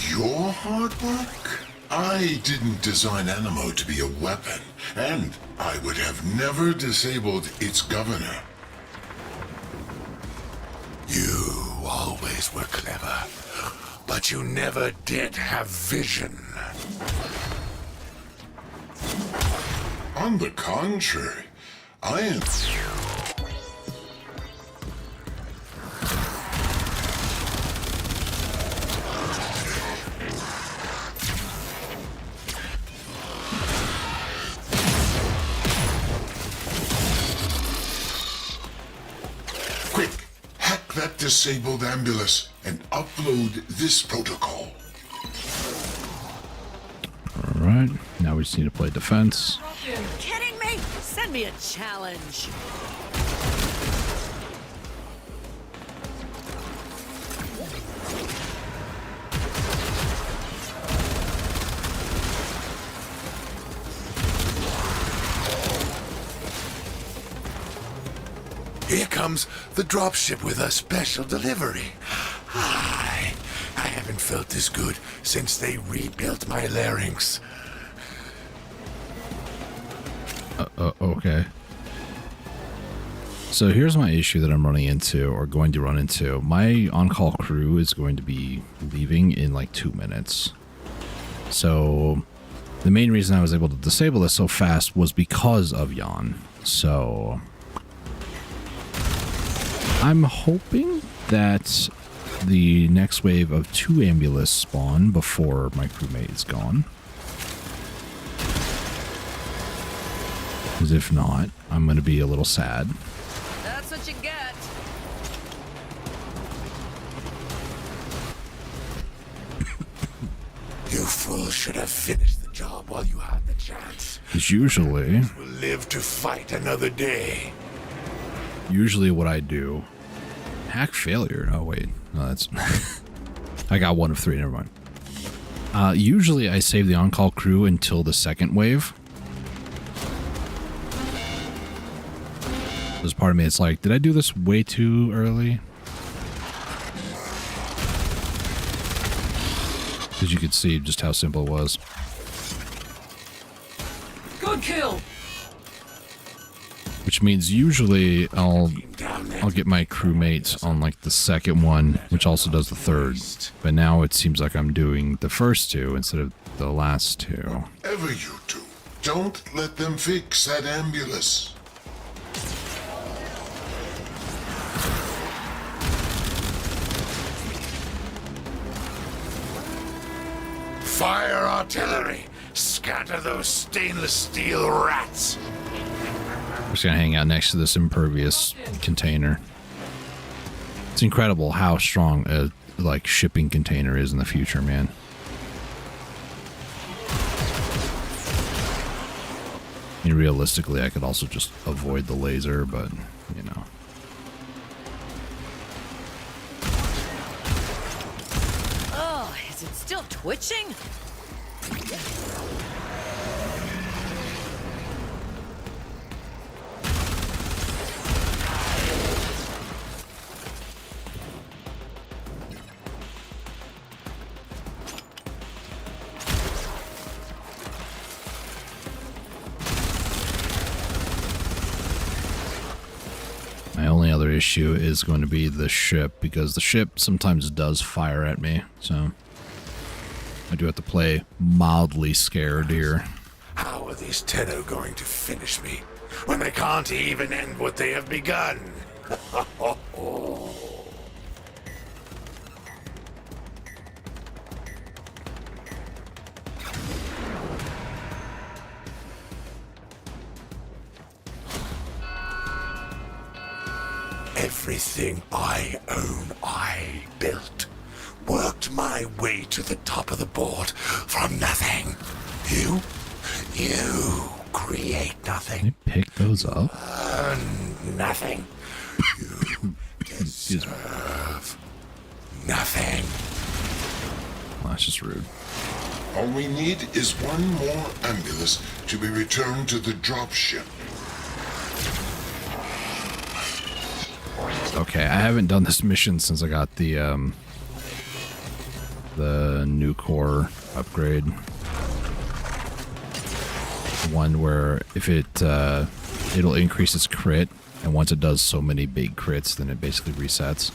M: Your hard work? I didn't design Animo to be a weapon, and I would have never disabled its governor.
C: You always were clever, but you never did have vision.
M: On the contrary, I am... Quick, hack that disabled ambulance and upload this protocol.
A: Alright, now we just need to play defense.
D: You kidding me? Send me a challenge.
C: Here comes the dropship with a special delivery. I haven't felt this good since they rebuilt my larynx.
A: Okay. So here's my issue that I'm running into, or going to run into. My on-call crew is going to be leaving in like 2 minutes. So the main reason I was able to disable this so fast was because of Jan. So I'm hoping that the next wave of 2 Ambulus spawn before my crewmate is gone. Because if not, I'm going to be a little sad.
D: That's what you get.
C: You fool should have finished the job while you had the chance.
A: Because usually...
C: We'll live to fight another day.
A: usually what I do... Hack failure. Oh, wait. No, that's... I got 1 of 3. Never mind. Usually I save the on-call crew until the second wave. There's part of me, it's like, did I do this way too early? Because you could see just how simple it was.
J: Good kill.
A: Which means usually I'll get my crewmates on like the second one, which also does the third. But now it seems like I'm doing the first 2 instead of the last 2.
M: Whatever you do, don't let them fix that ambulance.
C: Fire artillery! Scatter those stainless steel rats!
A: I'm just gonna hang out next to this impervious container. It's incredible how strong a like shipping container is in the future, man. I mean, realistically, I could also just avoid the laser, but you know.
D: Oh, is it still twitching?
A: My only other issue is going to be the ship, because the ship sometimes does fire at me, so I do have to play mildly scared here.
C: How are these Tenno going to finish me when they can't even end what they have begun? Everything I own, I built. Worked my way to the top of the board from nothing. You create nothing.
A: Can I pick those up?
C: Nothing. You deserve nothing.
A: Well, that's just rude.
M: All we need is one more ambulance to be returned to the dropship.
A: Okay, I haven't done this mission since I got the new core upgrade. One where if it'll increase its crit, and once it does so many big crits, then it basically resets.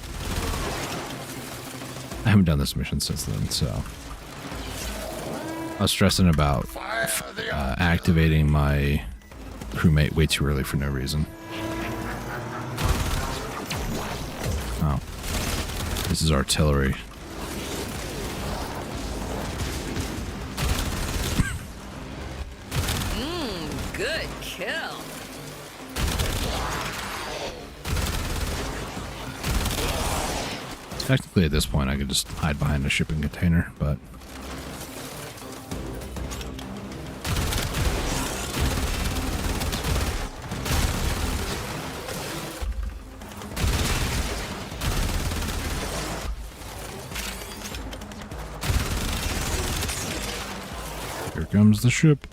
A: I haven't done this mission since then, so I was stressing about activating my crewmate way too early for no reason. Oh, this is artillery.
D: Good kill.
A: Technically, at this point, I could just hide behind a shipping container, but... Here comes the ship.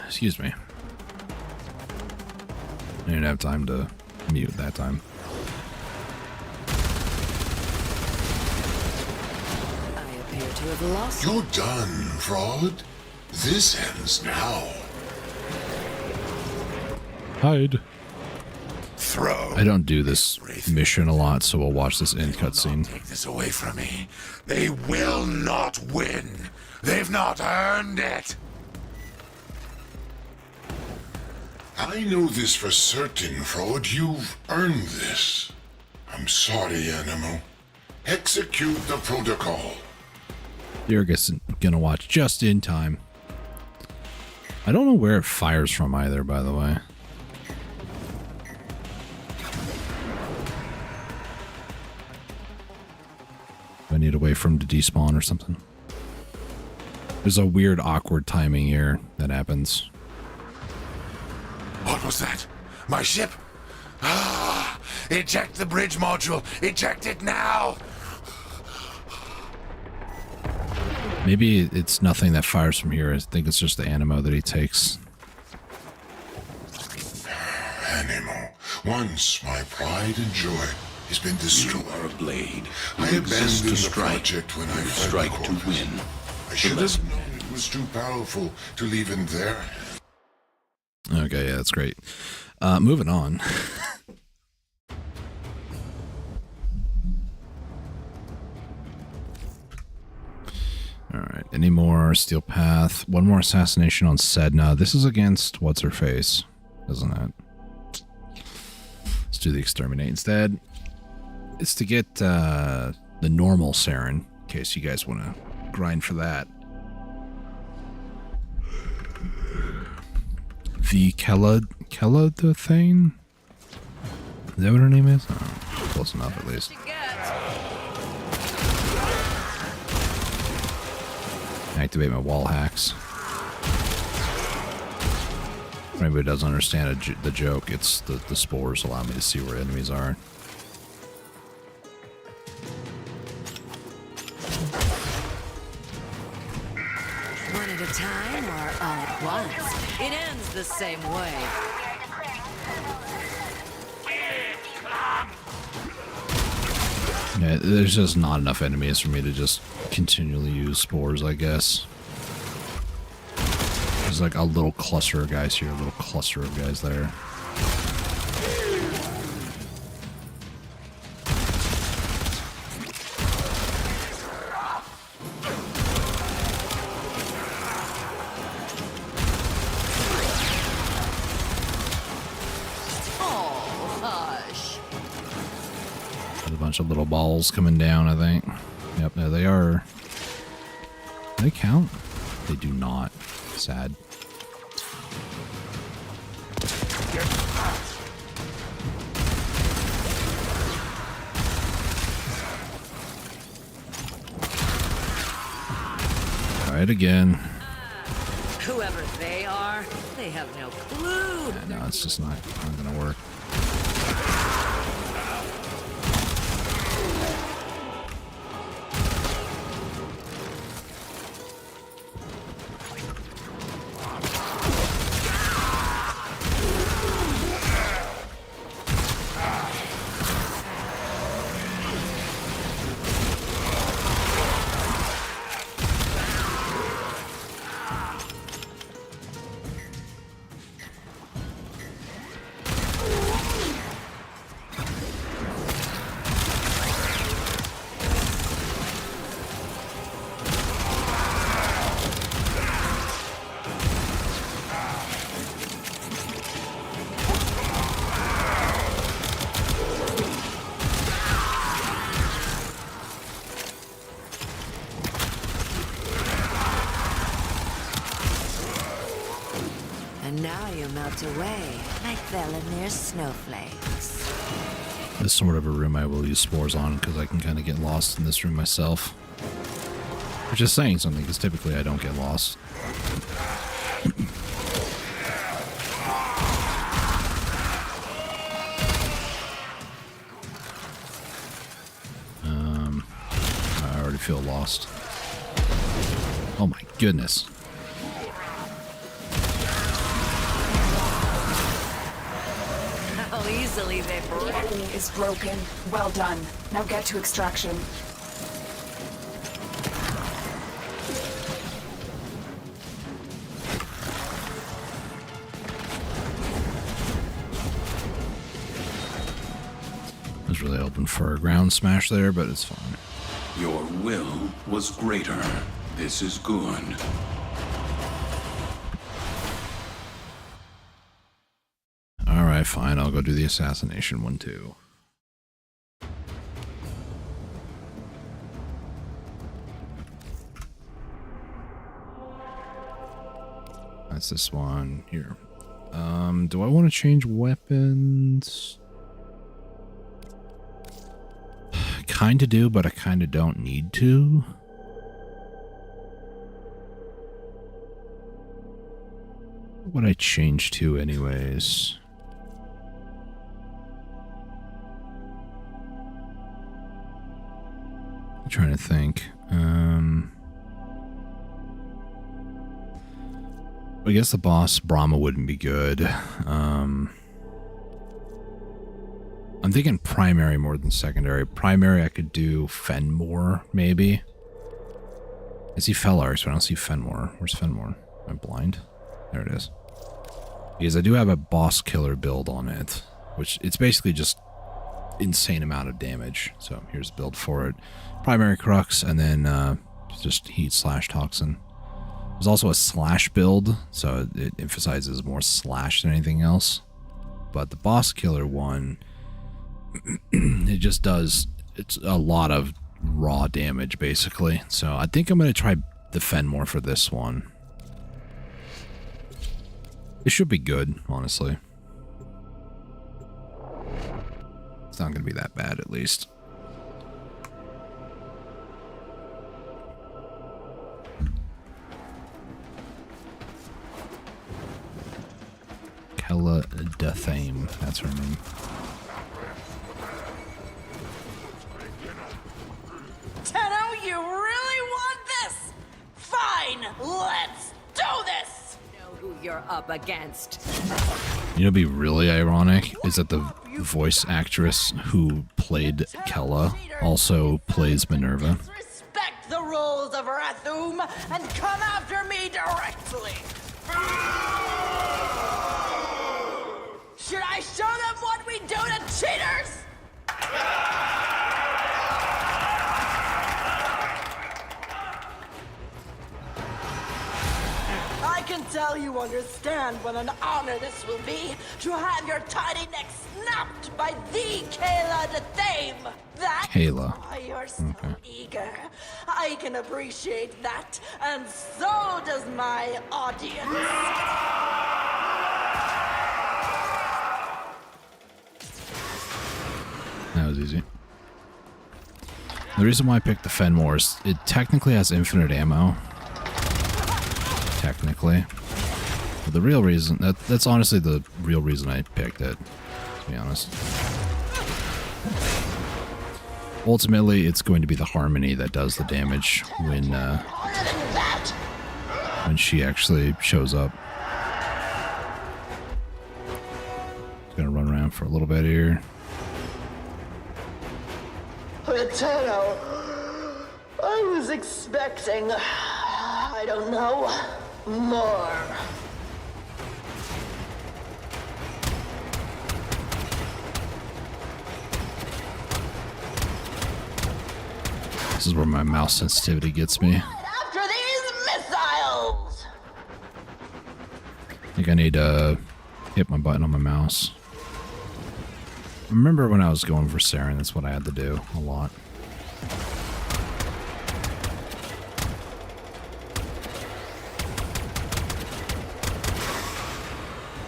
A: Excuse me. I didn't have time to mute that time.
D: I appear to have lost.
M: You're done, fraud. This ends now.
A: Hide.
C: Throw.
A: I don't do this mission a lot, so we'll watch this end cutscene.
C: Take this away from me. They will not win. They've not earned it.
M: I know this for certain, fraud. You've earned this. I'm sorry, Animo. Execute the protocol.
A: You're gonna watch just in time. I don't know where it fires from either, by the way. Do I need to wait for him to despawn or something? There's a weird, awkward timing here that happens.
C: What was that? My ship? Ah! Eject the bridge module! Eject it now!
A: Maybe it's nothing that fires from here. I think it's just the animo that he takes.
M: Animo. Once my pride and joy has been destroyed.
L: You are a blade.
M: I
L: You exist
M: abandoned
L: to
M: the
L: strike.
M: project when I
L: You
M: fled
L: strike
M: the
L: to
M: Corvus.
L: win.
M: I should have known it was too powerful to leave in their hands.
A: Okay, yeah, that's great. Moving on. Alright, any more Steel Path? One more assassination on Sedna. This is against What's-Her-Face, isn't it? Let's do the Exterminate instead. It's to get the normal Saren, in case you guys want to grind for that. The Keladothane? Is that what her name is? Oh, close enough, at least. Activate my wall hacks. If anybody doesn't understand the joke, it's the spores allow me to see where enemies are.
D: One at a time or all at once? It ends the same way.
A: Yeah, there's just not enough enemies for me to just continually use spores, I guess. There's like a little cluster of guys here, a little cluster of guys there.
D: Oh, hush.
A: There's a bunch of little balls coming down, I think. Yep, there they are. Do they count? They do not. Sad. Alright, again.
D: Whoever they are, they have no clue.
A: Yeah, no, it's just not gonna work.
D: And now you melt away like Velanir snowflakes.
A: This is sort of a room I will use spores on because I can kind of get lost in this room myself. Which is saying something because typically I don't get lost. I already feel lost. Oh my goodness.
D: How easily they
E: The
D: break.
E: enemy is broken. Well done. Now get to extraction.
A: I was really hoping for a ground smash there, but it's fine.
L: Your will was greater. This is good.
A: Alright, fine. I'll go do the assassination one too. That's this one here. Do I want to change weapons? Kinda do, but I kinda don't need to. What would I change to anyways? I'm trying to think. I guess the boss Brahma wouldn't be good. I'm thinking primary more than secondary. Primary, I could do Fenmore, maybe. I see Felars, but I don't see Fenmore. Where's Fenmore? Am I blind? There it is. Because I do have a boss killer build on it, which it's basically just insane amount of damage. So here's the build for it. Primary Crux, and then just Heat / Toxin. There's also a slash build, so it emphasizes more slash than anything else. But the boss killer one, it just does, it's a lot of raw damage basically. So I think I'm going to try the Fenmore for this one. It should be good, honestly. It's not going to be that bad, at least. Kella Dathame, that's her name.
N: Tenno, you really want this? Fine, let's do this!
D: Know who you're up against.
A: You know, what'd be really ironic is that the voice actress who played Kella also plays Minerva.
N: Respect the rules of Rathum and come after me directly! Should I show them what we do to cheaters? I can tell you understand what an honor this will be to have your tiny neck snapped by the Kayla de Thame. That's
A: Kayla.
N: why you're so eager. I can appreciate that, and so does my audience.
A: That was easy. The reason why I picked the Fenmore is it technically has infinite ammo. Technically. But the real reason, that's honestly the real reason I picked it, to be honest. Ultimately, it's going to be the Harmony that does the damage when she actually shows up. Just gonna run around for a little bit here.
N: Tenno, I was expecting, I don't know, more.
A: This is where my mouse sensitivity gets me.
N: After these missiles!
A: I think I need to hit my button on my mouse. I remember when I was going for Saren, that's what I had to do a lot.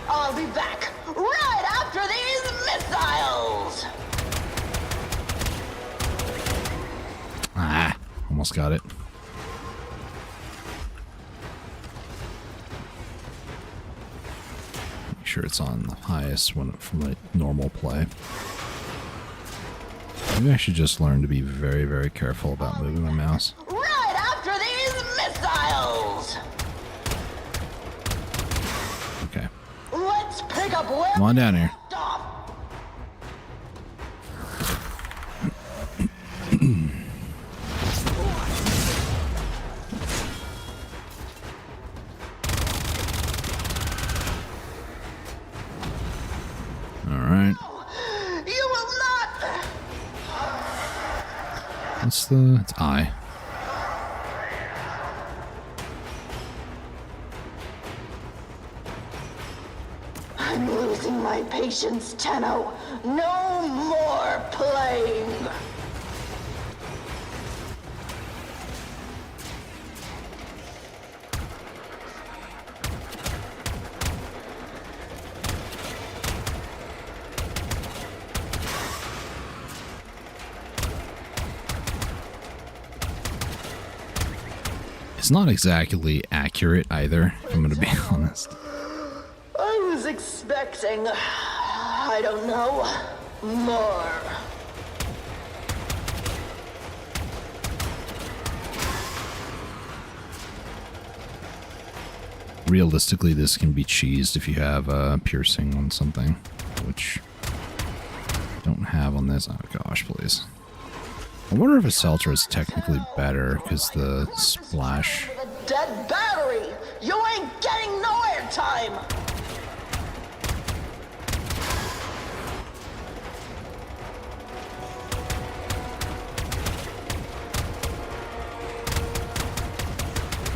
N: I'll be back right after these missiles!
A: Ah, almost got it. Make sure it's on the highest one from my normal play. Maybe I should just learn to be very, very careful about moving my mouse.
N: Right after these missiles!
A: Okay.
N: Let's pick up where
A: Come on down here.
N: stop.
A: Alright.
N: You will not!
A: What's the... It's I.
N: I'm losing my patience, Tenno. No more playing.
A: It's not exactly accurate either, if I'm going to be honest.
N: I was expecting, I don't know, more.
A: Realistically, this can be cheesed if you have piercing on something, which I don't have on this. Oh gosh, please. I wonder if a Seltzer is technically better because the splash.
N: A dead battery! You ain't getting no airtime!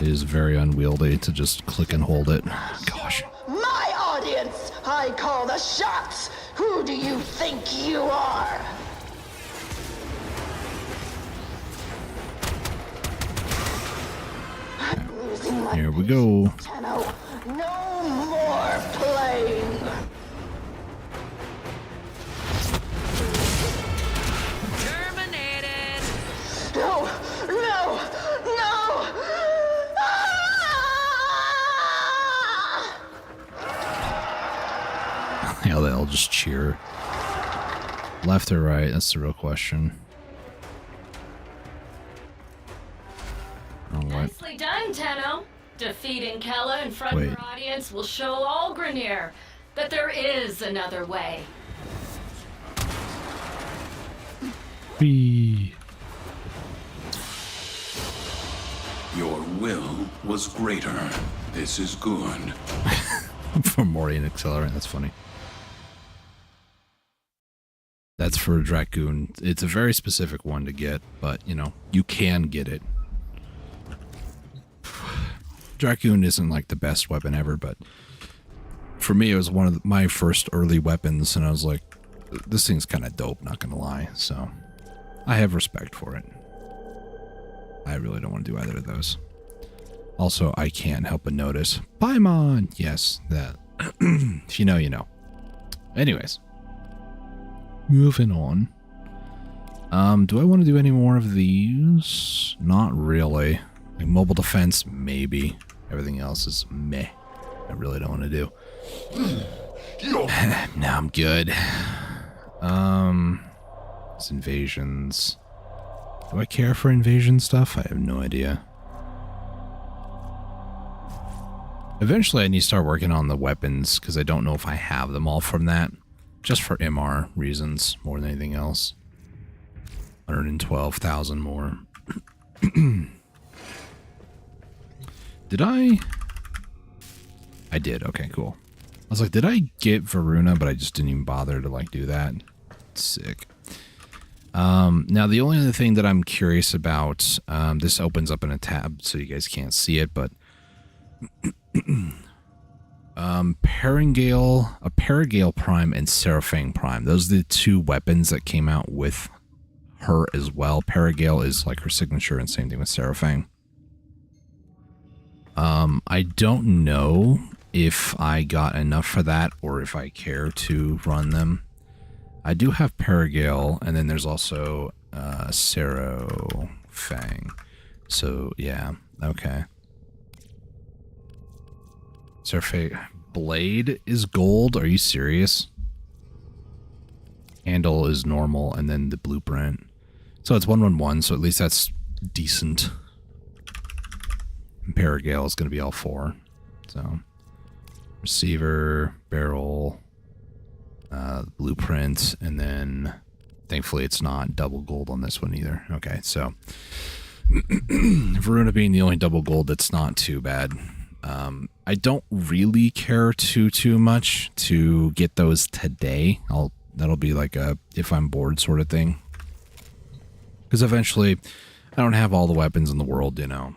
A: It is very unwieldy to just click and hold it. Gosh.
N: My audience! I call the shots! Who do you think you are?
A: Here we go.
N: Tenno, no more playing!
B: Terminated!
N: No! No! No!
A: Yeah, they'll just cheer. Left or right? That's the real question. Oh, what?
F: Nicely done, Tenno. Defeating Kella in front of
A: Wait.
F: her audience will show all Grenier that there is another way.
A: Whee.
L: Your will was greater. This is good.
A: For Morian Accelerant, that's funny. That's for a Dracoon. It's a very specific one to get, but, you know, you can get it. Dracoon isn't like the best weapon ever, but for me, it was one of my first early weapons, and I was like, this thing's kind of dope, not gonna lie, so I have respect for it. I really don't want to do either of those. Also, I can't help but notice Paimon! Yes, that. If you know, you know. Anyways. Moving on. Do I want to do any more of these? Not really. Like mobile defense, maybe. Everything else is meh. I really don't want to do. No, I'm good. It's invasions. Do I care for invasion stuff? I have no idea. Eventually I need to start working on the weapons because I don't know if I have them all from that. Just for MR reasons more than anything else. 112,000 more. Did I? I did. Okay, cool. I was like, did I get Voruna? But I just didn't even bother to like do that. Sick. Now the only other thing that I'm curious about, this opens up in a tab so you guys can't see it, but Paragale Prime and Seraphang Prime. Those are the two weapons that came out with her as well. Paragale is like her signature, and same thing with Seraphang. I don't know if I got enough for that or if I care to run them. I do have Paragale, and then there's also Seraphang. So yeah, okay. Seraphang blade is gold. Are you serious? Handle is normal, and then the blueprint. So it's 111. So at least that's decent. And Paragale is going to be all 4. So receiver, barrel, blueprint, and then thankfully it's not double gold on this one either. Okay, so Voruna being the only double gold, that's not too bad. I don't really care too much to get those today. That'll be like a if I'm bored sort of thing. Because eventually I don't have all the weapons in the world, you know.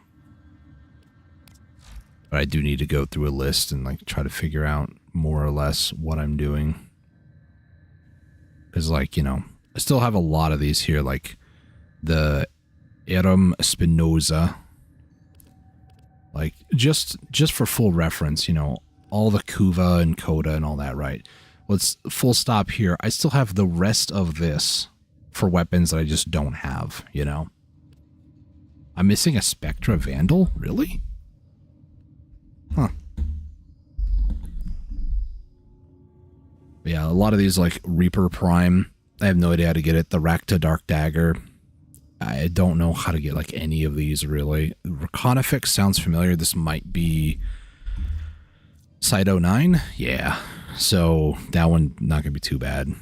A: But I do need to go through a list and like try to figure out more or less what I'm doing. Because like, you know, I still have a lot of these here, like the Aram Spinoza. Like, just for full reference, you know, all the Kuva and Coda and all that, right? Let's full stop here. I still have the rest of this for weapons that I just don't have, you know? I'm missing a Spectra Vandal? Really? Huh. But yeah, a lot of these like Reaper Prime, I have no idea how to get it. The Rakta Dark Dagger, I don't know how to get like any of these really. Reconifix sounds familiar. This might be Site 09. Yeah. So that one not gonna be too bad.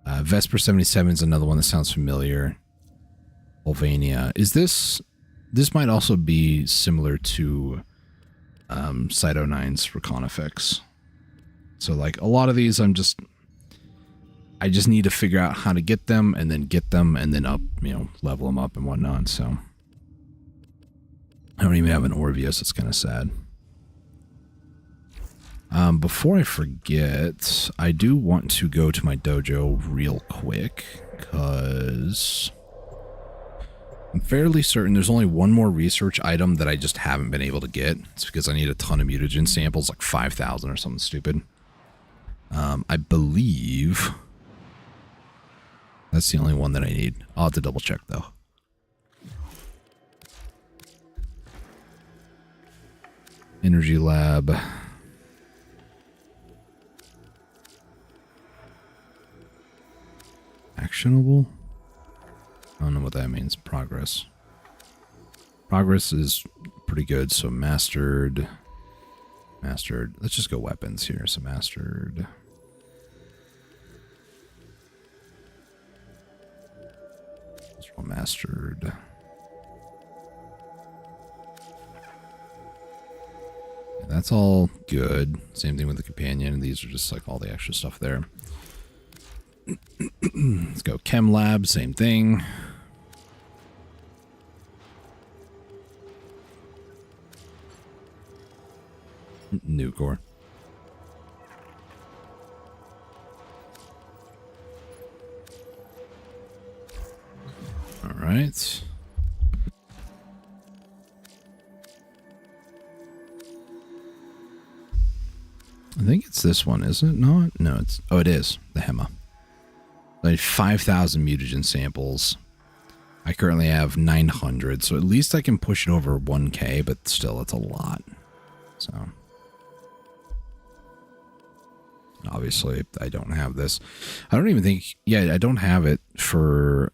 A: Vesper 77 is another one that sounds familiar. Volvania. Is this might also be similar to Site 09's Reconifix. So like a lot of these I just need to figure out how to get them and then up, level them up and whatnot. So I don't even have an Orvius. It's kind of sad. Before I forget, I do want to go to my dojo real quick because I'm fairly certain there's only one more research item that I just haven't been able to get. It's because I need a ton of mutagen samples, like 5,000 or something stupid. I believe that's the only one that I need. I'll have to double check though. Energy lab. Actionable? I don't know what that means. Progress. Progress is pretty good. So mastered. Mastered. Let's just go weapons here. So mastered. Let's roll mastered. Yeah, that's all good. Same thing with the companion. These are just like all the extra stuff there. Let's go Chem Lab, same thing. New core. All right. I think it's this one, isn't it? No, it's... Oh, it is. The Hema. Like 5,000 mutagen samples. I currently have 900, so at least I can push it over 1k, but still, it's a lot. So... Obviously, I don't have this. I don't even think... Yeah, I don't have it for...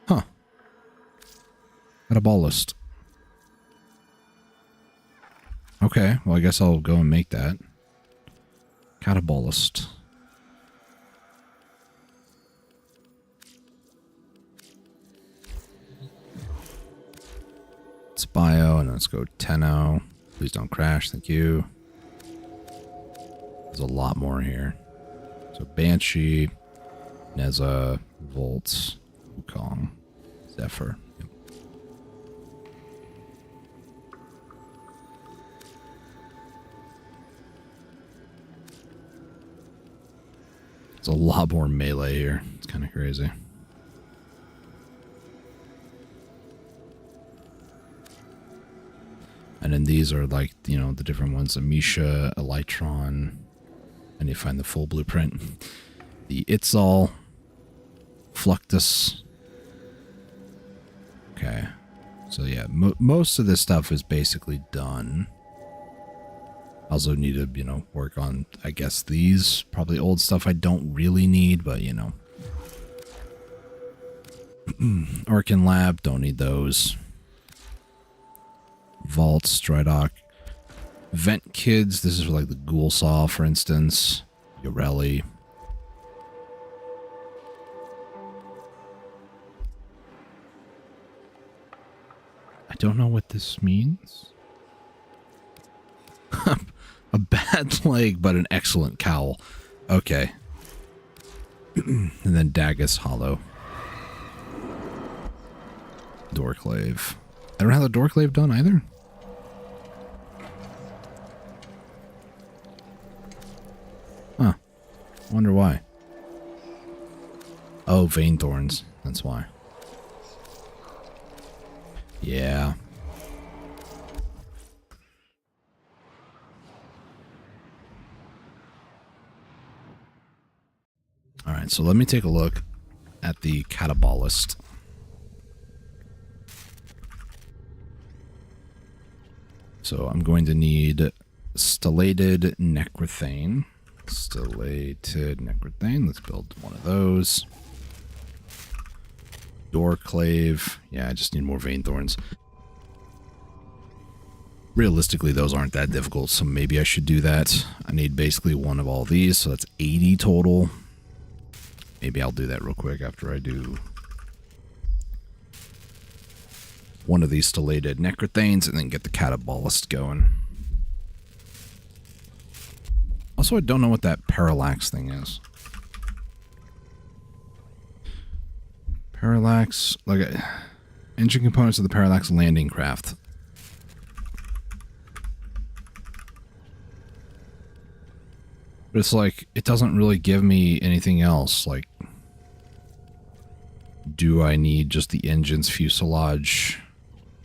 A: Huh. Got a ball list. Okay, well, I guess I'll go and make that. Catabolist. It's bio, and let's go Tenno. Please don't crash, thank you. There's a lot more here. So Banshee, Neza, Volt, Wukong, Zephyr. Yep. There's a lot more melee here. It's kind of crazy. And then these are like, you know, the different ones. Amisha, Elytron. And you find the full blueprint. The Itzal. Fluctus. Okay. So yeah, most of this stuff is basically done. Also need to, you know, work on, I guess, these. Probably old stuff I don't really need, but, you know. Arcan Lab, don't need those. Vault, Stridoc. Vent Kids, this is for like the Ghoul Saw, for instance. Yorelli. I don't know what this means. A bad leg, but an excellent cowl. Okay. And then Dagus Hollow. Doorclave. I don't have the Doorclave done either. Huh. Wonder why. Oh, Vein Thorns. That's why. Yeah. Alright, so let me take a look at the Catabolist. So I'm going to need Stellated Necrothane. Stellated Necrothane. Let's build one of those. Doorclave. Yeah, I just need more vein thorns. Realistically, those aren't that difficult, so maybe I should do that. I need basically one of all these, so that's 80 total. Maybe I'll do that real quick after I do one of these stellated necrothanes and then get the catabolist going. Also, I don't know what that parallax thing is. Parallax, like engine components of the parallax landing craft. But it's like, it doesn't really give me anything else. Like, do I need just the engine's fuselage?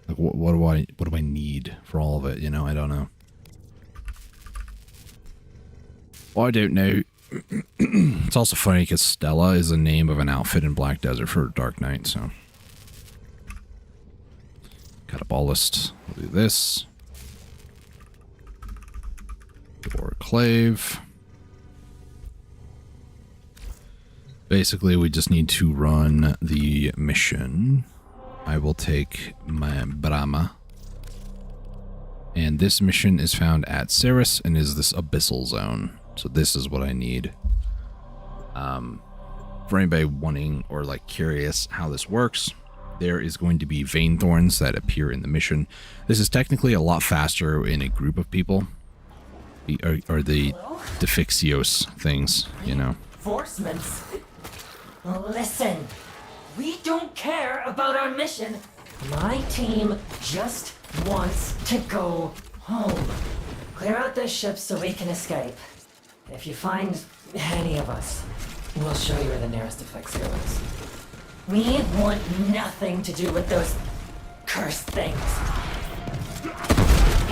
A: Like, what do I need for all of it? You know, I don't know. Well, I don't know. It's also funny because Stella is the name of an outfit in Black Desert for Dark Knight, so. Catabolist. We'll do this. Doorclave. Basically, we just need to run the mission. I will take my Brahma. And this mission is found at Ceres and is this abyssal zone. So this is what I need. For anybody wanting or like curious how this works, there is going to be vein thorns that appear in the mission. This is technically a lot faster in a group of people. Or the Defixios things, you know.
O: Reinforcements. Listen, we don't care about our mission. My team just wants to go home. Clear out this ship so we can escape. If you find any of us, we'll show you where the nearest Defexio is. We want nothing to do with those cursed things.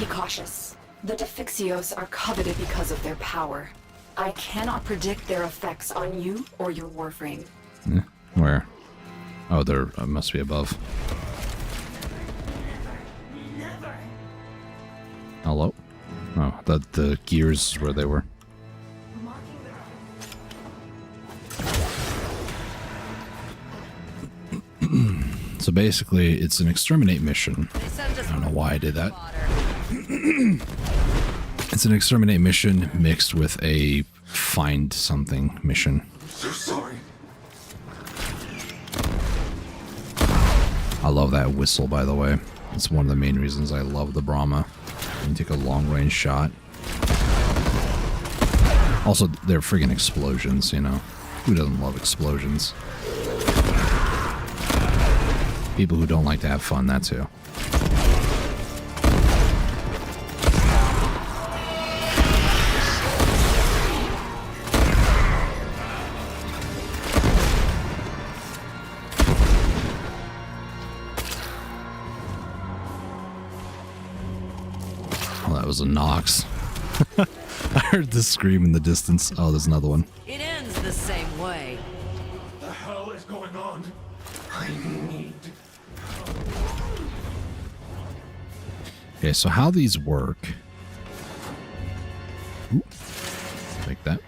E: Be cautious. The Defixios are coveted because of their power. I cannot predict their effects on you or your Warframe.
A: Where? Oh, there must be above. Hello? Oh, the gears is where they were. So basically, it's an exterminate mission. I don't know why I did that. It's an exterminate mission mixed with a find something mission.
C: So sorry.
A: I love that whistle, by the way. It's one of the main reasons I love the Brahma. You can take a long-range shot. Also, they're friggin' explosions, you know? Who doesn't love explosions? People who don't like to have fun, that too. Oh, that was a Nox. I heard the scream in the distance. Oh, there's another one.
D: It ends the same way.
C: What the hell is going on? I need...
A: Okay, so how these work... Ooh, like that.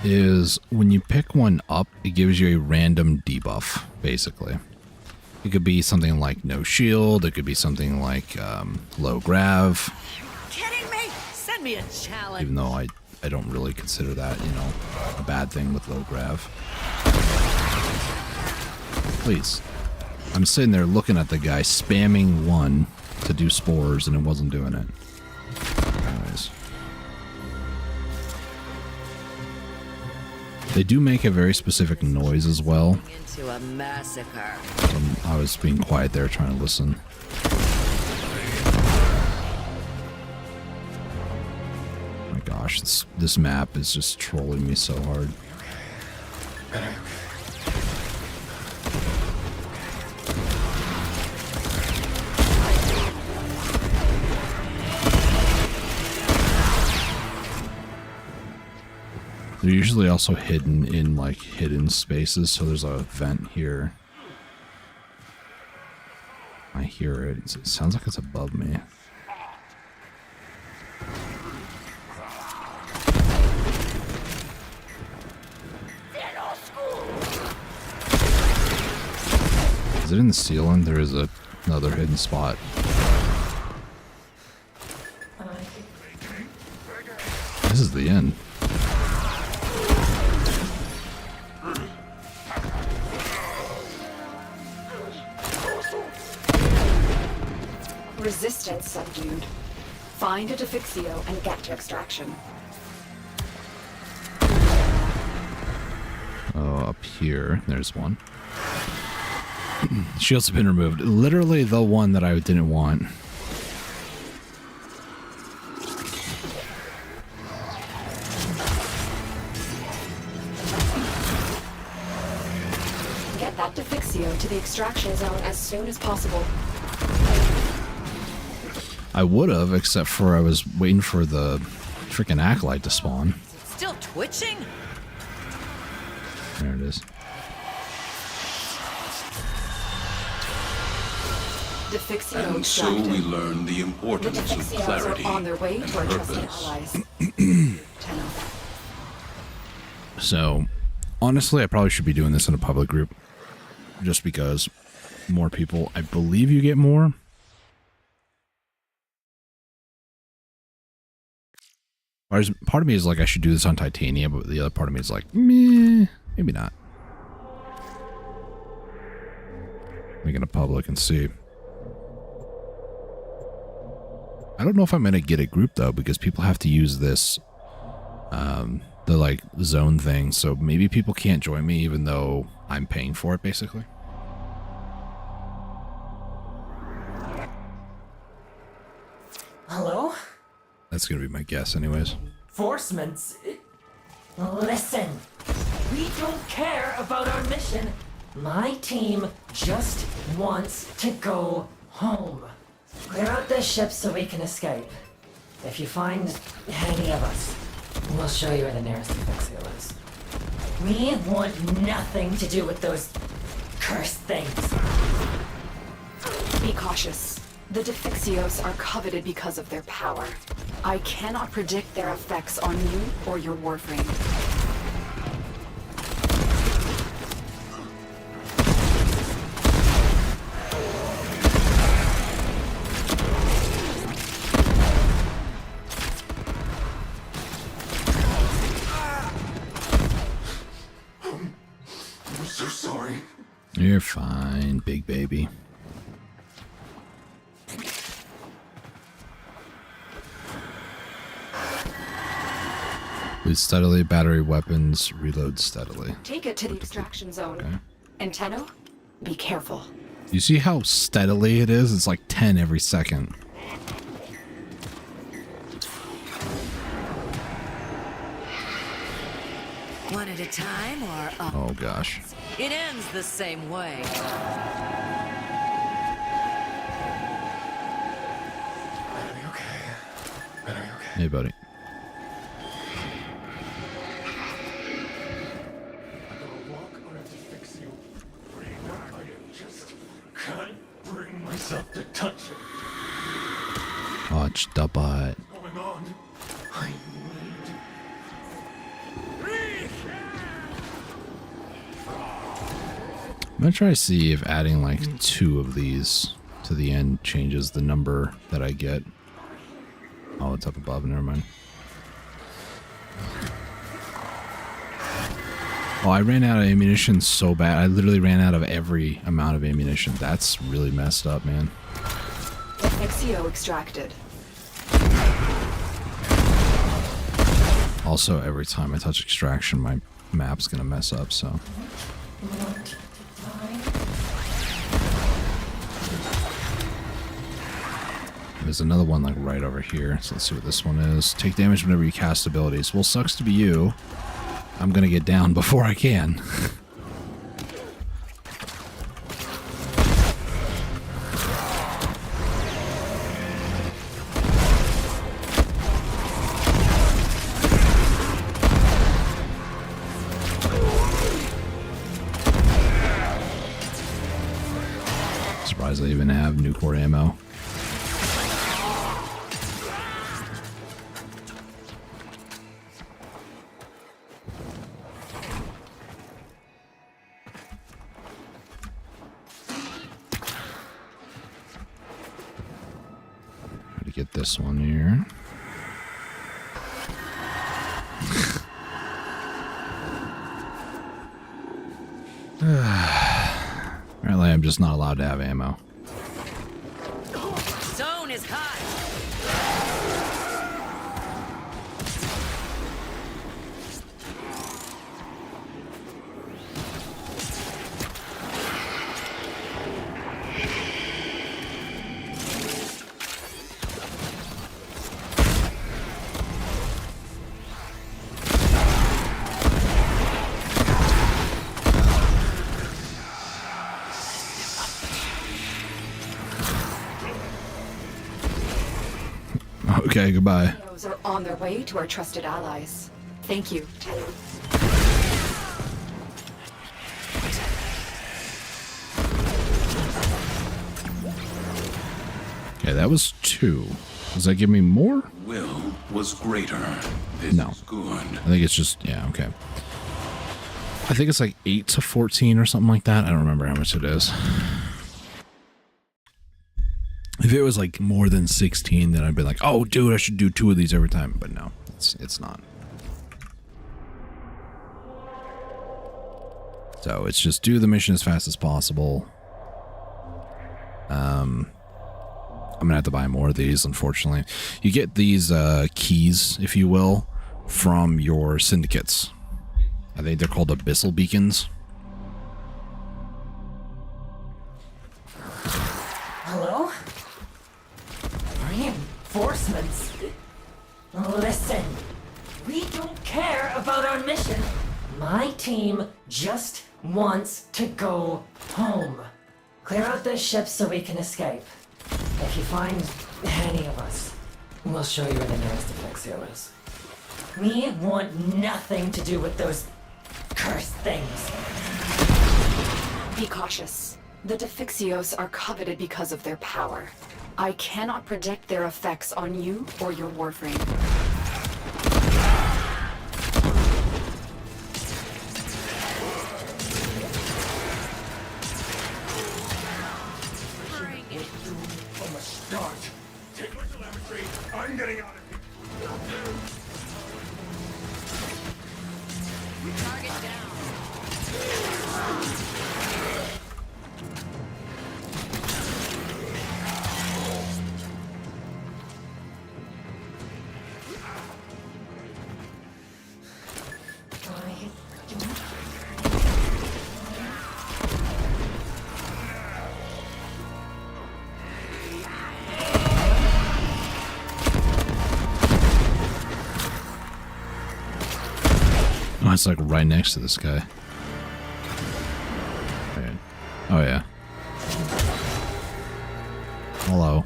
A: Is when you pick one up, it gives you a random debuff, basically. It could be something like no shield, it could be something like low grav.
D: Kidding me? Send me a challenge.
A: Even though I don't really consider that, you know, a bad thing with low grav. Please. I'm sitting there looking at the guy spamming one to do spores and it wasn't doing it. Anyways. They do make a very specific noise as well.
D: Into a massacre.
A: I was being quiet there trying to listen. Oh my gosh, this map is just trolling me so hard. They're usually also hidden in like hidden spaces, so there's a vent here. I hear it. It sounds like it's above me. Is it in the ceiling? There is another hidden spot. This is the end.
E: Resistance subdued. Find a defixio and get to extraction.
A: Oh, up here. There's one. Shields have been removed. Literally the one that I didn't want.
E: Get that defixio to the extraction zone as soon as possible.
A: I would have, except for I was waiting for the freaking acolyte to spawn.
D: Still twitching?
A: There it is.
E: Defixio
L: And so
E: extracted.
L: we learn the
E: The
L: importance of
E: defixios
L: clarity
E: are on their way
L: and
E: to our trusted
L: purpose.
E: allies. Tenno.
A: So, honestly, I probably should be doing this in a public group. Just because more people, I believe you get more. Part of me is like, I should do this on Titania, but the other part of me is like, meh, maybe not. Make it a public and see. I don't know if I'm going to get a group, though, because people have to use this, the, like, zone thing, so maybe people can't join me even though I'm paying for it, basically.
O: Hello?
A: That's going to be my guess anyways.
O: Forcements. Listen, we don't care about our mission. My team just wants to go home. Clear out the ship so we can escape. If you find any of us, we'll show you where the nearest defixio is. We want nothing to do with those cursed things.
E: Be cautious. The defixios are coveted because of their power. I cannot predict their effects on you or your Warframe.
C: I'm so sorry.
A: You're fine, big baby. Bleed steadily, battery weapons, reload steadily.
E: Take it to the extraction zone.
A: Okay.
E: And Tenno, be careful.
A: You see how steadily it is? It's like 10 every second.
D: One at a time or up?
A: Oh gosh.
D: It ends the same way.
A: Hey, buddy.
C: Can't bring myself to touch it.
A: Watch the butt.
C: Going on. I need.
A: I'm gonna try to see if adding like 2 of these to the end changes the number that I get. Oh, it's up above. Never mind. Oh, I ran out of ammunition so bad. I literally ran out of every amount of ammunition. That's really messed up, man.
E: Defixio extracted.
A: Also, every time I touch extraction, my map's gonna mess up, so. There's another one like right over here. So let's see what this one is. Take damage whenever you cast abilities. Well, sucks to be you. I'm gonna get down before I can. Surprised I even have Nucor ammo. We get this one here. Apparently, I'm just not allowed to have ammo.
D: Zone is hot.
A: Okay, goodbye.
E: Heroes are on their way to our trusted allies. Thank you.
A: Okay, that was 2. Does that give me more?
L: Will was greater. This
A: No.
L: is good.
A: I think it's just, yeah, okay. I think it's like 8 to 14 or something like that. I don't remember how much it is. If it was like more than 16, then I'd be like, oh, dude, I should do 2 of these every time. But no, it's not. So it's just do the mission as fast as possible. I'm gonna have to buy more of these, unfortunately. You get these keys, if you will, from your syndicates. I think they're called abyssal beacons.
O: Hello? Reinforcements? Listen, we don't care about our mission. My team just wants to go home. Clear out the ship so we can escape. If you find any of us, we'll show you where the nearest Defexio is. We want nothing to do with those cursed things.
E: Be cautious. The Defixios are coveted because of their power. I cannot predict their effects on you or your Warframe.
C: From the start. Take my telemetry. I'm getting out of here.
D: Target down.
A: Oh, it's like right next to this guy. Right. Oh, yeah. Hello.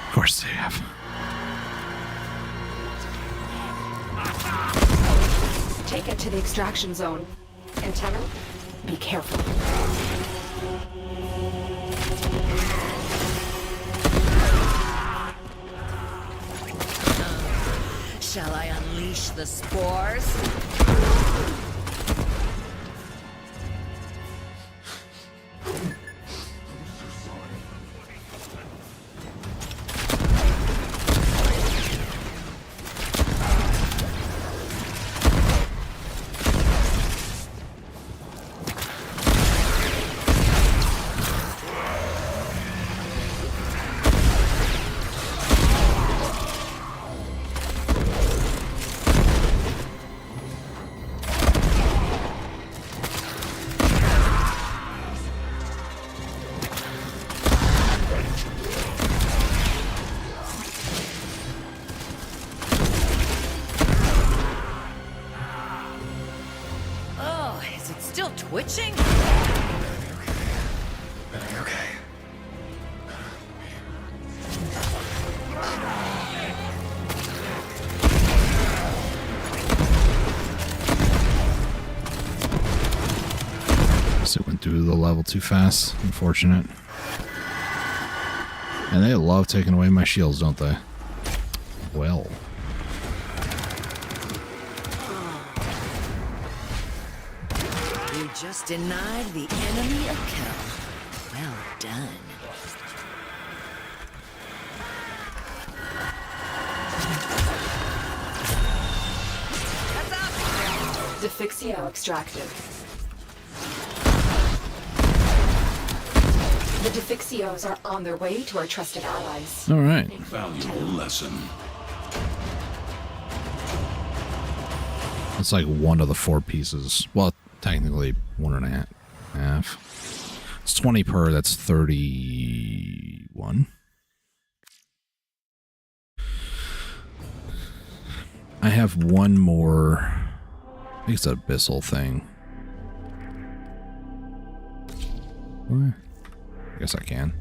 A: Of course they have.
E: Take it to the extraction zone. Antenna, be careful.
D: Shall I unleash the spores? Twitching?
C: Okay.
A: So it went through the level too fast. Unfortunate. And they love taking away my shields, don't they? Well.
D: You just denied the enemy a kill. Well done.
E: Defixio extracted. The Defixios are on their way to our trusted allies.
A: All right.
L: Valuable lesson.
A: It's like one of the 4 pieces. Well, technically 1.5. It's 20 per. That's 31. I have one more. I think it's an abyssal thing. What? I guess I can.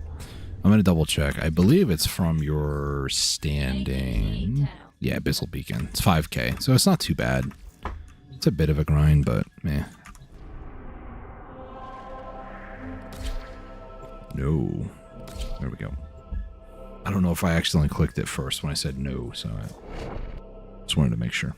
A: I'm going to double check. I believe it's from your standing. Yeah, abyssal beacon. It's 5k, so it's not too bad. It's a bit of a grind, but meh. No. There we go. I don't know if I accidentally clicked it first when I said no, so I just wanted to make sure.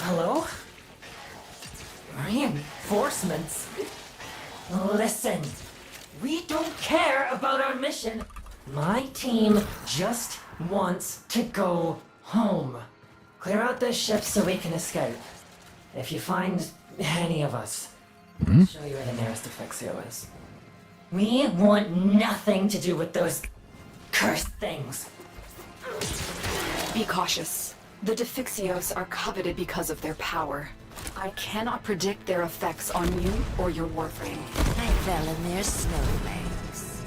O: Hello? Reinforcements? Listen, we don't care about our mission. My team just wants to go home. Clear out the ship so we can escape. If you find any of us, I'll show you where the nearest Defixio is. We want nothing to do with those cursed things.
E: Be cautious. The Defixios are coveted because of their power. I cannot predict their effects on you or your Warframe.
D: I fell in their snowbanks.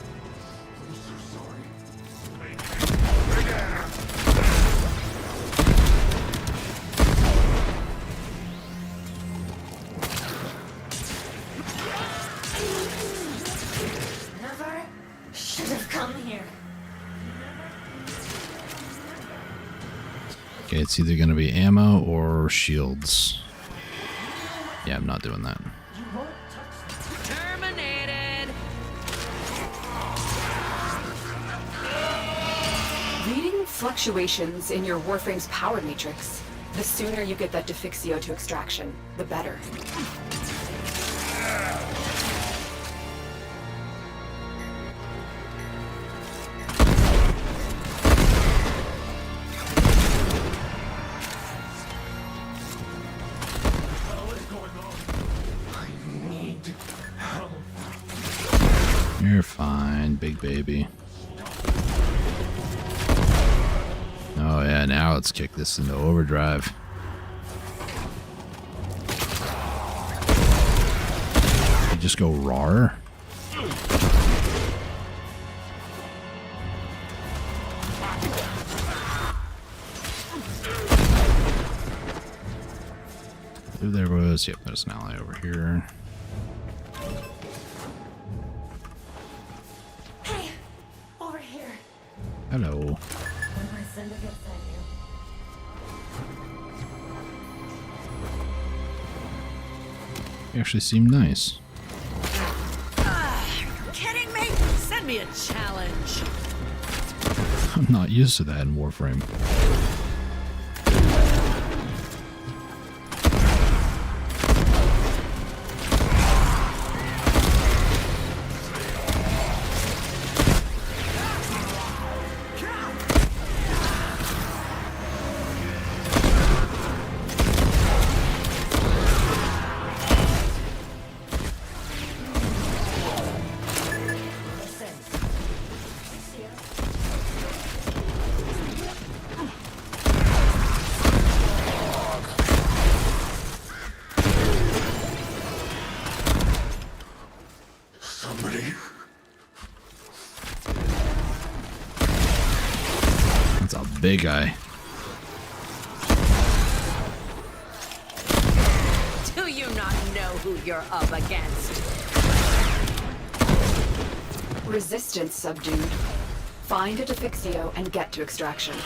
O: Never should have come here.
A: Okay, it's either going to be ammo or shields. Yeah, I'm not doing that.
B: Terminated.
E: Reading fluctuations in your Warframe's power matrix. The sooner you get that Defixio to extraction, the better.
A: You're fine, big baby. Oh yeah, now let's kick this into overdrive. You just go rawr. Who there was? Yep, there's an ally over here.
O: Hey, over here.
A: Hello.
O: One of my syndicate sent you.
A: You actually seem nice.
B: Kidding me? Send me a challenge.
A: I'm not used to that in Warframe. That's a big guy.
B: Do you not know who you're up against?
E: Resistance subdued. Find a Defixio and get to extraction.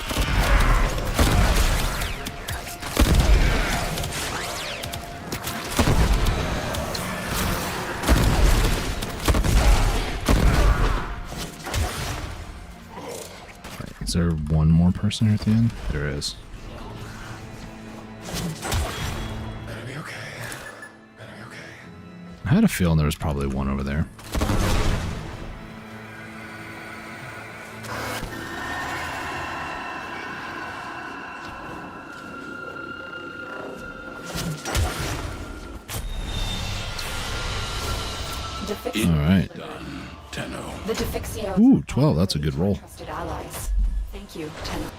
A: Is there one more person here at the end? There is.
C: Better be okay. Better be okay.
A: I had a feeling there was probably one over there. Alright.
E: The Defixio.
A: Ooh, 12. That's a good roll.
E: Trusted allies. Thank you, Tenno.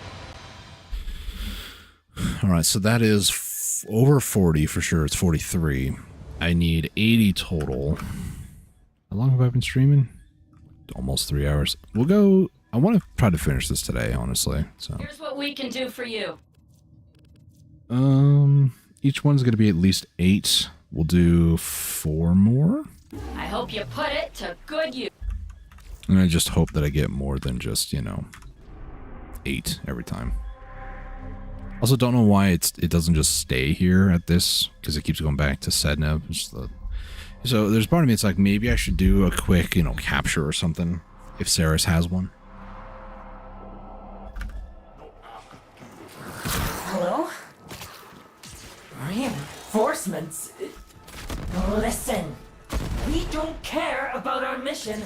A: Alright, so that is over 40 for sure. It's 43. I need 80 total. How long have I been streaming? Almost 3 hours. We'll go... I want to try to finish this today, honestly. So
F: Here's what we can do for you.
A: each one's going to be at least 8. We'll do 4 more.
F: I hope you put it to good use.
A: And I just hope that I get more than just, 8 every time. Also, don't know why it doesn't just stay here at this, because it keeps going back to Sedna. So there's part of me, it's like, maybe I should do a quick, capture or something, if Saris has one.
O: Hello? Reinforcements? Listen, we don't care about our mission.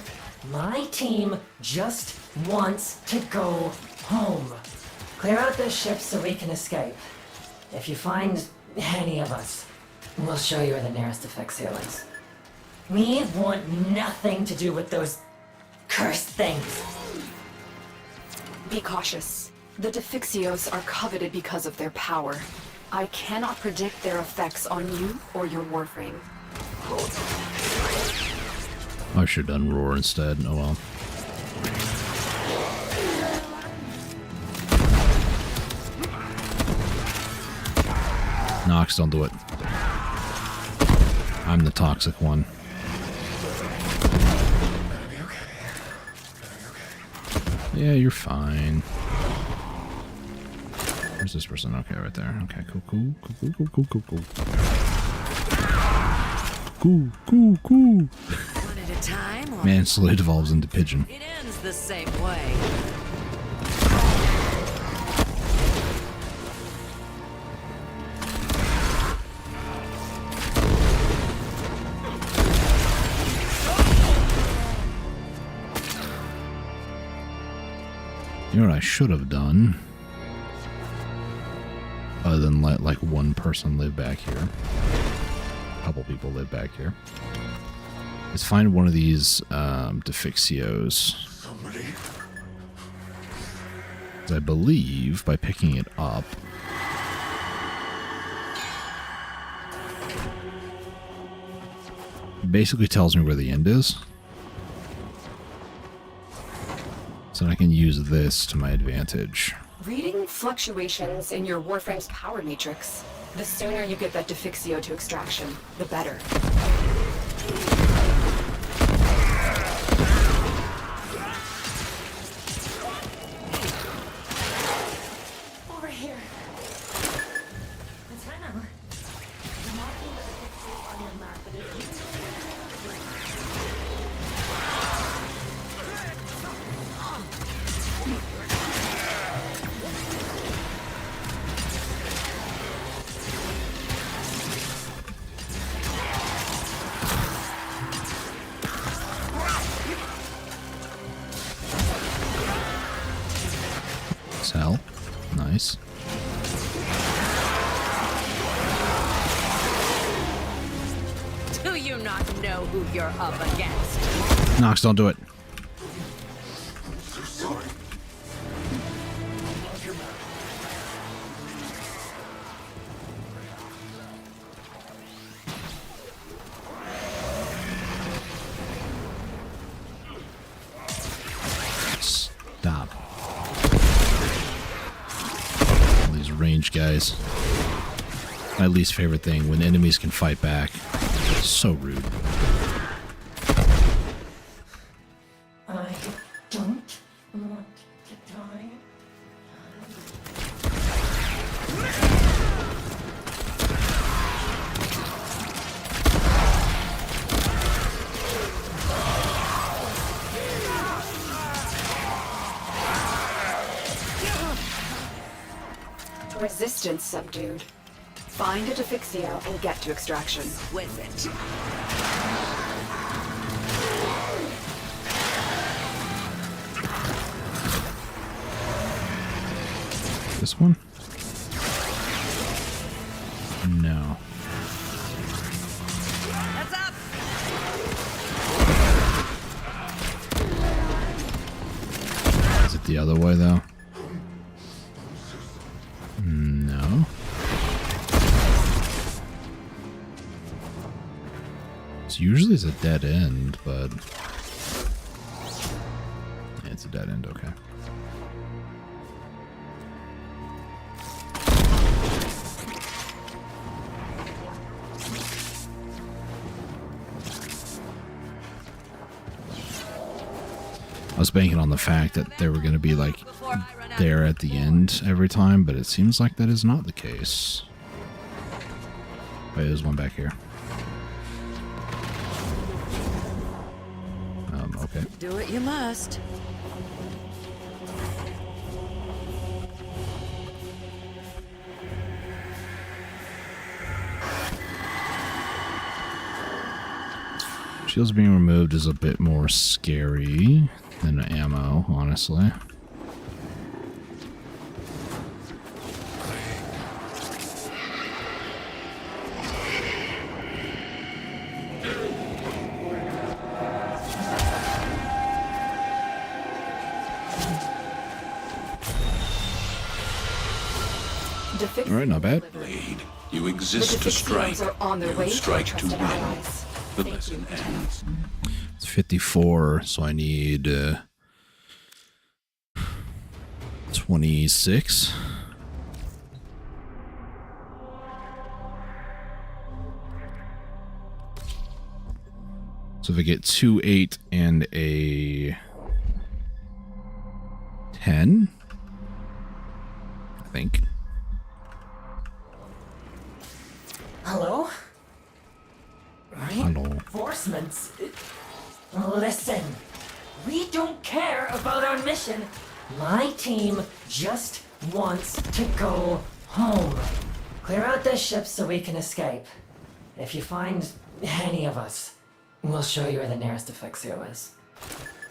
O: My team just wants to go home. Clear out the ship so we can escape. If you find any of us, we'll show you where the nearest Defixio is. We want nothing to do with those cursed things.
E: Be cautious. The Defixios are coveted because of their power. I cannot predict their effects on you or your Warframe.
A: I should have done Roar instead. Oh well. Nox, don't do it. I'm the toxic one. Yeah, you're fine. Where's this person? Okay, right there. Okay, cool. Cool.
D: One at a time.
A: Man slowly devolves into pigeon.
D: It ends the same way.
A: You know what I should have done? Other than let like one person live back here. A couple people live back here. Is find one of these Defixios. I believe by picking it up. Basically tells me where the end is. So I can use this to my advantage.
E: Reading fluctuations in your Warframe's power matrix. The sooner you get that Defixio to extraction, the better.
O: Over here. Antenna. The marking of the Defixio on your map that is used.
A: Hell. Nice.
D: Do you not know who you're up against?
A: Nox, don't do it. Stop. All these ranged guys. My least favorite thing, when enemies can fight back. So rude.
O: I don't want to die.
E: Resistance subdued. Find a Defixio and get to extraction.
D: With it.
A: This one? No.
D: Heads up!
A: Is it the other way though? No. It's usually a dead end, but yeah, it's a dead end, okay. I was banking on the fact that they were going to be like there at the end every time, but it seems like that is not the case. Wait, there's one back here. Okay.
D: Do what you must.
A: Shields being removed is a bit more scary than ammo, honestly. Alright, not bad.
L: Blade, you exist to strike. You strike to win. The lesson ends.
A: It's 54, so I need 26. So if I get 2, 8, and a 10, I think.
O: Hello?
A: Hello.
O: Reinforcements? Listen, we don't care about our mission. My team just wants to go home. Clear out this ship so we can escape. If you find any of us, we'll show you where the nearest Defixio is.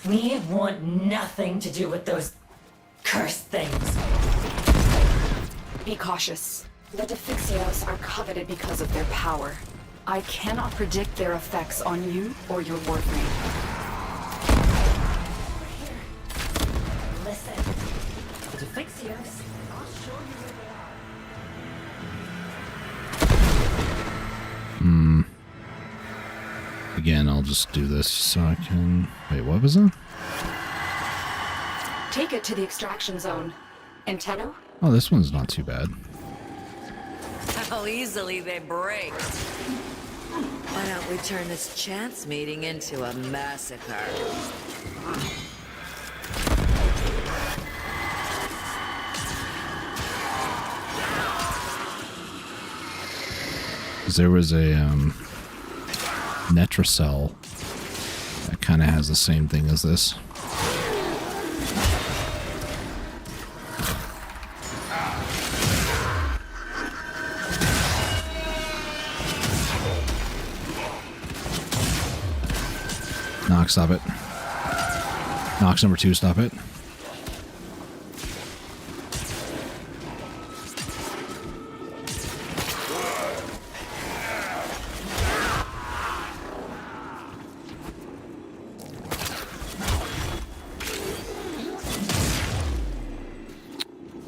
O: We want nothing to do with those cursed things.
E: Be cautious. The Defixios are coveted because of their power. I cannot predict their effects on you or your Warframe.
O: Listen, the Defixios, I'll show you where they are.
A: Again, I'll just do this so I can... Wait, what was that?
E: Take it to the extraction zone. Antenno?
A: Oh, this one's not too bad.
D: How easily they break. Why don't we turn this chance meeting into a massacre?
A: Because there was a Netracell that kind of has the same thing as this. Knock, stop it. Nox number 2, stop it.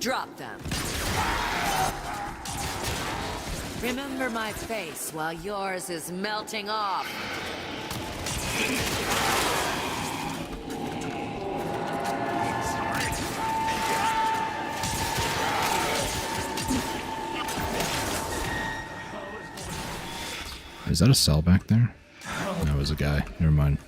D: Drop them. Remember my face while yours is melting off.
A: Is that a cell back there? No, it was a guy. Never mind.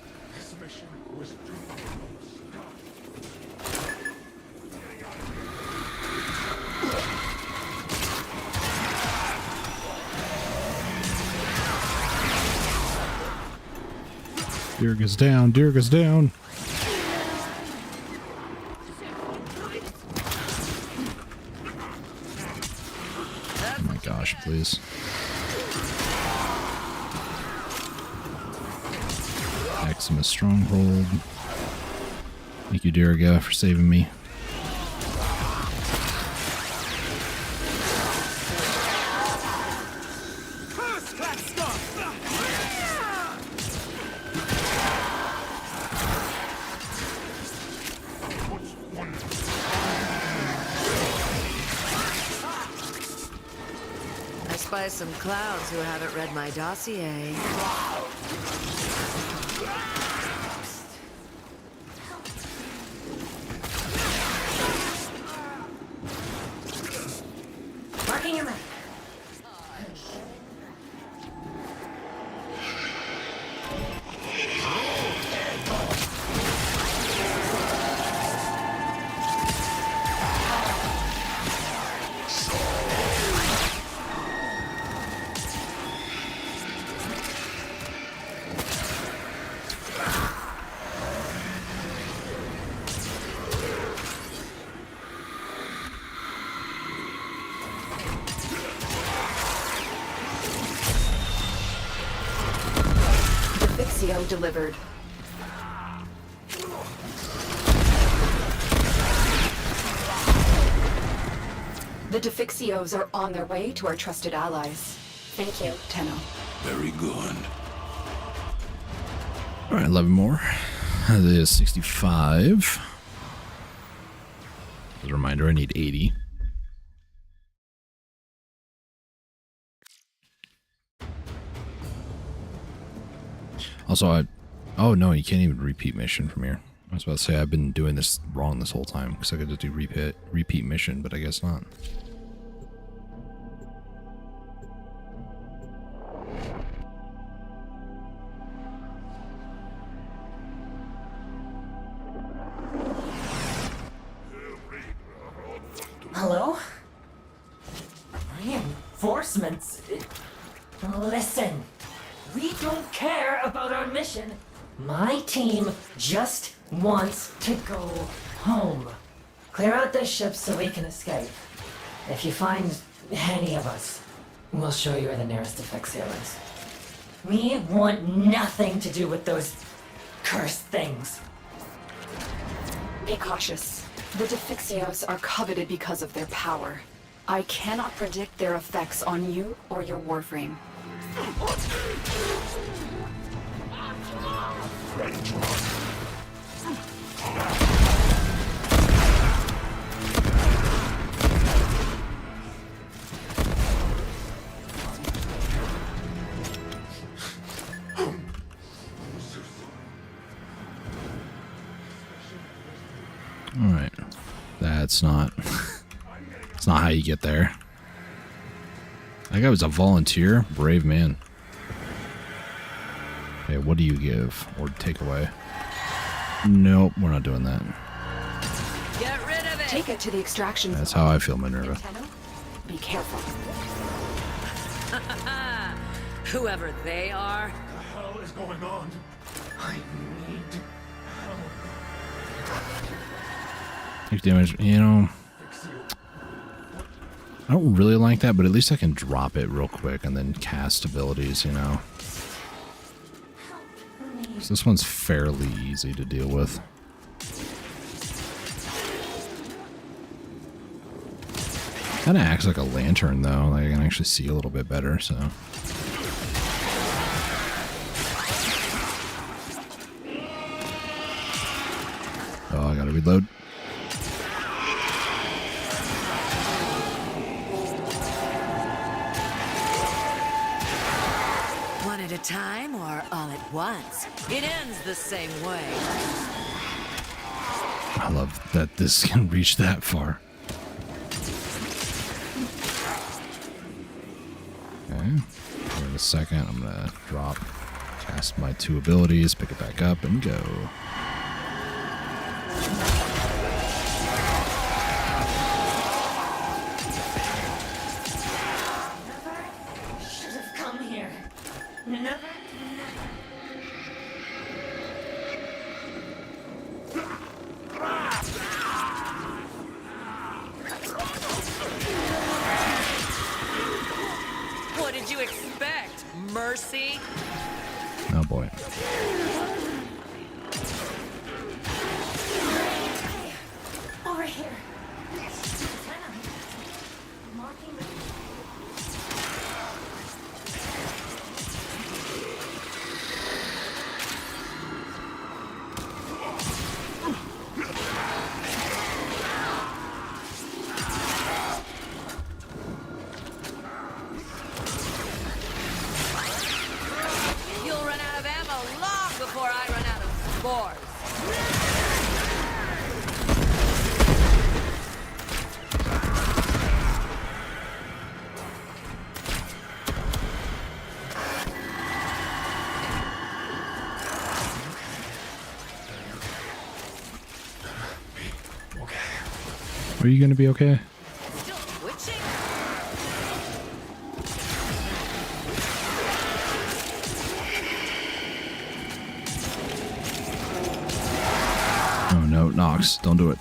A: Dirga's down. Dirga's down. Oh my gosh, please. Maximus Stronghold. Thank you, Dirga, for saving me.
D: by some clowns who haven't read my dossier.
O: Marking your map.
E: Fixio delivered. The Defixios are on their way to our trusted allies. Thank you, Tenno.
L: Very good.
A: Alright, 11 more. That is 65. As a reminder, I need 80. Also, oh no, you can't even repeat mission from here. I was about to say I've been doing this wrong this whole time because I could just do repeat mission, but I guess not.
O: Hello? Reinforcements? Listen, we don't care about our mission. My team just wants to go home. Clear out the ship so we can escape. If you find any of us, we'll show you where the nearest Defexio is. We want nothing to do with those cursed things.
E: Be cautious. The Defixios are coveted because of their power. I cannot predict their effects on you or your Warframe.
A: Alright. That's not... It's not how you get there. That guy was a volunteer. Brave man. Okay, what do you give or take away? Nope, we're not doing that.
D: Get rid of it!
E: Take it to the extraction
A: That's how I feel, Minerva.
E: Be careful.
D: Whoever they are.
C: What the hell is going on? I need
A: Take damage, you know. I don't really like that, but at least I can drop it real quick and then cast abilities, you know. So this one's fairly easy to deal with. Kind of acts like a lantern, though. Like I can actually see a little bit better, so. Oh, I gotta reload.
D: One at a time or all at once? It ends the same way.
A: I love that this can reach that far. Okay. In a second, I'm gonna drop, cast my 2 abilities, pick it back up, and go.
O: Should have come here. Never.
D: What did you expect? Mercy?
A: Oh boy.
O: Over here.
A: you going to be okay?
D: Still twitching?
A: Oh no, Nox, don't do it.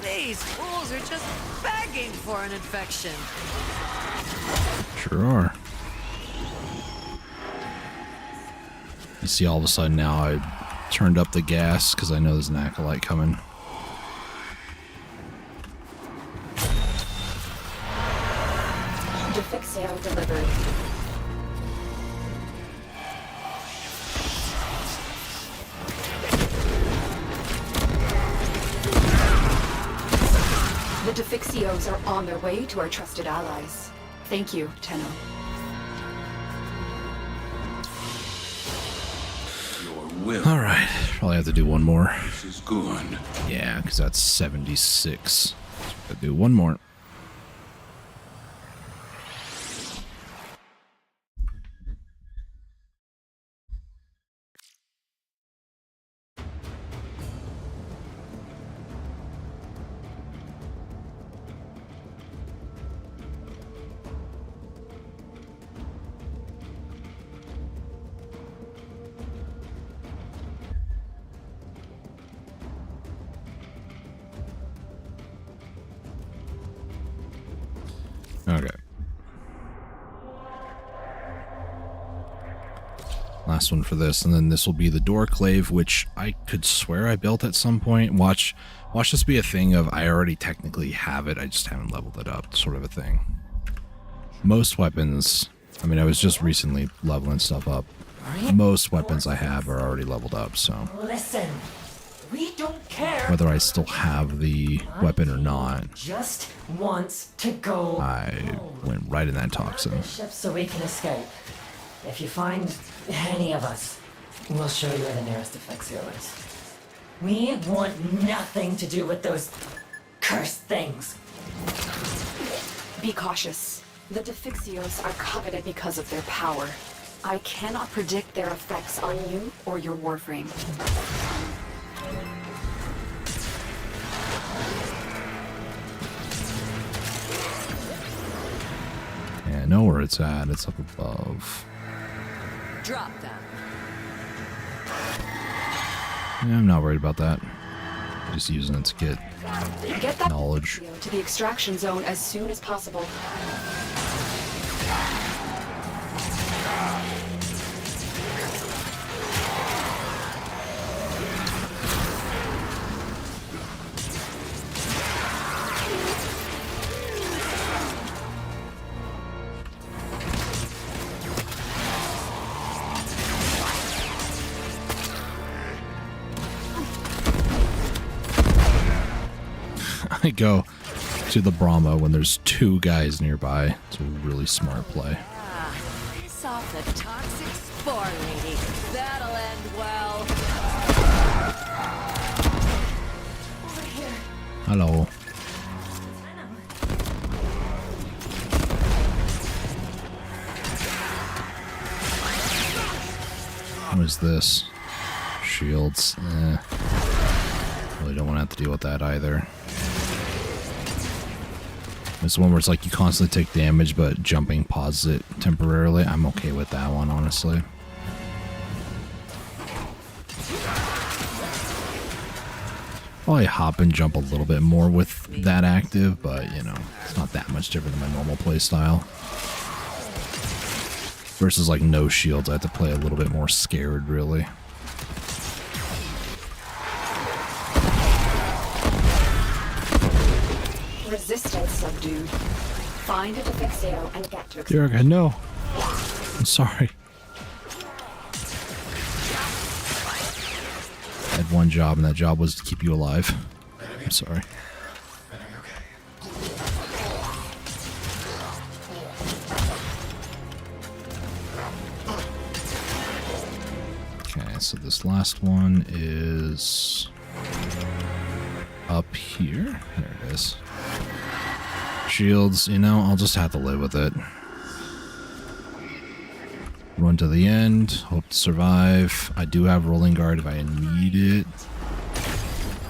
D: These fools are just begging for an infection.
A: Sure are. You see, all of a sudden now I turned up the gas because I know there's an acolyte coming.
E: Defixio delivered. The Defixios are on their way to our trusted allies. Thank you, Tenno.
A: All right, probably have to do one more.
L: This is good.
A: Yeah, because that's 76. I'll do one more. Okay. Last one for this, and then this will be the Doorclave, which I could swear I built at some point. Watch this be a thing of I already technically have it, I just haven't leveled it up, sort of a thing. Most weapons, I mean, I was just recently leveling stuff up. Most weapons I have are already leveled up, so
O: Listen, we don't care.
A: whether I still have the weapon or not,
O: Just wants to go
A: I went right in that toxin.
O: ship so we can escape. If you find any of us, we'll show you where the nearest Defixio is. We want nothing to do with those cursed things.
E: Be cautious. The Defixios are coveted because of their power. I cannot predict their effects on you or your Warframe.
A: Yeah, I know where it's at. It's up above.
D: Drop them.
A: Yeah, I'm not worried about that. Just using it to get
E: Get that
A: knowledge.
E: to the extraction zone as soon as possible.
A: I go to the Brahma when there's two guys nearby. It's a really smart play.
D: Piss off the toxic spore lady. That'll end well.
O: Over here.
A: Hello. What is this? Shields. Really don't want to have to deal with that either. It's one where it's like you constantly take damage, but jumping pauses it temporarily. I'm okay with that one, honestly. Probably hop and jump a little bit more with that active, but you know, it's not that much different than my normal playstyle. Versus like no shields, I have to play a little bit more scared, really.
E: Resistance subdued. Find a Defixio and get to
A: Derek, no. I'm sorry. I had one job, and that job was to keep you alive. I'm sorry. Okay, so this last one is up here. There it is. shields. You know, I'll just have to live with it. Run to the end. Hope to survive. I do have rolling guard if I need it.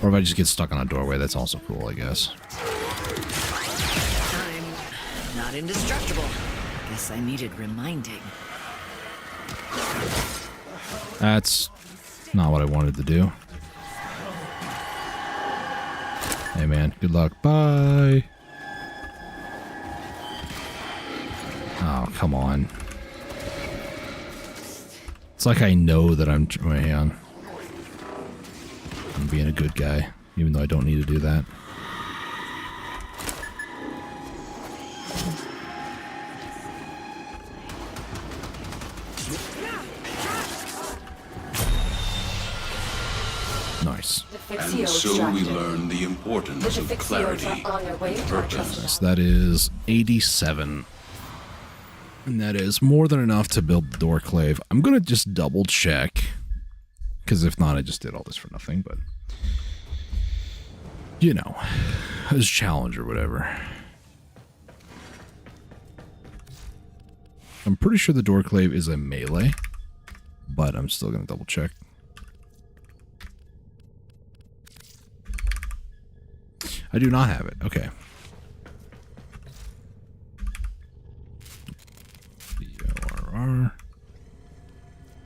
A: Or if I just get stuck on a doorway, that's also cool, I guess.
D: I'm not indestructible. Guess I needed reminding.
A: That's not what I wanted to do. Hey man, good luck. Bye. Oh, come on. It's like I know that I'm being a good guy, even though I don't need to do that. Nice.
L: And so we learn the importance of clarity and purpose.
A: So that is 87. And that is more than enough to build the door clave. I'm going to just double check. Because if not, I just did all this for nothing. But, you know, as a challenge or whatever. I'm pretty sure the door clave is a melee. But I'm still going to double check. I do not have it. Okay.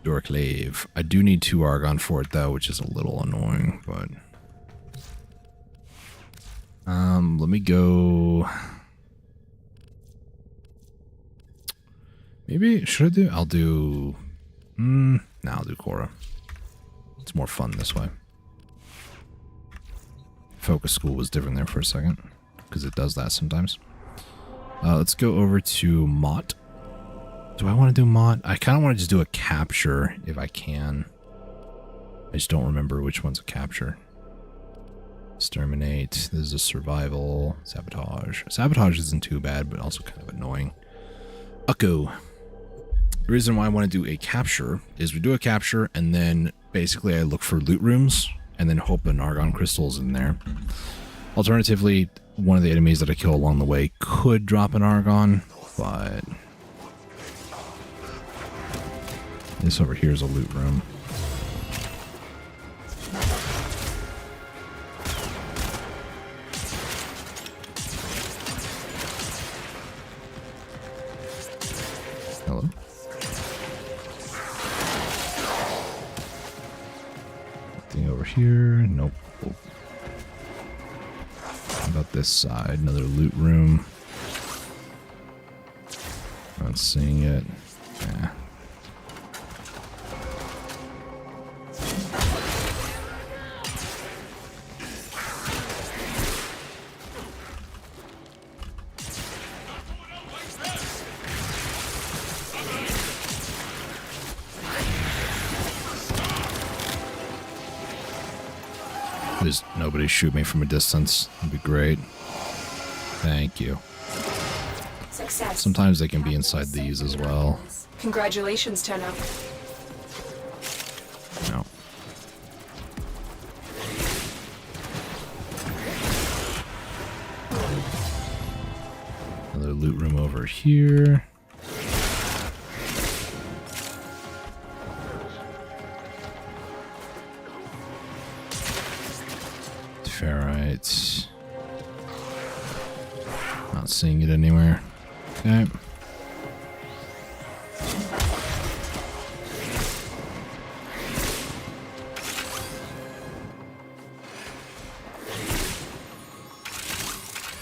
A: Door clave. I do need 2 Argon for it though, which is a little annoying, but let me go. Maybe should I do? I'll do. No, I'll do Korra. It's more fun this way. Focus School was different there for a second because it does that sometimes. Let's go over to Mott. Do I want to do Mott? I kind of want to just do a capture if I can. I just don't remember which one's a capture. Exterminate. This is a survival. Sabotage. Sabotage isn't too bad, but also kind of annoying. Ukko. The reason why I want to do a capture is we do a capture and then basically I look for loot rooms and then hope an Argon crystal is in there. Alternatively, one of the enemies that I kill along the way could drop an Argon, but this over here is a loot room. Hello? Nothing over here. Nope. Oh. How about this side? Another loot room. Not seeing it. Yeah. Please, nobody shoot me from a distance. That'd be great. Thank you.
E: Success.
A: Sometimes they can be inside these as well.
E: Congratulations, Tenno.
A: No. Another loot room over here. Ferrite. Not seeing it anywhere. Okay.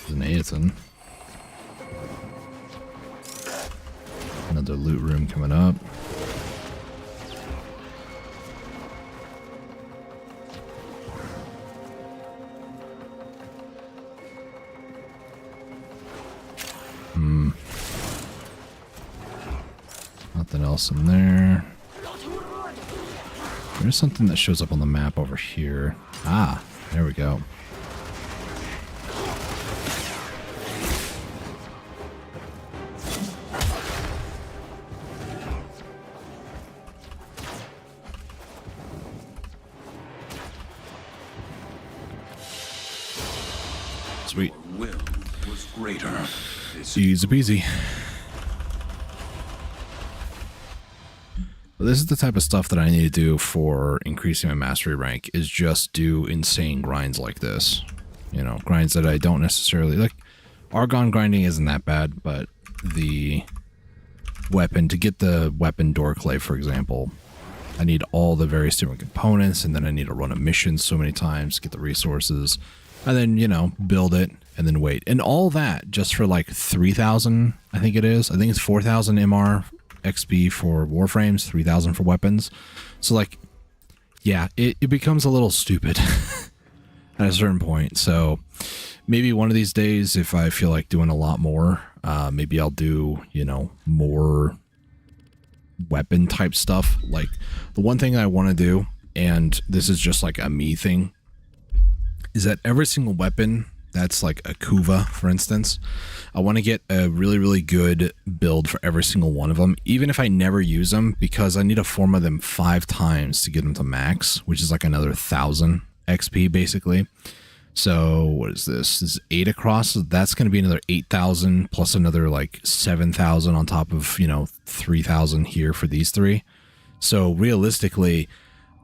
A: Nathan. Another loot room coming up. Nothing else in there. There's something that shows up on the map over here. Ah, there we go. Sweet.
L: grows greater.
A: Easy peasy. Well, this is the type of stuff that I need to do for increasing my mastery rank, is just do insane grinds like this. You know, grinds that I don't necessarily like. Argon grinding isn't that bad, but the weapon, to get the weapon door clay, for example, I need all the various different components, and then I need to run a mission so many times, get the resources, and then, you know, build it, and then wait. And all that just for like 3,000, I think it is. I think it's 4,000 MR XP for Warframes, 3,000 for weapons. So, like, yeah, it becomes a little stupid at a certain point. So maybe one of these days, if I feel like doing a lot more, maybe I'll do, you know, more weapon type stuff. Like, the one thing I want to do, and this is just like a me thing, is that every single weapon that's like a Kuva, for instance, I want to get a really, really good build for every single one of them, even if I never use them, because I need to form them 5 times to get them to max, which is like another 1,000 XP basically. So what is this? This is 8 across. So that's going to be another 8,000 plus another like 7,000 on top of, you know, 3,000 here for these 3. So realistically,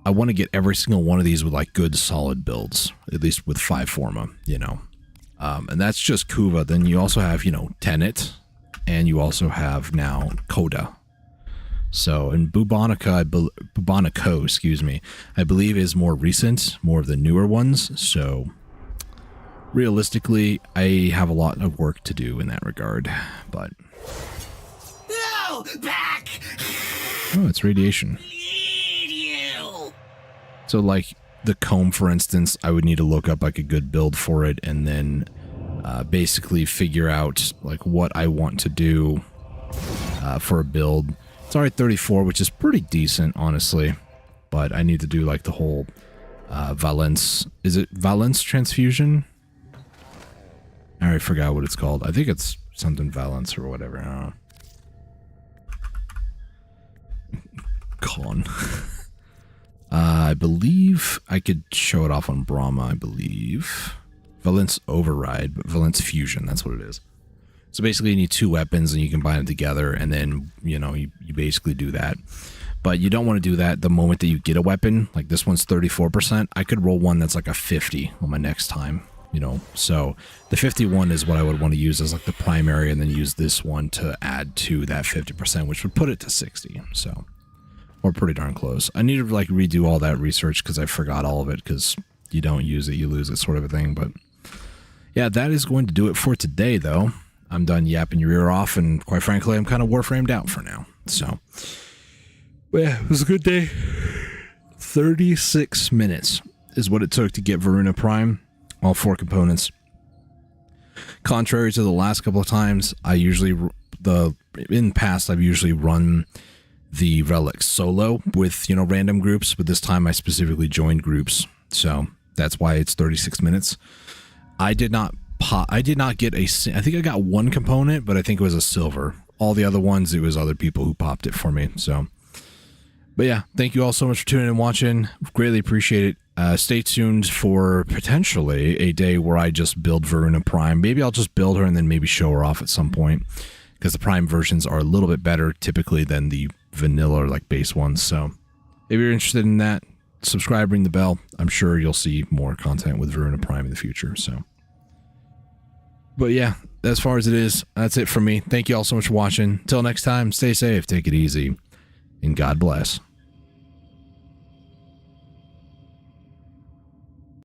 A: I want to get every single one of these with like good solid builds, at least with 5 Forma, you know. And that's just Kuva. Then you also have, you know, Tenet, and you also have now Coda. So, and Bubonico, excuse me, I believe is more recent, more of the newer ones. So, realistically, I have a lot of work to do in that regard. But
K: No! Back!
A: oh, it's radiation. So, like the comb, for instance, I would need to look up like a good build for it, and then basically figure out like what I want to do for a build. It's already 34, which is pretty decent, honestly. But I need to do like the whole Valence. Is it Valence transfusion? I already forgot what it's called. I think it's something Valence or whatever. I don't know. Con. I believe I could show it off on Brahma, I believe. Valence Override, but Valence Fusion, that's what it is. So basically you need 2 weapons and you combine them together, and then, you know, you basically do that. But you don't want to do that the moment that you get a weapon. Like this one's 34%. I could roll one that's like a 50 on my next time, you know. So the 51 is what I would want to use as like the primary, and then use this one to add to that 50%, which would put it to 60. So, or pretty darn close. I need to like redo all that research because I forgot all of it, because you don't use it, you lose it, sort of a thing. But yeah, that is going to do it for today, though. I'm done yapping your ear off, and quite frankly, I'm kind of Warframed out for now. So, but yeah, it was a good day. 36 minutes is what it took to get Voruna Prime, all 4 components. Contrary to the last couple of times, in the past, I've usually run the Relics solo with, you know, random groups, but this time I specifically joined groups, so that's why it's 36 minutes. I did not get I think I got 1 component, but I think it was a silver. All the other ones, it was other people who popped it for me. So, but yeah, thank you all so much for tuning in and watching. Greatly appreciate it. Stay tuned for potentially a day where I just build Voruna Prime. Maybe I'll just build her and then maybe show her off at some point, because the Prime versions are a little bit better typically than the vanilla or like base ones. So if you're interested in that, subscribe, ring the bell. I'm sure you'll see more content with Voruna Prime in the future. So, but yeah, as far as it is, that's it from me. Thank you all so much for watching. Till next time, stay safe, take it easy, and God bless.